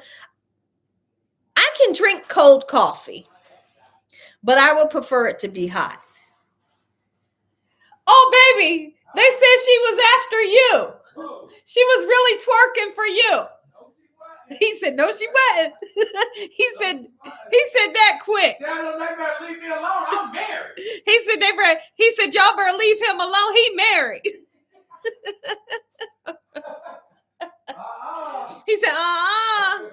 can drink cold coffee, but I would prefer it to be hot. Oh, baby, they said she was after you. She was really twerking for you. He said, "No, she wasn't." He said that quick. Tell them they better leave me alone. I'm married. He said, "Y'all better leave him alone. He married." said,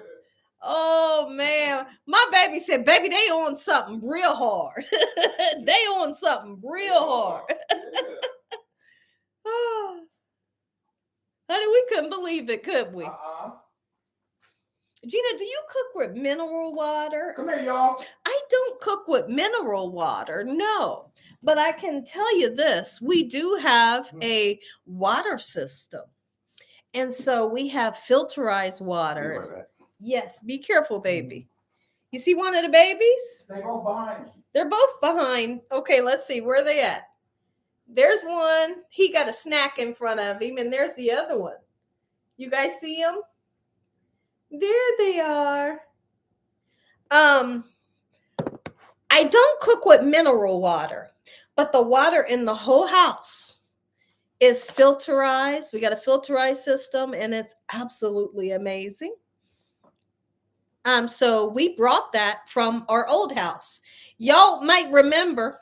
oh man. My baby said, baby, they on something real hard. They on something real hard. Honey, we couldn't believe it, could we? Gina, do you cook with mineral water? Come here, y'all. I don't cook with mineral water, no. But I can tell you this, we do have a water system. And so we have filterized water. Yes, be careful, baby. You see one of the babies? They go behind you. They're both behind. Okay, let's see, where are they at? There's one. He got a snack in front of him, and there's the other one. You guys see them? There they are. I don't cook with mineral water, but the water in the whole house is filterized. We got a filterized system, and it's absolutely amazing. So we brought that from our old house. Y'all might remember,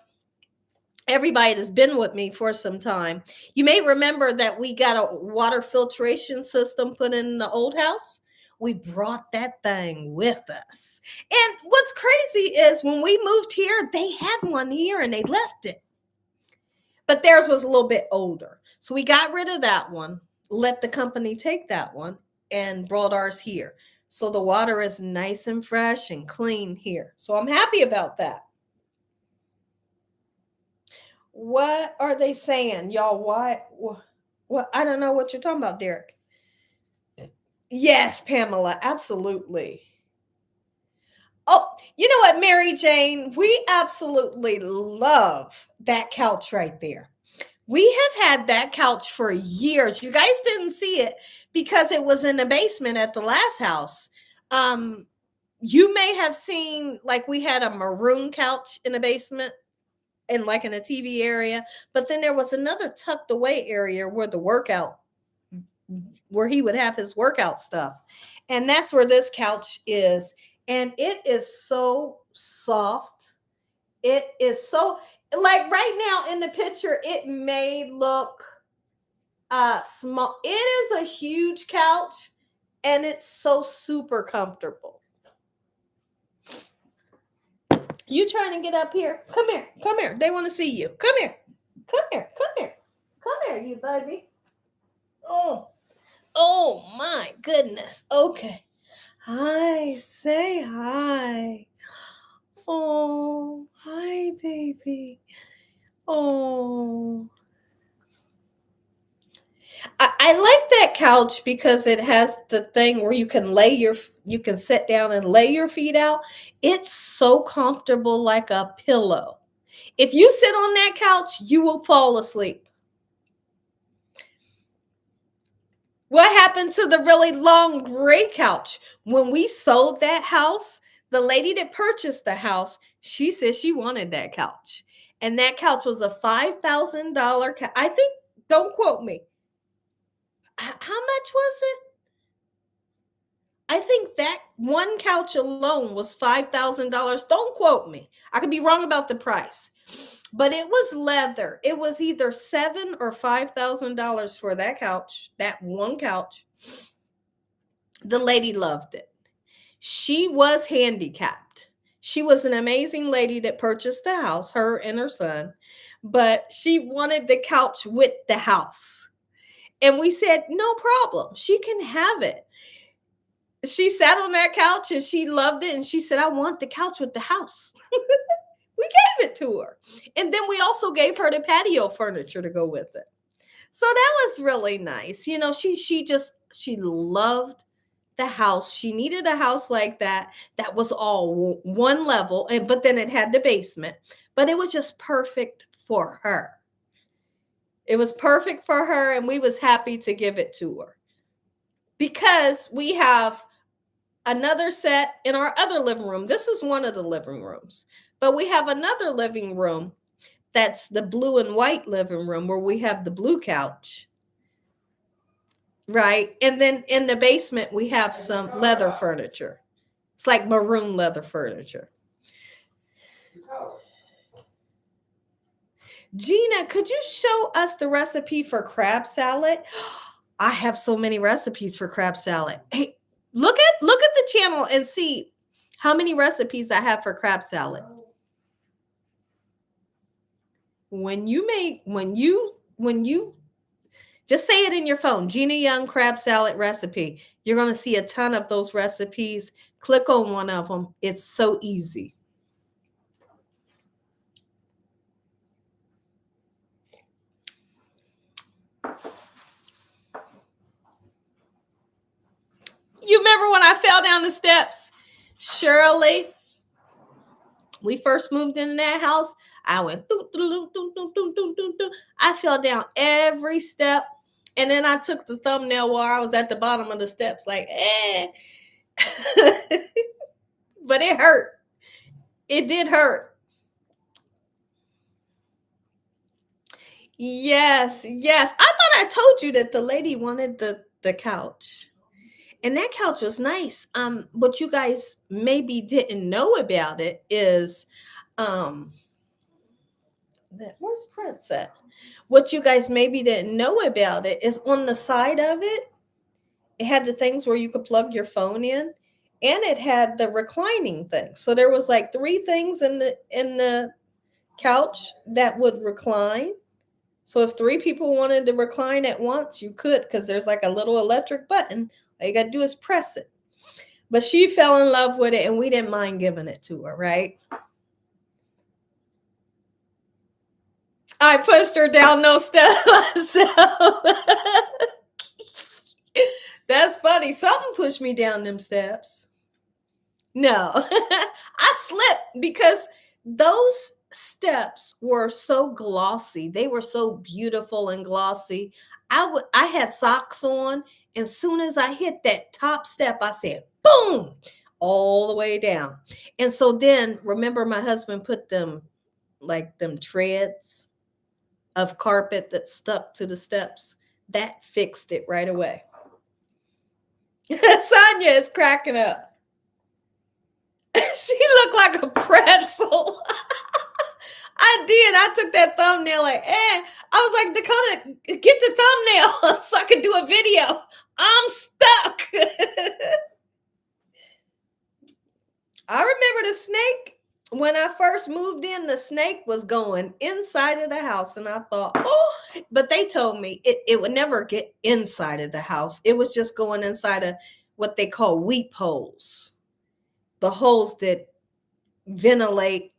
everybody that's been with me for some time, you may remember that we got a water filtration system put in the old house. We brought that thing with us. And what's crazy is when we moved here, they had one here and they left it. But theirs was a little bit older. So we got rid of that one, let the company take that one, and brought ours here. So the water is nice and fresh and clean here. So I'm happy about that. What are they saying, y'all? What? I don't know what you're talking about, Derek. Yes, Pamela, absolutely. Oh, you know what, Mary Jane? We absolutely love that couch right there. We have had that couch for years. You guys didn't see it because it was in the basement at the last house. You may have seen, like, we had a maroon couch in the basement and like in a TV area, but then there was another tucked away area where he would have his workout stuff. And that's where this couch is. And it is so soft. It is so, like, right now in the picture, it may look small. It is a huge couch and it's so super comfortable. You trying to get up here? Come here. Come here. They want to see you. Come here. Come here. Come here. Come here, you baby. Oh my goodness. Okay. Hi. Say hi. Oh, hi, baby. Oh. I like that couch because it has the thing where you can sit down and lay your feet out. It's so comfortable, like a pillow. If you sit on that couch, you will fall asleep. What happened to the really long gray couch? When we sold that house, the lady that purchased the house, she said she wanted that couch. And that couch was a $5,000 couch. I think, don't quote me. How much was it? I think that one couch alone was $5,000. Don't quote me. I could be wrong about the price. But it was leather. It was either $7,000 or $5,000 for that couch, that one couch. The lady loved it. She was handicapped. She was an amazing lady that purchased the house, her and her son, but she wanted the couch with the house. And we said, no problem. She can have it. She sat on that couch and she loved it. And she said, I want the couch with the house. We gave it to her. And then we also gave her the patio furniture to go with it. So that was really nice. You know, she loved the house. She needed a house like that was all one level, but then it had the basement. But it was just perfect for her. It was perfect for her, and we was happy to give it to her. Because we have another set in our other living room. This is one of the living rooms. But we have another living room that's the blue and white living room where we have the blue couch. Right? And then in the basement, we have some leather furniture. It's like maroon leather furniture. Gina, could you show us the recipe for crab salad? I have so many recipes for crab salad. Hey, Look at the channel and see how many recipes I have for crab salad. When you just say it in your phone, Gina Young crab salad recipe. You're going to see a ton of those recipes. Click on one of them. It's so easy. You remember when I fell down the steps? Shirley, we first moved into that house. I went, I fell down every step. And then I took the thumbnail while I was at the bottom of the steps, like, eh. But it hurt. It did hurt. Yes, yes. I thought I told you that the lady wanted the couch. And that couch was nice. What you guys maybe didn't know about it is where's Prince at? What you guys maybe didn't know about it is on the side of it, it had the things where you could plug your phone in, and it had the reclining thing. So there was like 3 things in the couch that would recline. So if 3 people wanted to recline at once, you could, because there's like a little electric button. All you got to do is press it. But she fell in love with it, and we didn't mind giving it to her, right? I pushed her down those steps myself. That's funny. Something pushed me down them steps. No, I slipped because those steps were so glossy. They were so beautiful and glossy. I had socks on, and soon as I hit that top step, I said, boom, all the way down. And so then, remember, my husband put them treads of carpet that stuck to the steps. That fixed it right away. Sonia is cracking up. She looked like a pretzel. I did. I took that thumbnail like, I was like, Dakota, get the thumbnail so I could do a video. I'm stuck. I remember the snake. When I first moved in, the snake was going inside of the house. And I thought, but they told me it would never get inside of the house. It was just going inside of what they call weep holes. The holes that ventilate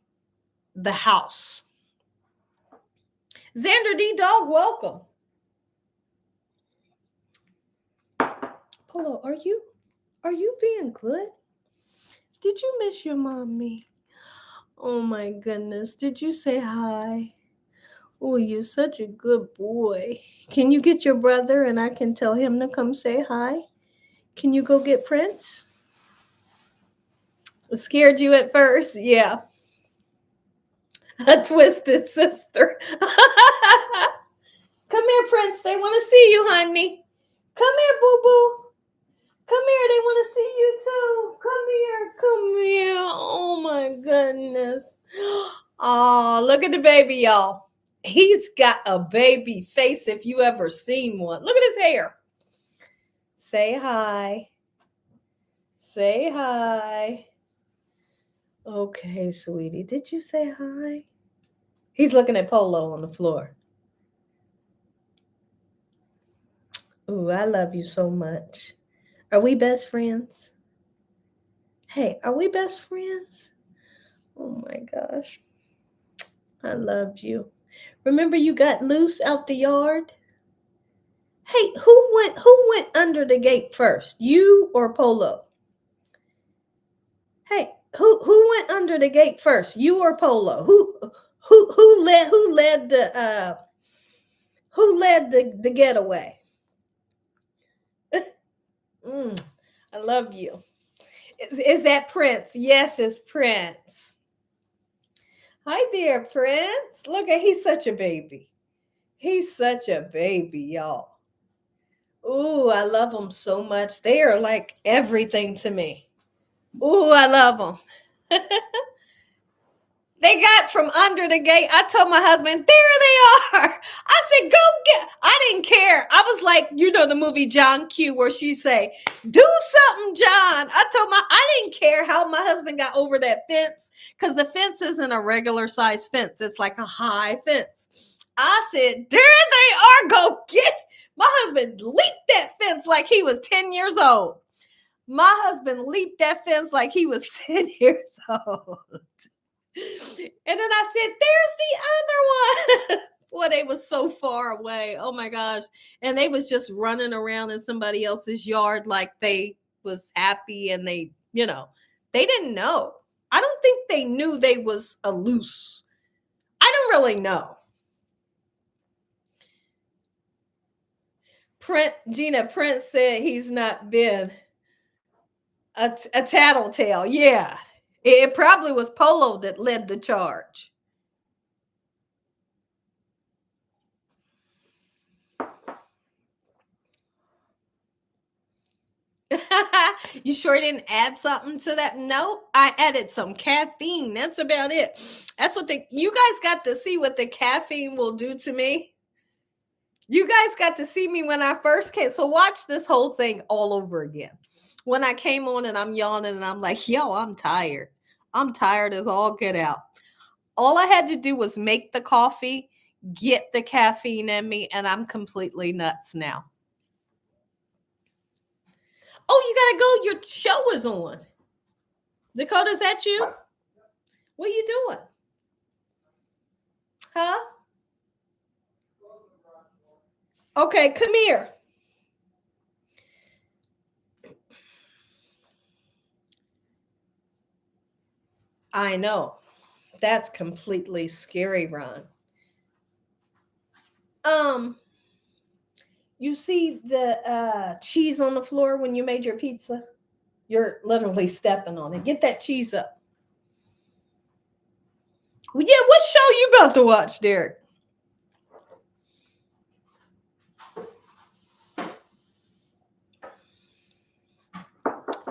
the house. Xander D. Dog, welcome. Polo, are you being good? Did you miss your mommy? Oh my goodness. Did you say hi? Oh, you're such a good boy. Can you get your brother and I can tell him to come say hi? Can you go get Prince? Scared you at first? Yeah. A twisted sister. Come here, Prince. They want to see you, honey. Come here, boo-boo. Come here. They want to see you too. Come here. Come here. Oh, my goodness. Oh, look at the baby, y'all. He's got a baby face if you ever seen one. Look at his hair. Say hi. Say hi. Okay, sweetie. Did you say hi? He's looking at Polo on the floor. Ooh, I love you so much. Are we best friends? Hey, are we best friends? Oh my gosh. I love you. Remember you got loose out the yard? Hey, who went under the gate first? You or Polo? Hey, who went under the gate first? You or Polo? Who led the getaway? I love you. Is that Prince? Yes, it's Prince. Hi there, Prince. Look at, he's such a baby. He's such a baby, y'all. Ooh, I love them so much. They are like everything to me. Ooh, I love them. They got from under the gate. I told my husband, there they are. I said, go get. I didn't care. I was like, the movie John Q, where she say, do something, John. I didn't care how my husband got over that fence, because the fence isn't a regular size fence. It's like a high fence. I said, there they are. Go get. My husband leaped that fence like he was 10 years old. My husband leaped that fence like he was 10 years old. And then I said, there's the other one. Boy, they was so far away. Oh my gosh. And they was just running around in somebody else's yard like they was happy, and they didn't know. I don't think they knew they was a loose. I don't really know. Prince said he's not been a tattletale. Yeah. It probably was Polo that led the charge. You sure didn't add something to that? No, I added some caffeine. That's about it. That's what you guys got to see what the caffeine will do to me. You guys got to see me when I first came. So watch this whole thing all over again. When I came on and I'm yawning and I'm like, yo, I'm tired. I'm tired as all get out. All I had to do was make the coffee, get the caffeine in me, and I'm completely nuts now. Oh, you gotta go. Your show is on. Dakota, is that you? What are you doing? Huh? Okay, come here. I know. That's completely scary, Ron. You see the cheese on the floor when you made your pizza? You're literally stepping on it. Get that cheese up. Well, yeah, what show you about to watch, Derek?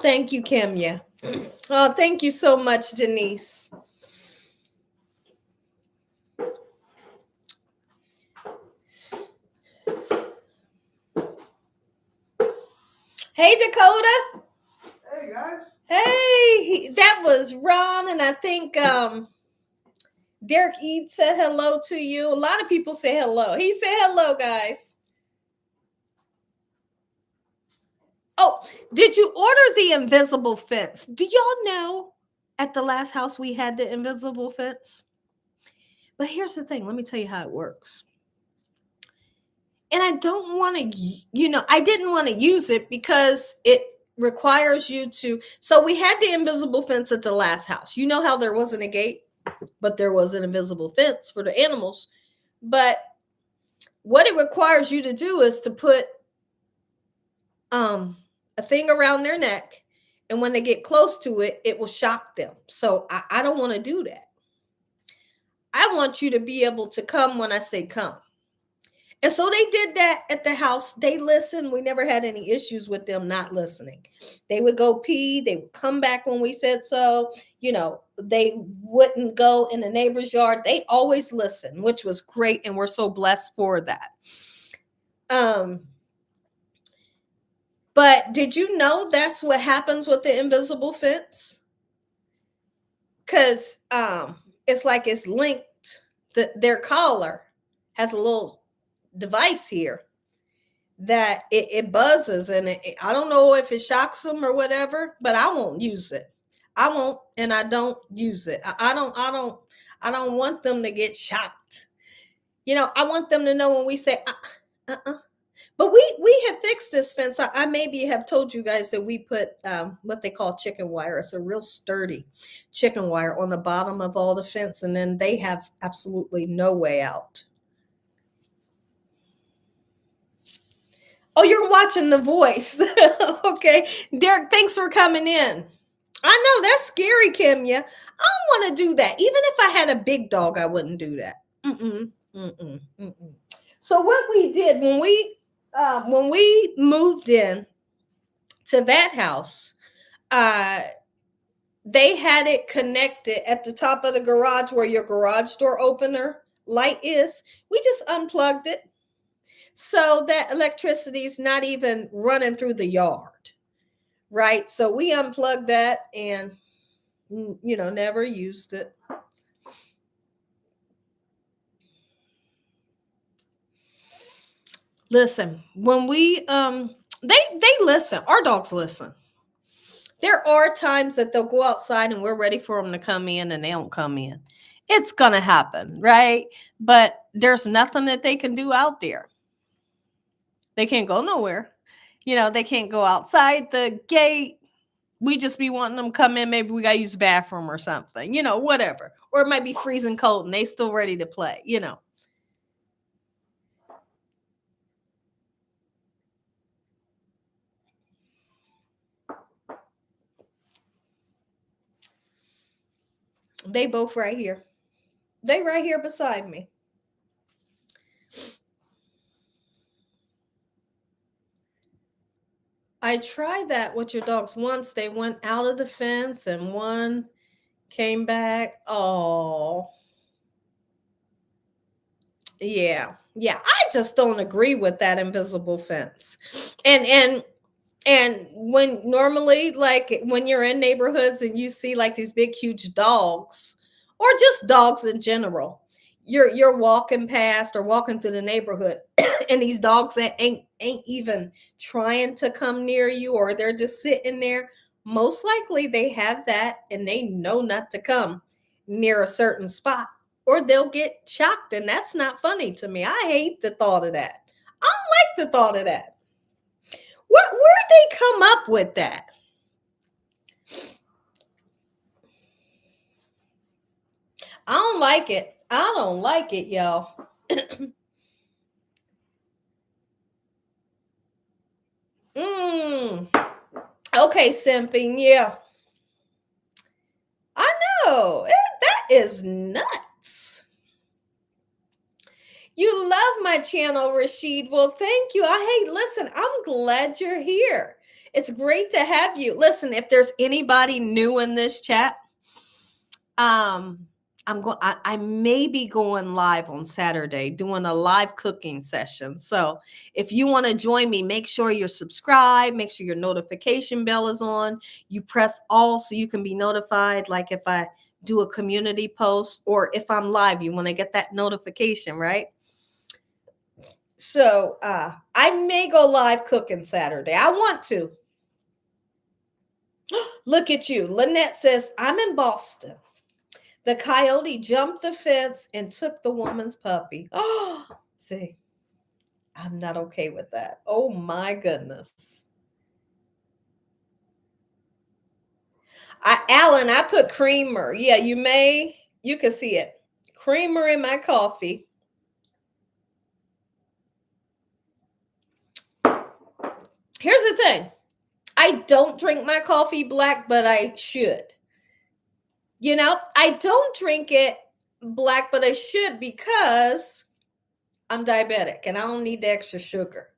Thank you, Kimya. Oh, thank you so much, Denise. Hey, Dakota. Hey, guys. Hey, that was Ron, and I think Derek Eid said hello to you. A lot of people say hello. He said hello, guys. Oh, did you order the invisible fence? Do y'all know at the last house we had the invisible fence? But here's the thing. Let me tell you how it works. And I don't want to, I didn't want to use it because it requires you to. So we had the invisible fence at the last house. You know how there wasn't a gate, but there was an invisible fence for the animals. But what it requires you to do is to put a thing around their neck. And when they get close to it, it will shock them. So I don't want to do that. I want you to be able to come when I say come. And so they did that at the house. They listened. We never had any issues with them not listening. They would go pee. They would come back when we said so. They wouldn't go in the neighbor's yard. They always listened, which was great. And we're so blessed for that. But did you know that's what happens with the invisible fence? Because it's like it's linked. Their collar has a little device here that it buzzes, and I don't know if it shocks them or whatever, but I won't use it. I won't, and I don't use it. I don't want them to get shocked. I want them to know when we say But we have fixed this fence. I maybe have told you guys that we put what they call chicken wire. It's a real sturdy chicken wire on the bottom of all the fence, and then they have absolutely no way out. Oh, you're watching The Voice. Okay. Derek, thanks for coming in. I know that's scary, Kimya. I don't want to do that. Even if I had a big dog, I wouldn't do that. So what we did when we moved in to that house, they had it connected at the top of the garage where your garage door opener light is. We just unplugged it. So that electricity is not even running through the yard, right? So we unplugged that and, never used it. Listen, when we they listen. Our dogs listen. There are times that they'll go outside and we're ready for them to come in and they don't come in. It's going to happen, right? But there's nothing that they can do out there. They can't go nowhere. They can't go outside the gate. We just be wanting them to come in. Maybe we got to use the bathroom or something, whatever. Or it might be freezing cold and they still ready to play. They both right here. They right here beside me. I tried that with your dogs once. They went out of the fence and one came back. Oh, yeah. Yeah, I just don't agree with that invisible fence. And when normally, like when you're in neighborhoods and you see like these big huge dogs or just dogs in general, you're walking past or walking through the neighborhood and these dogs that ain't even trying to come near you, or they're just sitting there, most likely they have that and they know not to come near a certain spot or they'll get shocked, and that's not funny to me. I hate the thought of that. I don't like the thought of that. Where'd they come up with that? I don't like it. I don't like it, y'all. mm. Okay, simping. Yeah, I know. That is nuts. You love my channel, Rashid. Well, thank you. Listen, I'm glad you're here. It's great to have you. Listen, if there's anybody new in this chat, I may be going live on Saturday doing a live cooking session. So if you want to join me, make sure you're subscribed, make sure your notification bell is on. You press all so you can be notified. Like if I do a community post or if I'm live, you want to get that notification, right? So I may go live cooking Saturday. I want to. Look at you. Lynette says, I'm in Boston. The coyote jumped the fence and took the woman's puppy. Oh, see, I'm not okay with that. Oh my goodness. Alan, I put creamer. Yeah, you can see it. Creamer in my coffee. Here's the thing. I don't drink my coffee black, but I should. I don't drink it black, but I should because I'm diabetic and I don't need the extra sugar.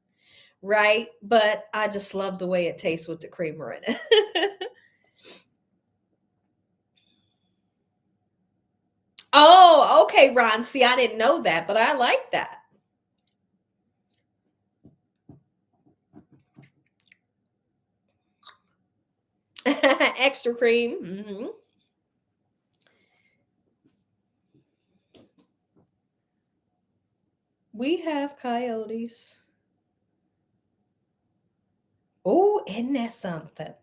Right? But I just love the way it tastes with the creamer in it. Oh, okay, Ron. See, I didn't know that, but I like that. Extra cream. Mm-hmm. We have coyotes. Oh, isn't that something?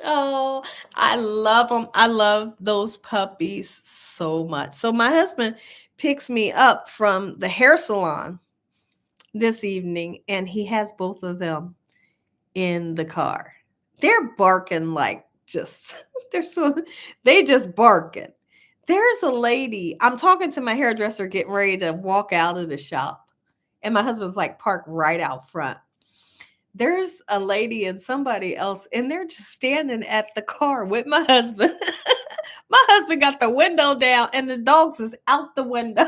Oh, I love them. I love those puppies so much. So my husband picks me up from the hair salon this evening, and he has both of them in the car. They're barking like just they're so they just barking. There's a lady. I'm talking to my hairdresser getting ready to walk out of the shop. And my husband's like parked right out front. There's a lady and somebody else, and they're just standing at the car with my husband. My husband got the window down, and the dogs is out the window.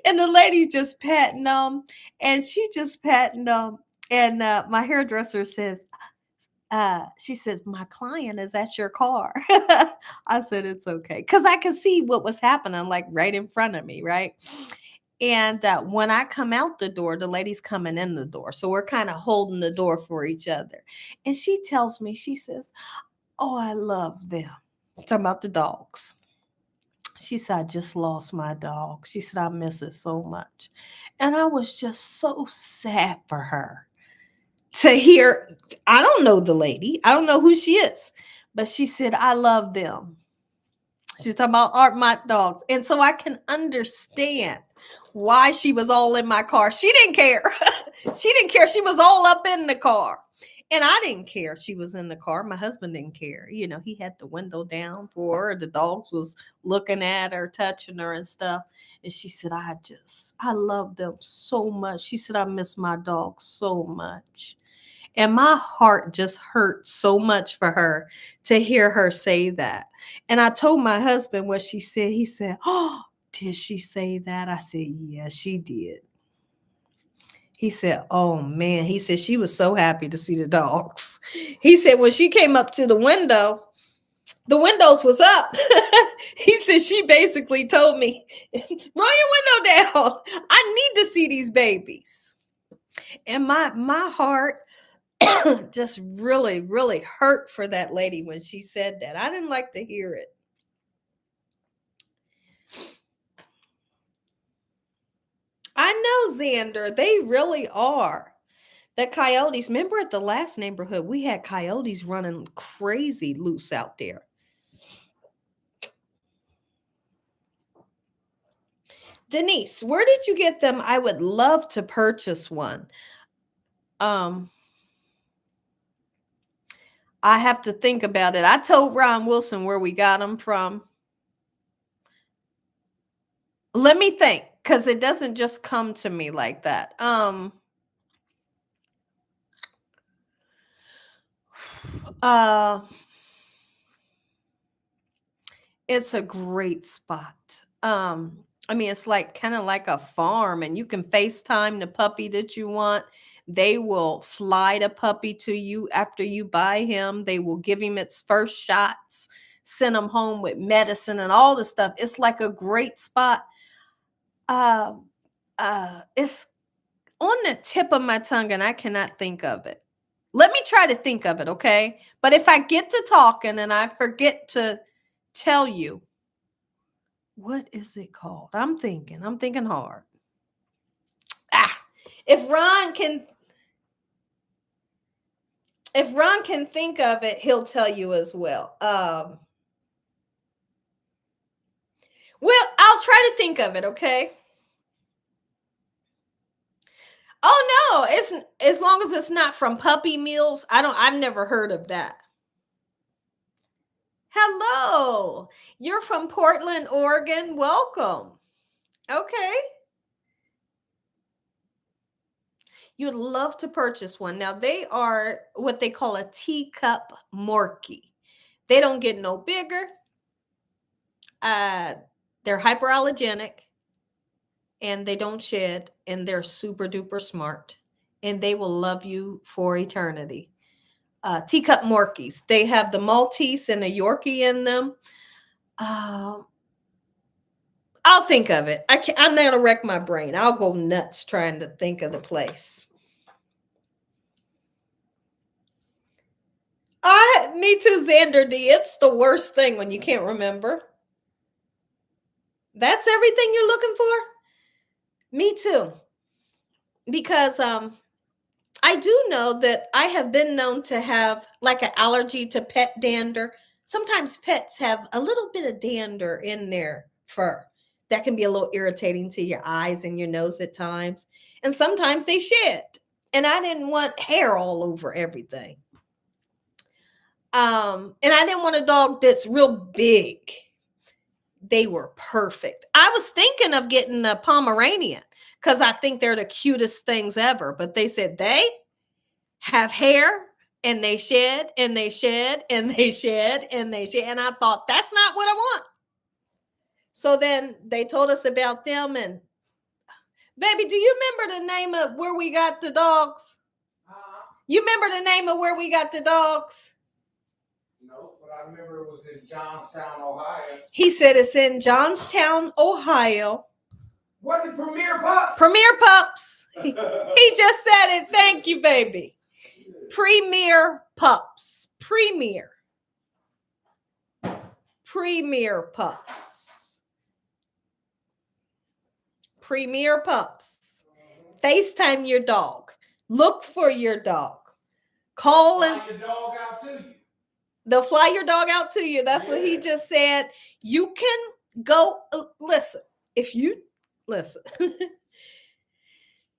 And the lady's just patting them, and she just patting them. And my hairdresser says, she says, my client is at your car. I said, it's okay. Because I could see what was happening, like right in front of me, right? And when I come out the door, the lady's coming in the door. So we're kind of holding the door for each other. And she tells me, she says, "Oh, I love them." Talking about the dogs. She said, "I just lost my dog." She said, "I miss it so much." And I was just so sad for her to hear. I don't know the lady, I don't know who she is, but she said, "I love them." She's talking about art my dogs. And so I can understand why she was all in my car. She didn't care. She didn't care. She was all up in the car. And I didn't care she was in the car. My husband didn't care. You know, he had the window down for her. The dogs was looking at her, touching her and stuff. And she said, I love them so much. She said, "I miss my dog so much." And my heart just hurt so much for her to hear her say that. And I told my husband what she said. He said, "Oh, did she say that?" I said, "Yeah, she did." He said, "Oh man." He said she was so happy to see the dogs. He said when she came up to the window, the windows was up. He said she basically told me, "Roll your window down. I need to see these babies." And my heart just really, really hurt for that lady when she said that. I didn't like to hear it. I know, Xander, they really are. The coyotes, remember at the last neighborhood, we had coyotes running crazy loose out there. Denise, where did you get them? I would love to purchase one. I have to think about it. I told Ron Wilson where we got them from. Let me think, because it doesn't just come to me like that. It's a great spot. I mean, it's like kind of like a farm, and you can FaceTime the puppy that you want. They will fly the puppy to you after you buy him. They will give him its first shots, send him home with medicine and all the stuff. It's like a great spot. Uh, it's on the tip of my tongue, and I cannot think of it. Let me try to think of it, okay? But if I get to talking and I forget to tell you, what is it called? I'm thinking hard. Ah, if Ron can think of it, he'll tell you as well. Well, I'll try to think of it, okay? Oh no, it's as long as it's not from Puppy Meals. I've never heard of that. Hello. You're from Portland, Oregon. Welcome. Okay. You'd love to purchase one. Now, they are what they call a teacup morkie. They don't get no bigger. They're hyperallergenic and they don't shed, and they're super duper smart, and they will love you for eternity. Teacup morkies. They have the Maltese and a Yorkie in them. I'll think of it. I'm not gonna wreck my brain. I'll go nuts trying to think of the place. Me too, Xander D. It's the worst thing when you can't remember. That's everything you're looking for? Me too. Because I do know that I have been known to have like an allergy to pet dander. Sometimes pets have a little bit of dander in their fur. That can be a little irritating to your eyes and your nose at times. And sometimes they shed. And I didn't want hair all over everything. And I didn't want a dog that's real big. They were perfect. I was thinking of getting a Pomeranian because I think they're the cutest things ever. But they said they have hair and they shed and they shed and they shed and they shed. And I thought, that's not what I want. So then they told us about them. And baby, do you remember the name of where we got the dogs? You remember the name of where we got the dogs? No, but I remember it was in Johnstown, Ohio. He said it's in Johnstown, Ohio. What is Premier Pups? Premier Pups. He just said it. Thank you, baby. Premier Pups. Premier Pups. Premier Pups. FaceTime your dog. Look for your dog. Call and fly your dog out to you. They'll fly your dog out to you. That's what he just said. You can go listen. If you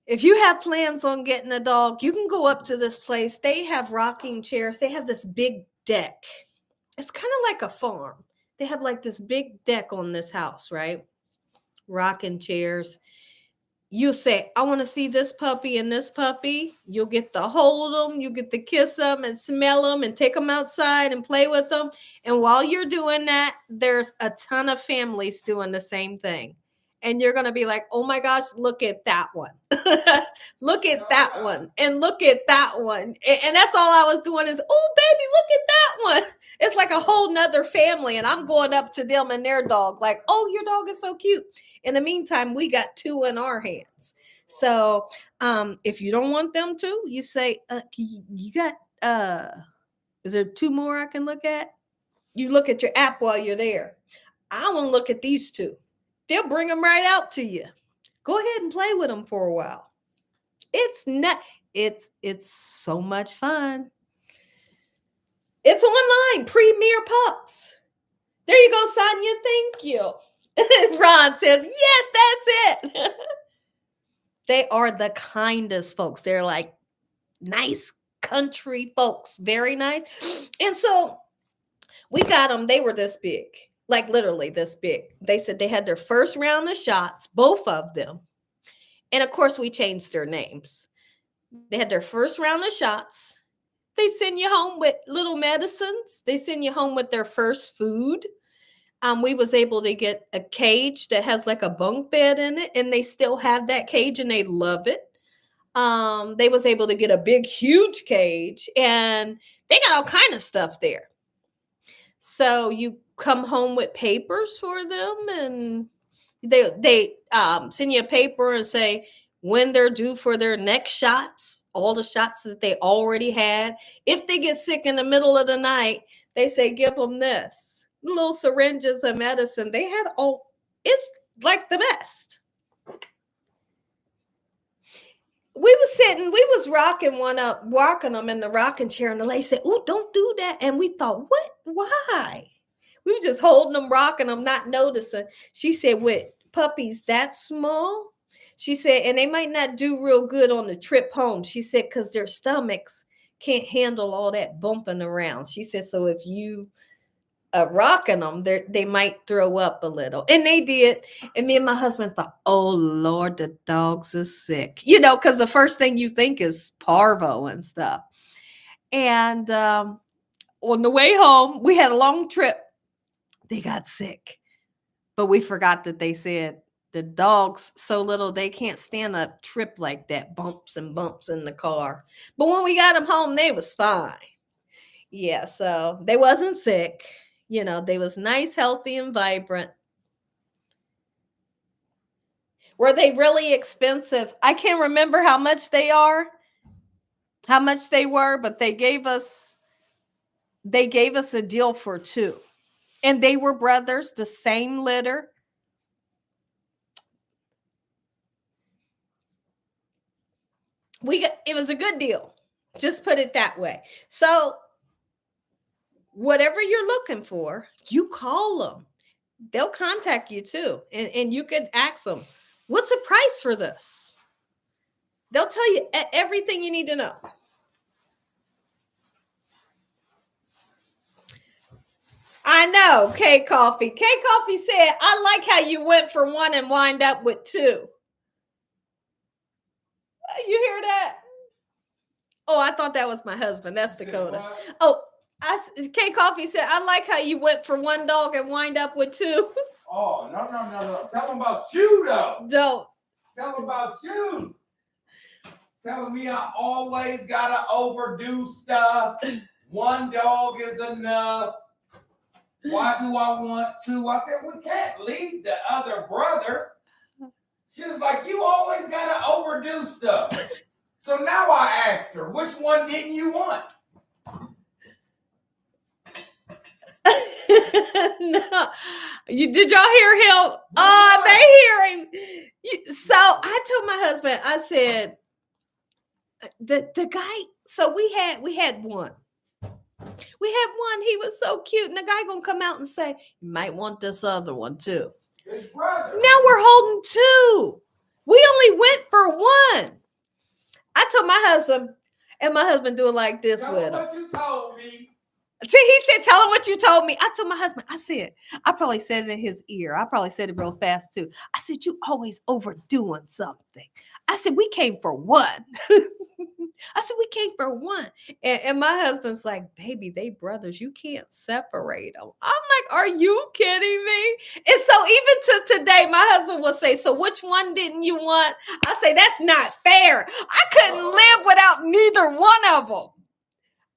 if you have plans on getting a dog, you can go up to this place. They have rocking chairs. They have this big deck. It's kind of like a farm. They have like this big deck on this house, right? Rocking chairs. You say, I want to see this puppy and this puppy. You'll get to hold them. You get to kiss them and smell them and take them outside and play with them. And while you're doing that, there's a ton of families doing the same thing. And you're going to be like, oh my gosh, look at that one. Look at that one. And look at that one. And that's all I was doing is, oh, baby, look at that one. It's like a whole nother family. And I'm going up to them and their dog like, oh, your dog is so cute. In the meantime, we got two in our hands. So if you don't want them to, you say, you got, is there two more I can look at? You look at your app while you're there. I want to look at these two. They'll bring them right out to you. Go ahead and play with them for a while. It's so much fun. It's online, Premier Pups. There you go, Sonia. Thank you. Ron says, yes, that's it. They are the kindest folks. They're like nice country folks. Very nice. And so we got them. They were this big. Like literally this big. They said they had their first round of shots, both of them. And of course, we changed their names. They had their first round of shots. They send you home with little medicines. They send you home with their first food. We was able to get a cage that has like a bunk bed in it. And they still have that cage and they love it. They was able to get a big, huge cage. And they got all kind of stuff there. So you come home with papers for them and they send you a paper and say when they're due for their next shots, all the shots that they already had. If they get sick in the middle of the night, they say, give them this. Little syringes of medicine. They had all, it's like the best. We was rocking them in the rocking chair, and the lady said, oh, don't do that. And we thought, what? Why? We were just holding them, rocking them, not noticing. She said, with puppies that small, she said, and they might not do real good on the trip home. She said, because their stomachs can't handle all that bumping around. She said, so if you rocking them, they might throw up a little. And they did. And me and my husband thought, oh, Lord, the dogs are sick. Because the first thing you think is parvo and stuff. And on the way home, we had a long trip. They got sick. But we forgot that they said the dogs so little they can't stand a trip like that, bumps and bumps in the car. But when we got them home, they was fine. Yeah, so they wasn't sick. They was nice, healthy, and vibrant. Were they really expensive? I can't remember how much they were, but they gave us a deal for two. And they were brothers, the same litter. It was a good deal. Just put it that way. So whatever you're looking for, you call them. They'll contact you too. And you could ask them, what's the price for this? They'll tell you everything you need to know. I know, K Coffee. K Coffee said, I like how you went for one and wind up with two. You hear that? Oh, I thought that was my husband. That's Dakota. Oh, K Coffee said, I like how you went for one dog and wind up with two. Oh, no. Tell them about you, though. Don't. Tell them about you. Telling me I always got to overdo stuff. One dog is enough. Why do I want two? I said, we can't leave the other brother. She was like, you always got to overdo stuff. So now I asked her, which one didn't you want? No. Did y'all hear him? Oh, they hear him. So I told my husband, I said, the guy, so we had one. We had one. He was so cute. And the guy gonna come out and say, you might want this other one too. His brother. Now we're holding two. We only went for one. I told my husband, and my husband doing like this Tell with him him. what you told me. See, he said, tell him what you told me. I told my husband, I said, I probably said it in his ear. I probably said it real fast too. I said, you always overdoing something. I said, we came for one. I said, we came for one. And my husband's like, baby, they brothers. You can't separate them. I'm like, are you kidding me? And so even to today, my husband will say, so which one didn't you want? I say, that's not fair. I couldn't live without neither one of them.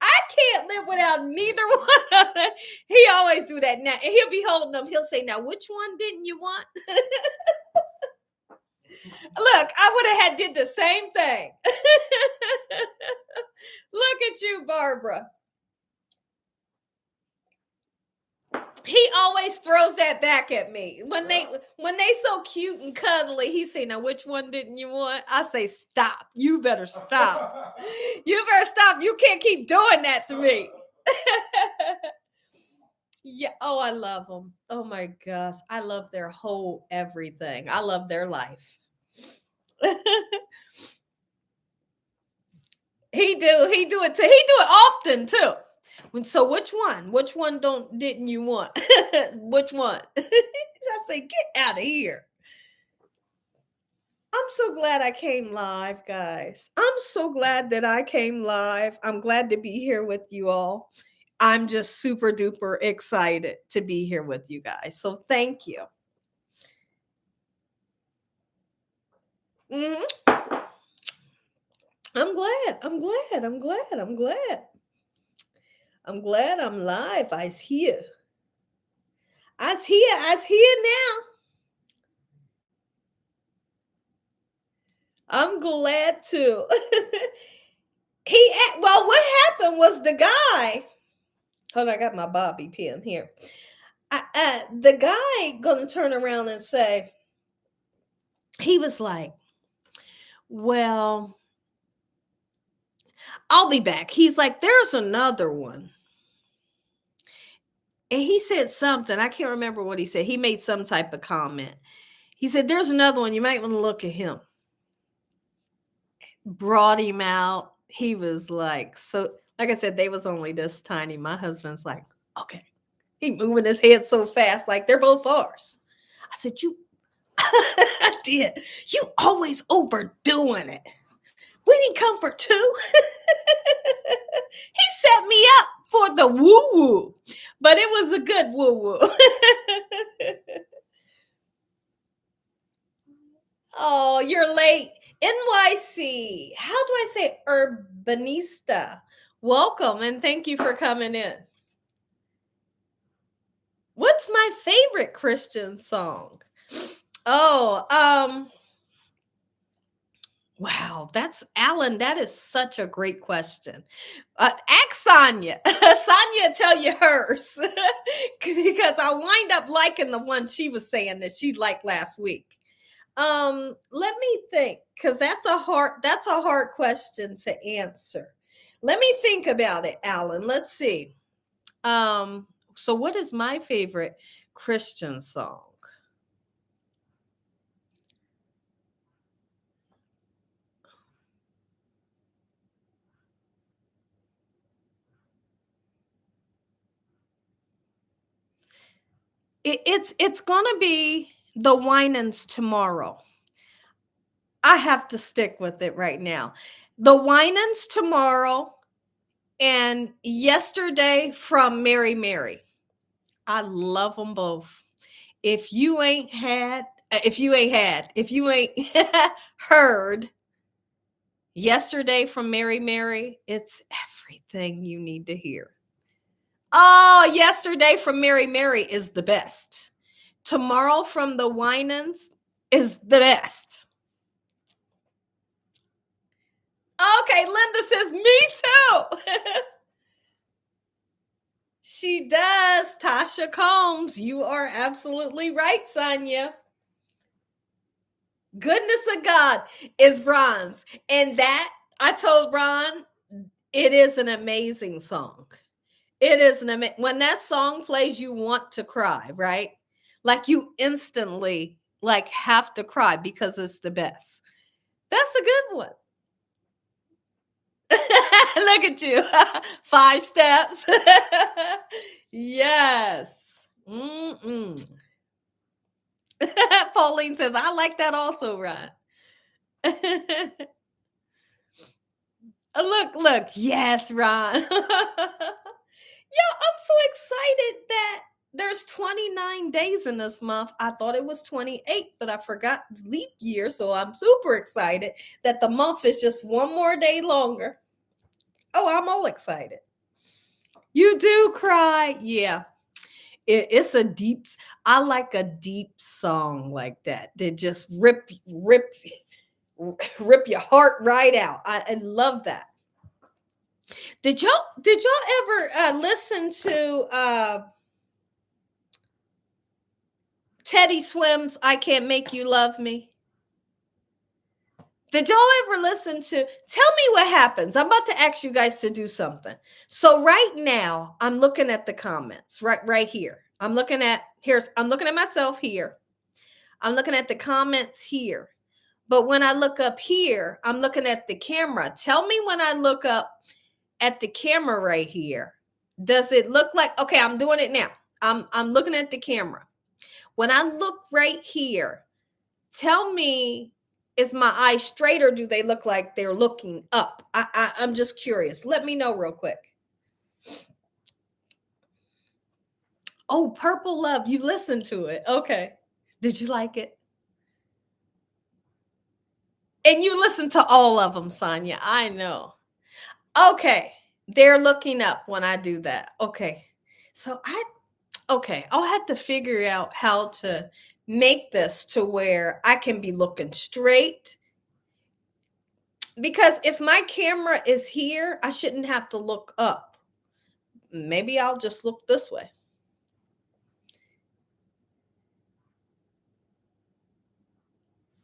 I can't live without neither one of them. He always do that now. And he'll be holding them. He'll say, now, which one didn't you want? Look, I would have did the same thing. Look at you, Barbara. He always throws that back at me. When they so cute and cuddly, he say, now which one didn't you want? I say, stop. You better stop. You better stop. You can't keep doing that to me. Yeah. Oh, I love them. Oh my gosh. I love their whole everything. I love their life. He do it too. He do it often too. So which one didn't you want? Which one? I say, get out of here. I'm so glad I came live, guys. I'm so glad that I came live. I'm glad to be here with you all. I'm just super duper excited to be here with you guys. So thank you. Mm-hmm. I'm glad. I'm glad I'm live. I's here. I's here now. I'm glad to. Well, what happened was the guy. Hold on, I got my bobby pin here. The guy gonna turn around and say, he was like, well, I'll be back. He's like, there's another one. And he said something. I can't remember what he said. He made some type of comment. He said, there's another one. You might want to look at him. Brought him out. He was like, so, like I said, they was only this tiny. My husband's like, okay. He moving his head so fast, like they're both ours. I said, I did. You always overdoing it. We didn't come for two. He set me up for the woo-woo, but it was a good woo-woo. Oh, you're late. NYC. How do I say urbanista? Welcome and thank you for coming in. What's my favorite Christian song? Oh, wow, that's Alan. That is such a great question. Ask Sonia. Sonia, tell you hers because I wind up liking the one she was saying that she liked last week. Let me think, because that's a hard question to answer. Let me think about it, Alan. Let's see. So what is my favorite Christian song? It's gonna be the Winans Tomorrow. I have to stick with it right now. The Winans Tomorrow and Yesterday from Mary Mary. I love them both. If you ain't heard Yesterday from Mary Mary, it's everything you need to hear. Oh, Yesterday from Mary Mary is the best. Tomorrow from the Winans, is the best. Okay, Linda says, me too. She does. Tasha Combs, you are absolutely right, Sonia. Goodness of God is bronze. And that, I told Ron, it is an amazing song. It is an amazing, when that song plays, you want to cry, right? Like you instantly like have to cry because it's the best. That's a good one. Look at you. 5 steps. Yes. Mm-mm. Pauline says, I like that also, Ron. Look. Yes, Ron. Yeah, I'm so excited that there's 29 days in this month. I thought it was 28, but I forgot leap year. So I'm super excited that the month is just one more day longer. Oh, I'm all excited. You do cry. Yeah. It's a deep, I like a deep song like that. That just rip your heart right out. I love that. Did y'all ever listen to Teddy Swims I Can't Make You Love Me? Did y'all ever listen to, tell me what happens. I'm about to ask you guys to do something. So right now, I'm looking at the comments right here. I'm looking at myself here. I'm looking at the comments here. But when I look up here, I'm looking at the camera. Tell me when I look up at the camera right here, does it look like, okay, I'm doing it now. I'm looking at the camera. When I look right here, tell me, is my eyes straight or do they look like they're looking up? I'm just curious. Let me know real quick. Oh, Purple Love. You listened to it. Okay. Did you like it? And you listened to all of them, Sonia. I know. Okay. They're looking up when I do that. Okay. So I'll have to figure out how to make this to where I can be looking straight. Because if my camera is here, I shouldn't have to look up. Maybe I'll just look this way.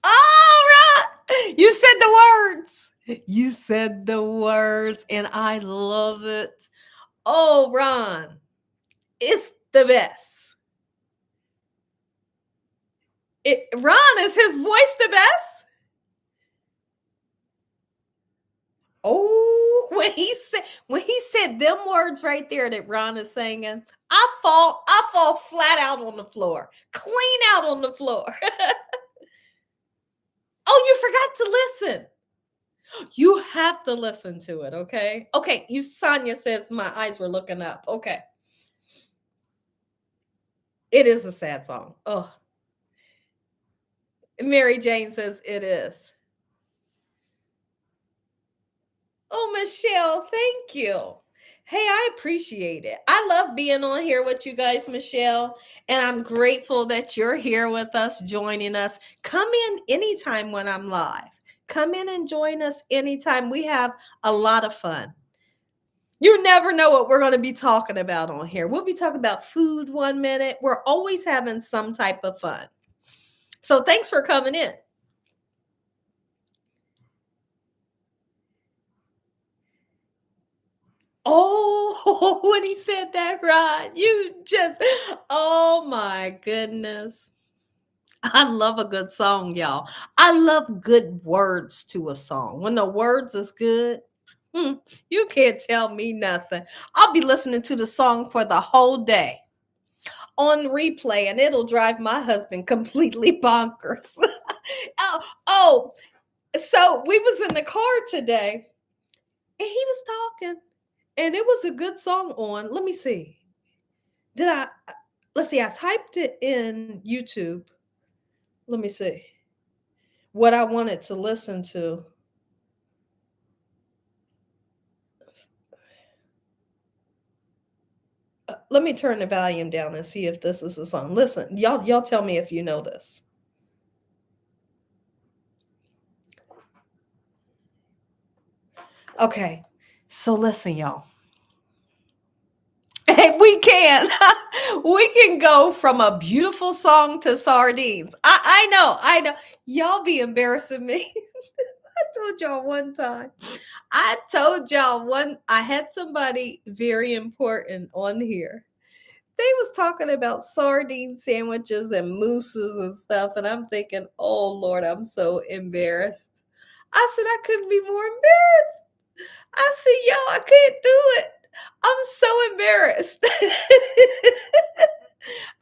All right. You said the words. You said the words, and I love it. Oh, Ron, it's the best. Ron, is his voice the best? Oh, when he said them words right there that Ron is singing, I fall flat out on the floor, clean out on the floor. Oh, you forgot to listen. You have to listen to it, okay? Okay, Sonia says my eyes were looking up. Okay. It is a sad song. Oh. Mary Jane says it is. Oh, Michelle, thank you. Hey, I appreciate it. I love being on here with you guys, Michelle, and I'm grateful that you're here with us, joining us. Come in anytime when I'm live. Come in and join us anytime. We have a lot of fun. You never know what we're going to be talking about on here. We'll be talking about food one minute. We're always having some type of fun. So thanks for coming in. Oh, when he said that, right? Oh my goodness. I love a good song, y'all. I love good words to a song. When the words is good, you can't tell me nothing. I'll be listening to the song for the whole day on replay, and it'll drive my husband completely bonkers. oh, so we was in the car today, and he was talking, and it was a good song on. Let me see. Let's see, I typed it in YouTube. Let me see what I wanted to listen to. Let me turn the volume down and see if this is a song. Listen, y'all tell me if you know this. Okay. So listen, y'all. Hey, we can. We can go from a beautiful song to sardines. I know. I know. Y'all be embarrassing me. I told y'all one time. I had somebody very important on here. They was talking about sardine sandwiches and mousses and stuff, and I'm thinking, oh Lord, I'm so embarrassed. I said I couldn't be more embarrassed. I said, yo, I can't do it. I'm so embarrassed.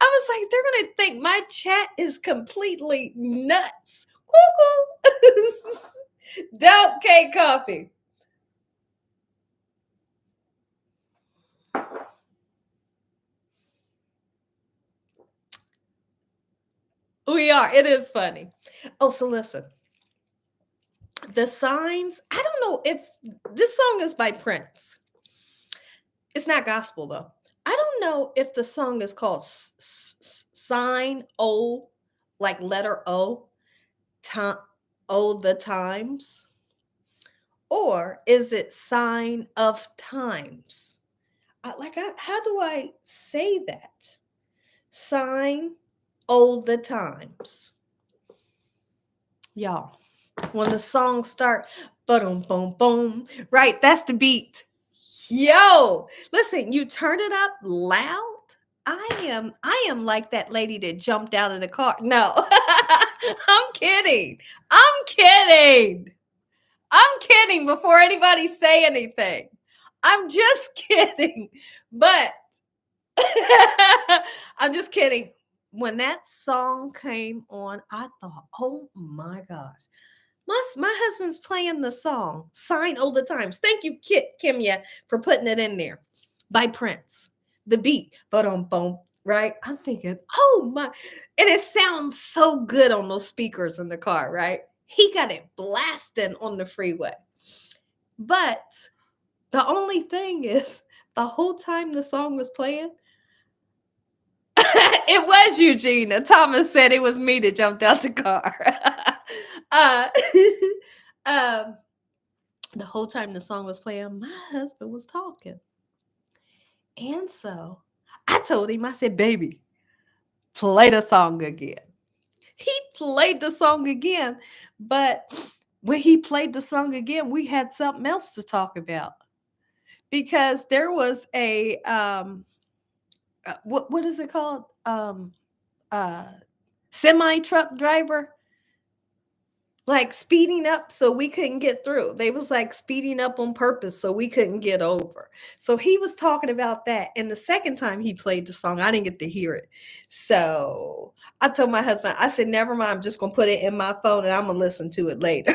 I was like, they're gonna think my chat is completely nuts. Cuckoo. Don't K coffee. We are. It is funny. Oh, so listen. The signs. I don't know if this song is by Prince. It's not gospel though. I don't know if the song is called Sign O, like letter O, time, O the times, or is it Sign of Times? How do I say that? Sign O the times, y'all. When the song start, boom, boom, boom. Right, that's the beat. Yo, listen, you turn it up loud. I am like that lady that jumped out of the car. No, I'm kidding. I'm kidding. I'm kidding before anybody say anything. I'm just kidding. But I'm just kidding. When that song came on, I thought, oh my gosh. My husband's playing the song Sign All the Times. Thank you, Kimya, for putting it in there by Prince. The beat, boom, boom, right? I'm thinking, oh my, and it sounds so good on those speakers in the car, right? He got it blasting on the freeway. But the only thing is, the whole time the song was playing, it was Eugenia. Thomas said it was me that jumped out the car. uh, um, the whole time the song was playing, my husband was talking. And so I told him, I said, baby, play the song again. He played the song again. But when he played the song again, we had something else to talk about. Because there was a what is it called? Uh Semi truck driver like speeding up so we couldn't get through. They was like speeding up on purpose so we couldn't get over. So he was talking about that. And the second time he played the song, I didn't get to hear it. So I told my husband, I said, never mind, I'm just gonna put it in my phone and I'm gonna listen to it later.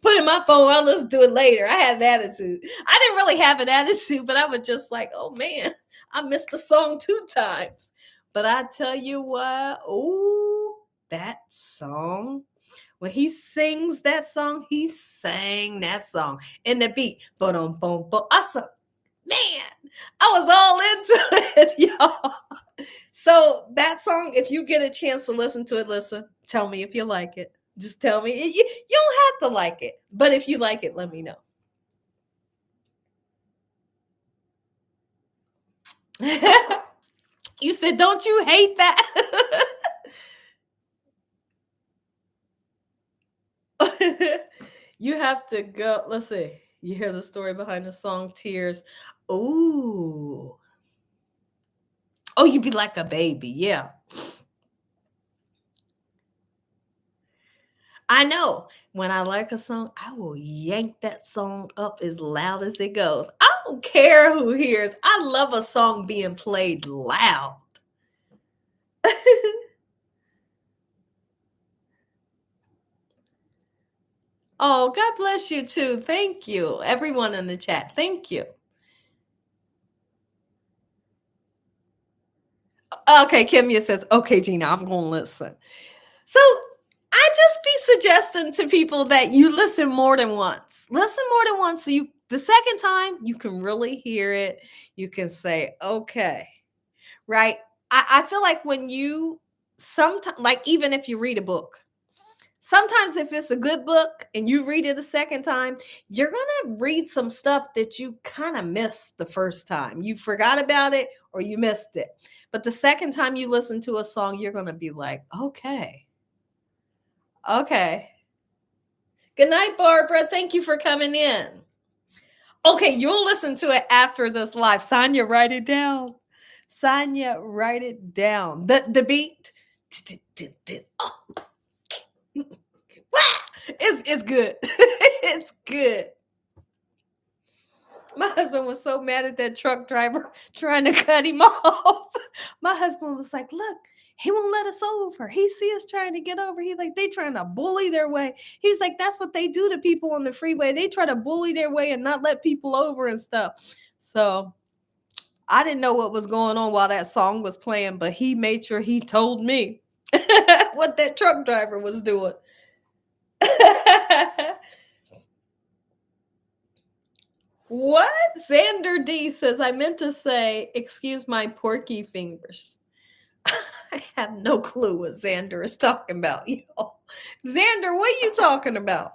Put it in my phone, I'll listen to it later. I had an attitude. I didn't really have an attitude, but I was just like, oh man, I missed the song 2 times. But I tell you what, oh, that song when he sings that song, he sang that song in the beat. Boom, boom, boom. I said, man, I was all into it, y'all. So that song, if you get a chance to listen to it, listen. Tell me if you like it. Just tell me. You don't have to like it, but if you like it, let me know. You said, don't you hate that? You have to go. Let's see. You hear the story behind the song Tears. Ooh. Oh, you be like a baby. Yeah. I know. When I like a song, I will yank that song up as loud as it goes. I don't care who hears. I love a song being played loud. Oh, God bless you too. Thank you. Everyone in the chat. Thank you. Okay, Kimya says, okay, Gina, I'm going to listen. So I just be suggesting to people that you listen more than once. Listen more than once. So the second time you can really hear it. You can say, okay, right? I feel like when you sometimes, like even if you read a book, Sometimes if it's a good book and you read it a second time, you're going to read some stuff that you kind of missed the first time. You forgot about it or you missed it. But the second time you listen to a song, you're going to be like, okay. Okay. Good night, Barbara. Thank you for coming in. Okay, you'll listen to it after this live. Sonia, write it down. Sonia, write it down. The beat. Oh, it's good. It's good. My husband was so mad at that truck driver trying to cut him off. My husband was like, look, he won't let us over. He see us trying to get over. He's like, they trying to bully their way. He's like, that's what they do to people on the freeway. They try to bully their way and not let people over and stuff. So I didn't know what was going on while that song was playing, but he made sure he told me what that truck driver was doing. What? Xander D says, I meant to say, excuse my porky fingers. I have no clue what Xander is talking about, y'all. Xander, what are you talking about?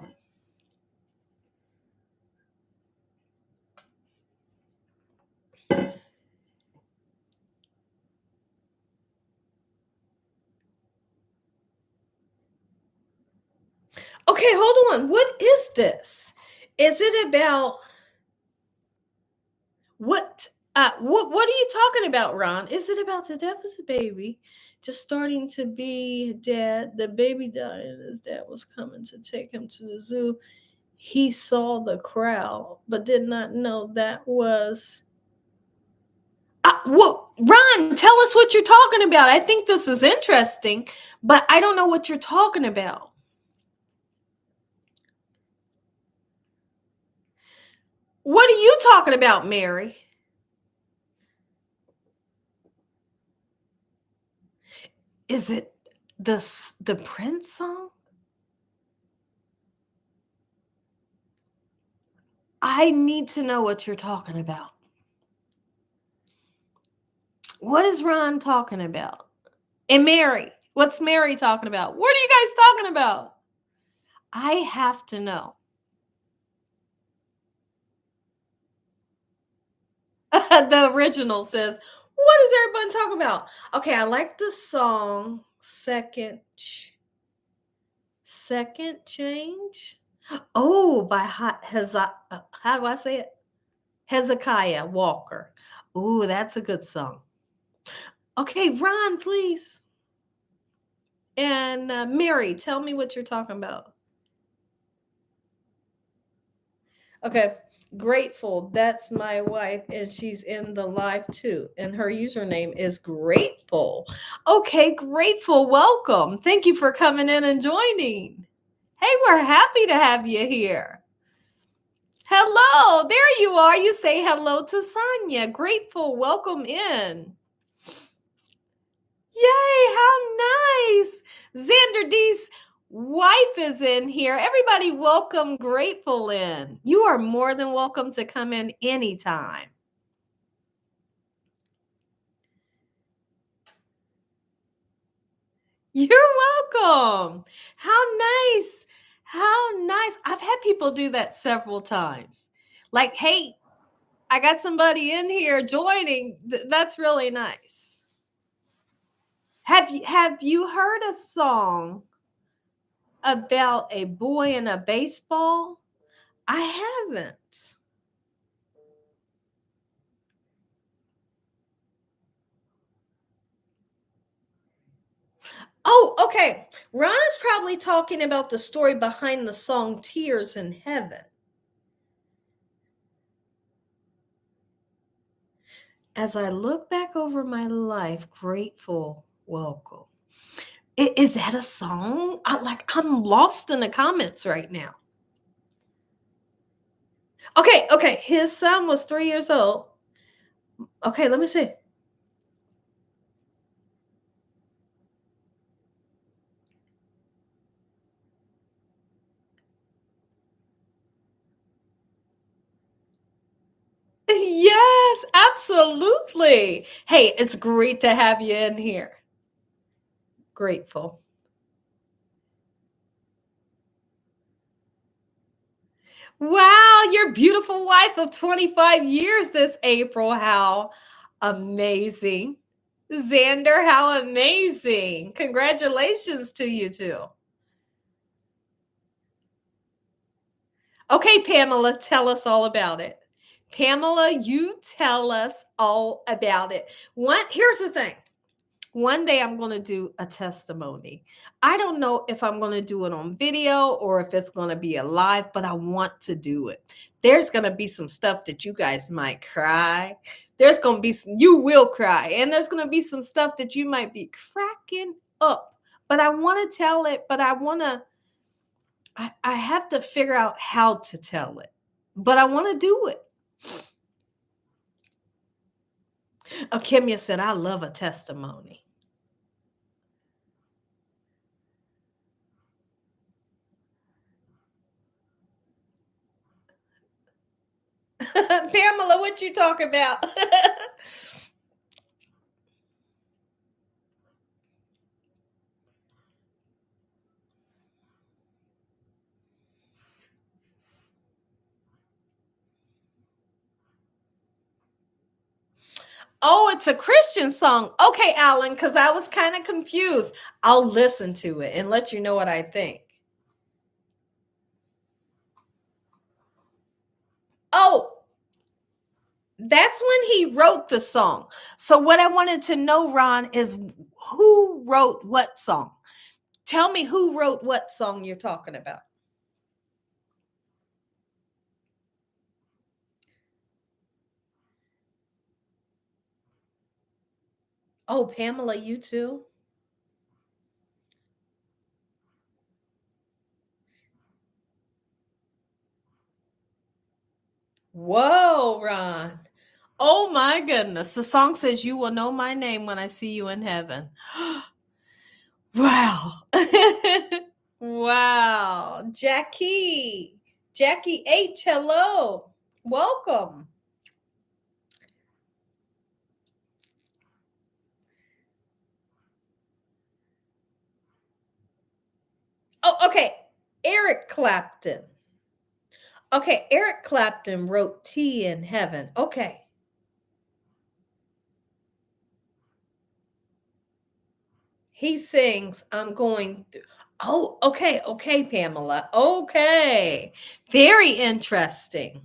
Okay, hold on. What is this? Is it about what are you talking about, Ron? Is it about the devil's baby just starting to be dead? The baby died and his dad was coming to take him to the zoo. He saw the crowd, but did not know that was Ron, tell us what you're talking about. I think this is interesting, but I don't know what you're talking about. What are you talking about, Mary? Is it the Prince song? I need to know what you're talking about. What is Ron talking about? And Mary, what's Mary talking about? What are you guys talking about? I have to know. The original says, what is everybody talking about? Okay, I like the song Second Change. Oh, by how do I say it? Hezekiah Walker. Ooh, that's a good song. Okay, Ron, please. And Mary, tell me what you're talking about. Okay, Grateful. That's my wife, and she's in the live too. And her username is Grateful. Okay, Grateful. Welcome. Thank you for coming in and joining. Hey, we're happy to have you here. Hello, there you are. You say hello to Sonia. Grateful. Welcome in. Yay, how nice. Xander D's wife is in here. Everybody welcome Grateful in. You are more than welcome to come in anytime. You're welcome. How nice. How nice. I've had people do that several times. Like, hey, I got somebody in here joining. That's really nice. Have you heard a song about a boy and a baseball? I haven't. Oh, okay. Ron is probably talking about the story behind the song Tears in Heaven. As I look back over my life, grateful, welcome. Is that a song? I'm lost in the comments right now. Okay. His son was 3 years old. Okay, let me see. Yes, absolutely. Hey, it's great to have you in here. Grateful. Wow, your beautiful wife of 25 years this April. How amazing. Xander, how amazing. Congratulations to you two. Okay, Pamela, tell us all about it. Pamela, you tell us all about it. Here's the thing. One day I'm going to do a testimony. I don't know if I'm going to do it on video or if it's going to be a live, but I want to do it. There's going to be some stuff that you guys might cry. There's going to be you will cry, and there's going to be some stuff that you might be cracking up. But I want to tell it, but I have to figure out how to tell it. But I want to do it. Oh, Kimya said, I love a testimony. Pamela, what you talking about? Oh, it's a Christian song. Okay, Alan, because I was kind of confused. I'll listen to it and let you know what I think. Oh, that's when he wrote the song. So, what I wanted to know, Ron, is who wrote what song? Tell me who wrote what song you're talking about. Oh, Pamela, you too? Whoa, Ron. Oh my goodness. The song says, You will know my name when I see you in heaven. Wow. Wow. Jackie. Jackie H, hello. Welcome. Oh, okay. Eric Clapton. Okay, Eric Clapton wrote Tea in Heaven. Okay. He sings, I'm going through. Oh, okay, okay, Pamela. Okay. Very interesting.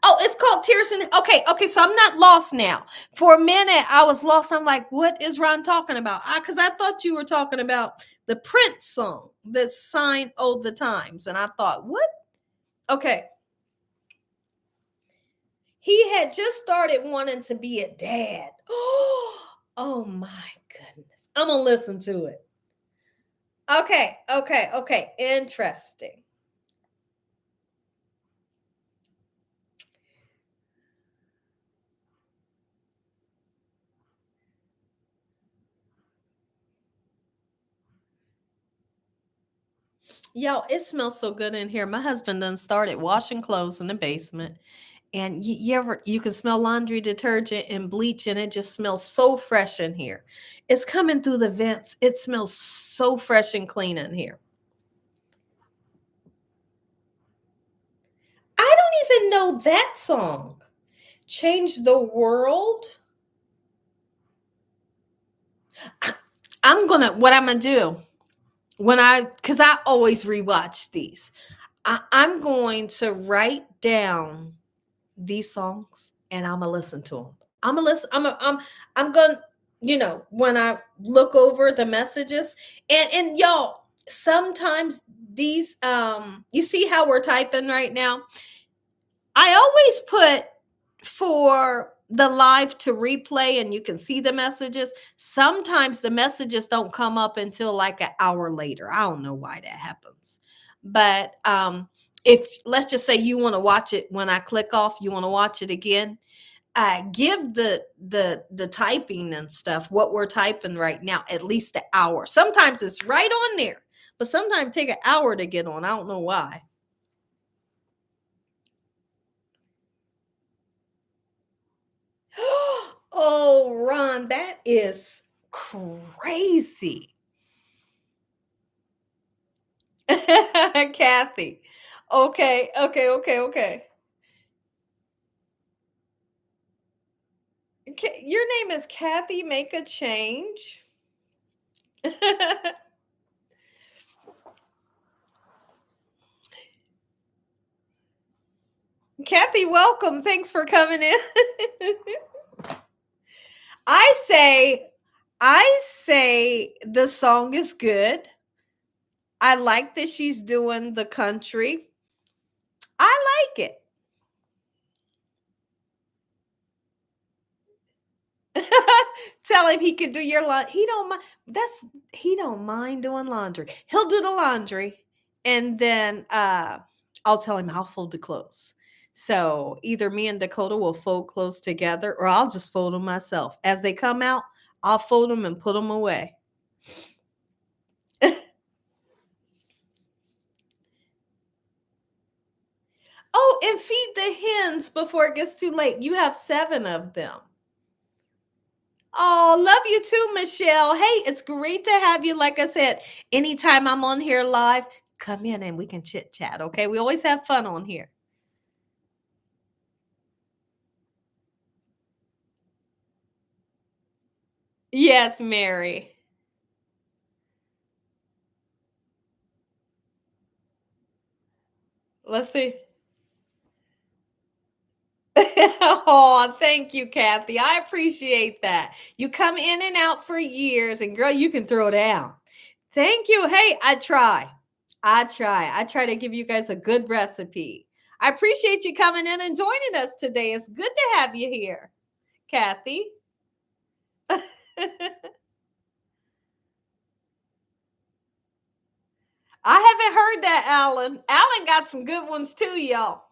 Oh, it's called Tears in. Okay, okay. So I'm not lost now. For a minute, I was lost. I'm like, what is Ron talking about? Because I thought you were talking about the Prince song, the Sign of the Times, and I thought, what? Okay. He had just started wanting to be a dad. Oh my goodness. I'm gonna listen to it. Okay, okay, okay. Interesting. Y'all, it smells so good in here. My husband done started washing clothes in the basement. And you can smell laundry detergent and bleach, and it just smells so fresh in here. It's coming through the vents. It smells so fresh and clean in here. I don't even know that song. Change the World. What I'm gonna do because I always rewatch these. I'm going to write down these songs and I'm gonna listen to them. I'm gonna listen. I'm gonna, when I look over the messages and y'all, sometimes these you see how we're typing right now. I always put for the live to replay and you can see the messages. Sometimes the messages don't come up until like an hour later. I don't know why that happens. But if let's just say you want to watch it when I click off, you want to watch it again, give the typing and stuff what we're typing right now at least an hour. Sometimes it's right on there, but sometimes take an hour to get on. I don't know why. Oh, Ron, that is crazy. Kathy. Okay, okay, okay, okay. Your name is Kathy. Make a change. Kathy, welcome. Thanks for coming in. I say, I say the song is good. I like that she's doing the country. I like it. Tell him he could do your laundry. He don't mind. He don't mind doing laundry. He'll do the laundry, and then I'll tell him I'll fold the clothes. So either me and Dakota will fold clothes together, or I'll just fold them myself. As they come out, I'll fold them and put them away. Oh, and feed the hens before it gets too late. You have 7 of them. Oh, love you too, Michelle. Hey, it's great to have you. Like I said, anytime I'm on here live, come in and we can chit chat. Okay. We always have fun on here. Yes, Mary. Let's see. Oh, thank you, Kathy. I appreciate that. You come in and out for years, and girl, you can throw down. Thank you. Hey, I try. I try. I try to give you guys a good recipe. I appreciate you coming in and joining us today. It's good to have you here, Kathy. I haven't heard that, Alan. Alan got some good ones too, y'all.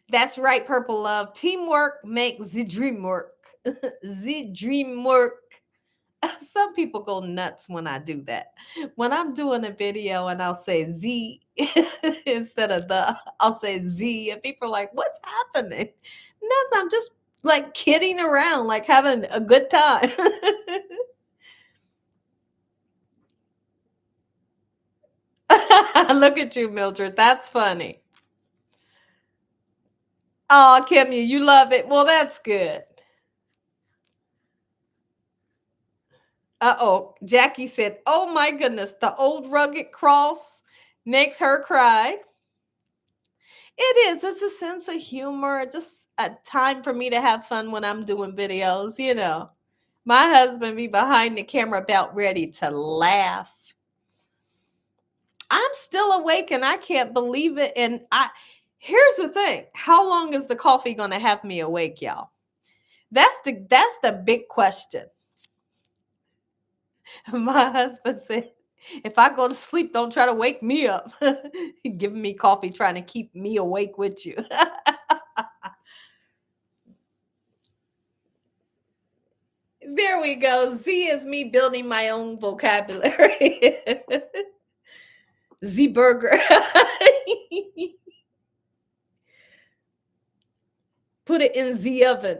That's right, Purple Love. Teamwork makes the dream work. The dream work. Some people go nuts when I do that. When I'm doing a video and I'll say Z instead of the, I'll say Z, and people are like, what's happening? Nothing. I'm just like kidding around, like having a good time. Look at you, Mildred. That's funny. Oh, Kimmy, you love it. Well, that's good. Uh-oh. Jackie said, oh my goodness, the old rugged cross makes her cry. It is. It's a sense of humor, just a time for me to have fun when I'm doing videos, you know. My husband be behind the camera about ready to laugh. I'm still awake and I can't believe it. And here's the thing. How long is the coffee gonna have me awake, y'all? That's the big question. My husband said, if I go to sleep, don't try to wake me up. Giving me coffee, trying to keep me awake with you. There we go. Z is me building my own vocabulary. Z burger. Put it in Z oven.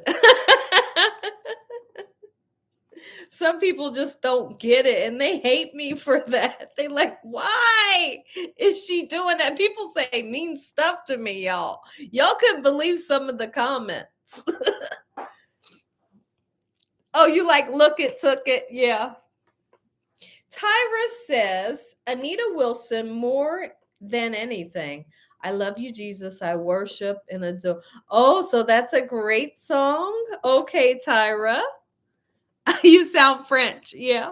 Some people just don't get it and they hate me for that. They like, why is she doing that? People say mean stuff to me, y'all. Y'all couldn't believe some of the comments. Oh, you like look it, took it. Yeah. Tyra says, Anita Wilson, more than anything. I love you, Jesus. I worship and adore. Oh, so that's a great song. Okay, Tyra. You sound French. Yeah.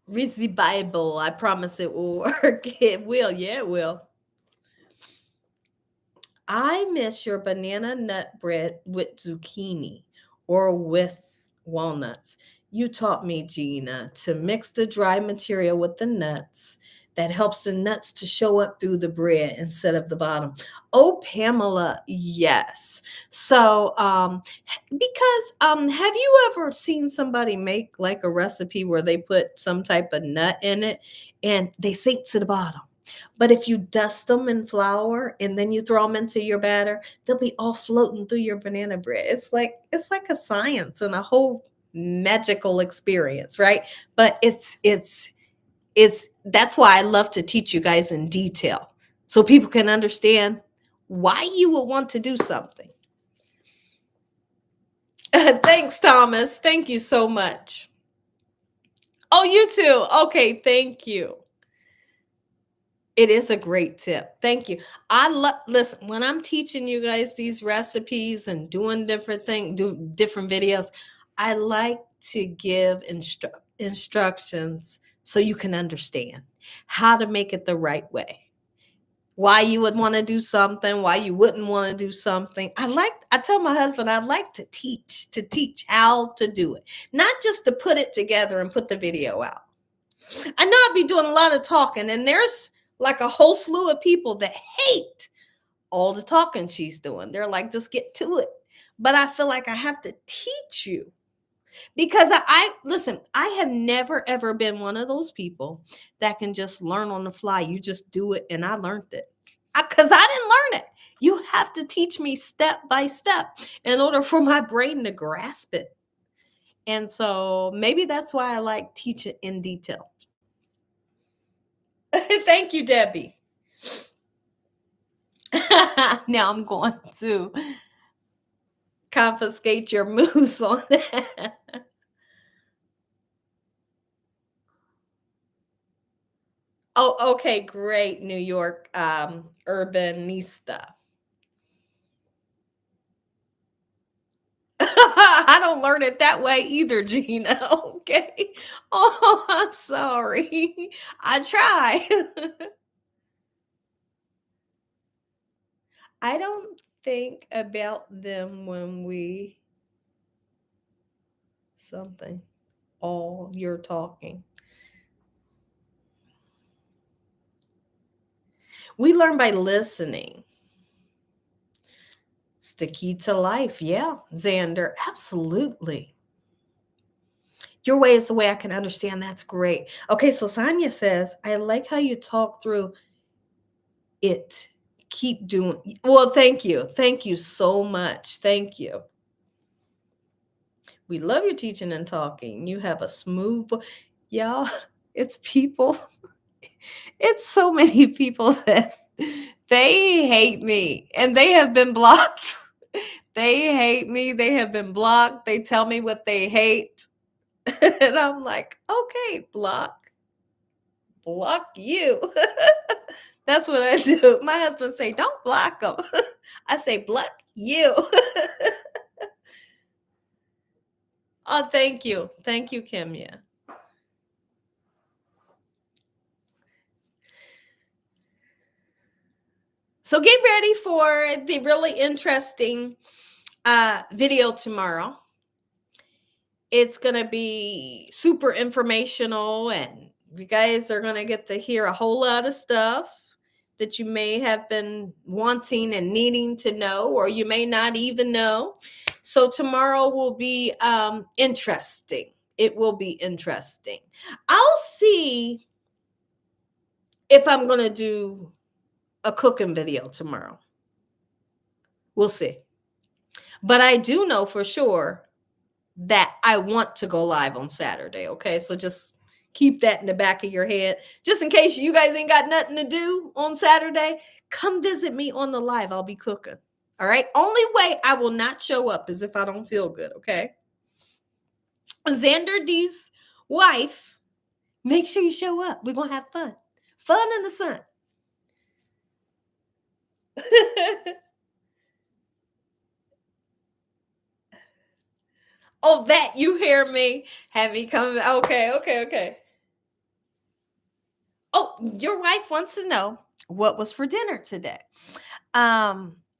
Read the Bible. I promise it will work. It will. Yeah, it will. I miss your banana nut bread with zucchini or with walnuts. You taught me, Gina, to mix the dry material with the nuts. That helps the nuts to show up through the bread instead of the bottom. Oh, Pamela, yes. So, because have you ever seen somebody make like a recipe where they put some type of nut in it and they sink to the bottom? But if you dust them in flour and then you throw them into your batter, they'll be all floating through your banana bread. It's like a science and a whole magical experience, right? But it's that's why I love to teach you guys in detail so people can understand why you would want to do something. Thanks, Thomas. Thank you so much. Oh, you too. Okay, thank you. It is a great tip. Thank you. I love listen, when I'm teaching you guys these recipes and doing different things, do different videos, I like to give instructions so you can understand how to make it the right way. Why you would want to do something, why you wouldn't want to do something. I tell my husband I like to teach how to do it, not just to put it together and put the video out. I know I'd be doing a lot of talking, and there's like a whole slew of people that hate all the talking she's doing. They're like, just get to it. But I feel like I have to teach you because I listen, I have never ever been one of those people that can just learn on the fly. You just do it, and I learned it because I didn't learn it. You have to teach me step by step in order for my brain to grasp it. And so maybe that's why I like teaching in detail. Thank you, Debbie. Now I'm going to confiscate your moose on that. Oh, okay, great, New York urbanista. I don't learn it that way either, Gina. Okay. Oh, I'm sorry. I try. I don't think about them when we something. All you're talking. We learn by listening. It's the key to life. Yeah, Xander, absolutely. Your way is the way I can understand. That's great. Okay, so Sonia says, I like how you talk through it. Keep doing. Well, thank you. Thank you so much. Thank you. We love your teaching and talking. You have a smooth, y'all. It's people. It's so many people that they hate me and they have been blocked. They hate me. They have been blocked. They tell me what they hate. And I'm like, okay, block you. That's what I do. My husband say, don't block them. I say, block you. Oh, thank you. Thank you, Kimya. So get ready for the really interesting video tomorrow. It's going to be super informational, and you guys are going to get to hear a whole lot of stuff that you may have been wanting and needing to know, or you may not even know. So tomorrow will be interesting. It will be interesting. I'll see if I'm going to do a cooking video tomorrow. We'll see. But I do know for sure that I want to go live on Saturday. Okay. So just keep that in the back of your head. Just in case you guys ain't got nothing to do on Saturday, come visit me on the live. I'll be cooking. All right. Only way I will not show up is if I don't feel good. Okay. Xander D's wife, make sure you show up. We're going to have fun. Fun in the sun. Oh, that you hear me? Have me come? Okay. Oh, your wife wants to know what was for dinner today.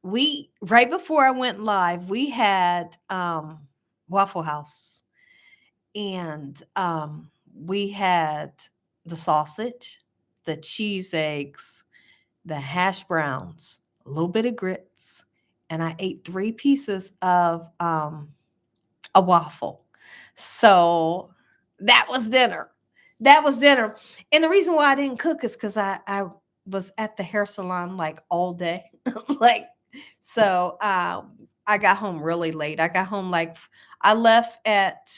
We right before I went live, we had Waffle House, and we had the sausage, the cheese eggs, the hash browns, a little bit of grits, and I ate 3 pieces of a waffle. So that was dinner. That was dinner. And the reason why I didn't cook is because I was at the hair salon like all day. Like, so I got home really late. I got home like I left at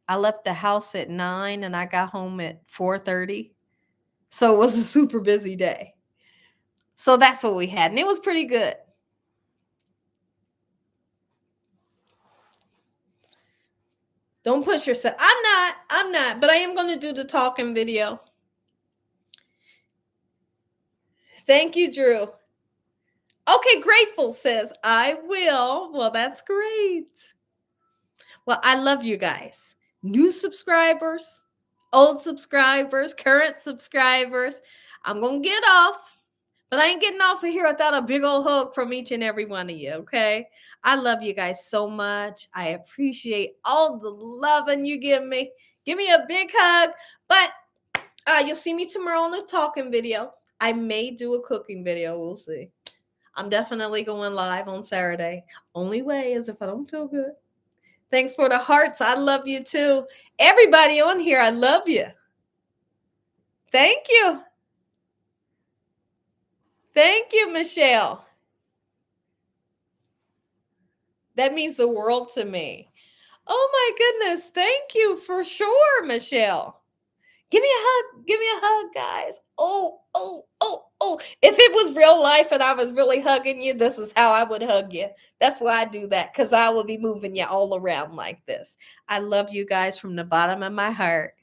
I left the house at 9 and I got home at 4:30. So it was a super busy day. So that's what we had. And it was pretty good. Don't push yourself. I'm not, but I am going to do the talking video. Thank you, Drew. Okay, Grateful says, I will. Well, that's great. Well, I love you guys. New subscribers, old subscribers, current subscribers. I'm going to get off, but I ain't getting off of here without a big old hug from each and every one of you, okay? I love you guys so much. I appreciate all the loving you give me. Give me a big hug. But you'll see me tomorrow on a talking video. I may do a cooking video. We'll see. I'm definitely going live on Saturday. Only way is if I don't feel good. Thanks for the hearts. I love you too. Everybody on here, I love you. Thank you. Thank you, Michelle. That means the world to me. Oh my goodness. Thank you for sure, Michelle. Give me a hug. Give me a hug, guys. Oh. If it was real life and I was really hugging you, this is how I would hug you. That's why I do that, because I will be moving you all around like this. I love you guys from the bottom of my heart.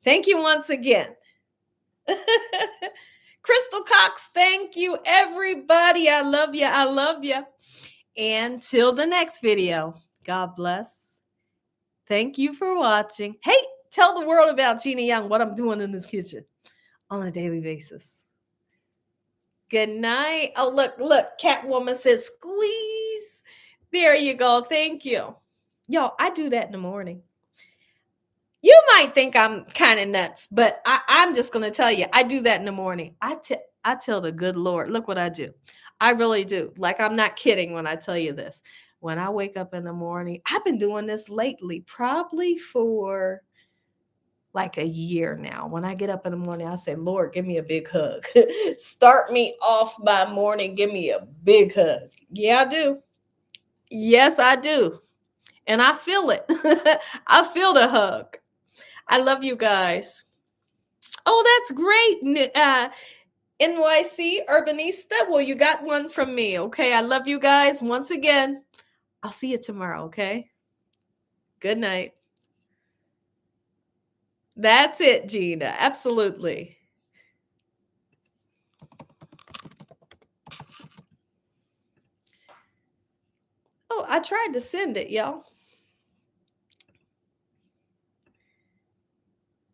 Thank you once again. Crystal Cox, thank you, everybody. I love you. I love you. And till the next video, God bless. Thank you for watching. Hey, tell the world about Gina Young, what I'm doing in this kitchen on a daily basis. Good night. Oh, look. Catwoman says squeeze. There you go. Thank you. Y'all, I do that in the morning. You might think I'm kind of nuts, but I'm just going to tell you, I do that in the morning. I tell the good Lord, look what I do. I really do. Like, I'm not kidding when I tell you this. When I wake up in the morning, I've been doing this lately, probably for like a year now. When I get up in the morning, I say, Lord, give me a big hug. Start me off my morning. Give me a big hug. Yeah, I do. Yes, I do. And I feel it. I feel the hug. I love you guys. Oh, that's great. NYC Urbanista. Well, you got one from me. Okay. I love you guys. Once again, I'll see you tomorrow. Okay. Good night. That's it, Gina. Absolutely. Oh, I tried to send it, y'all.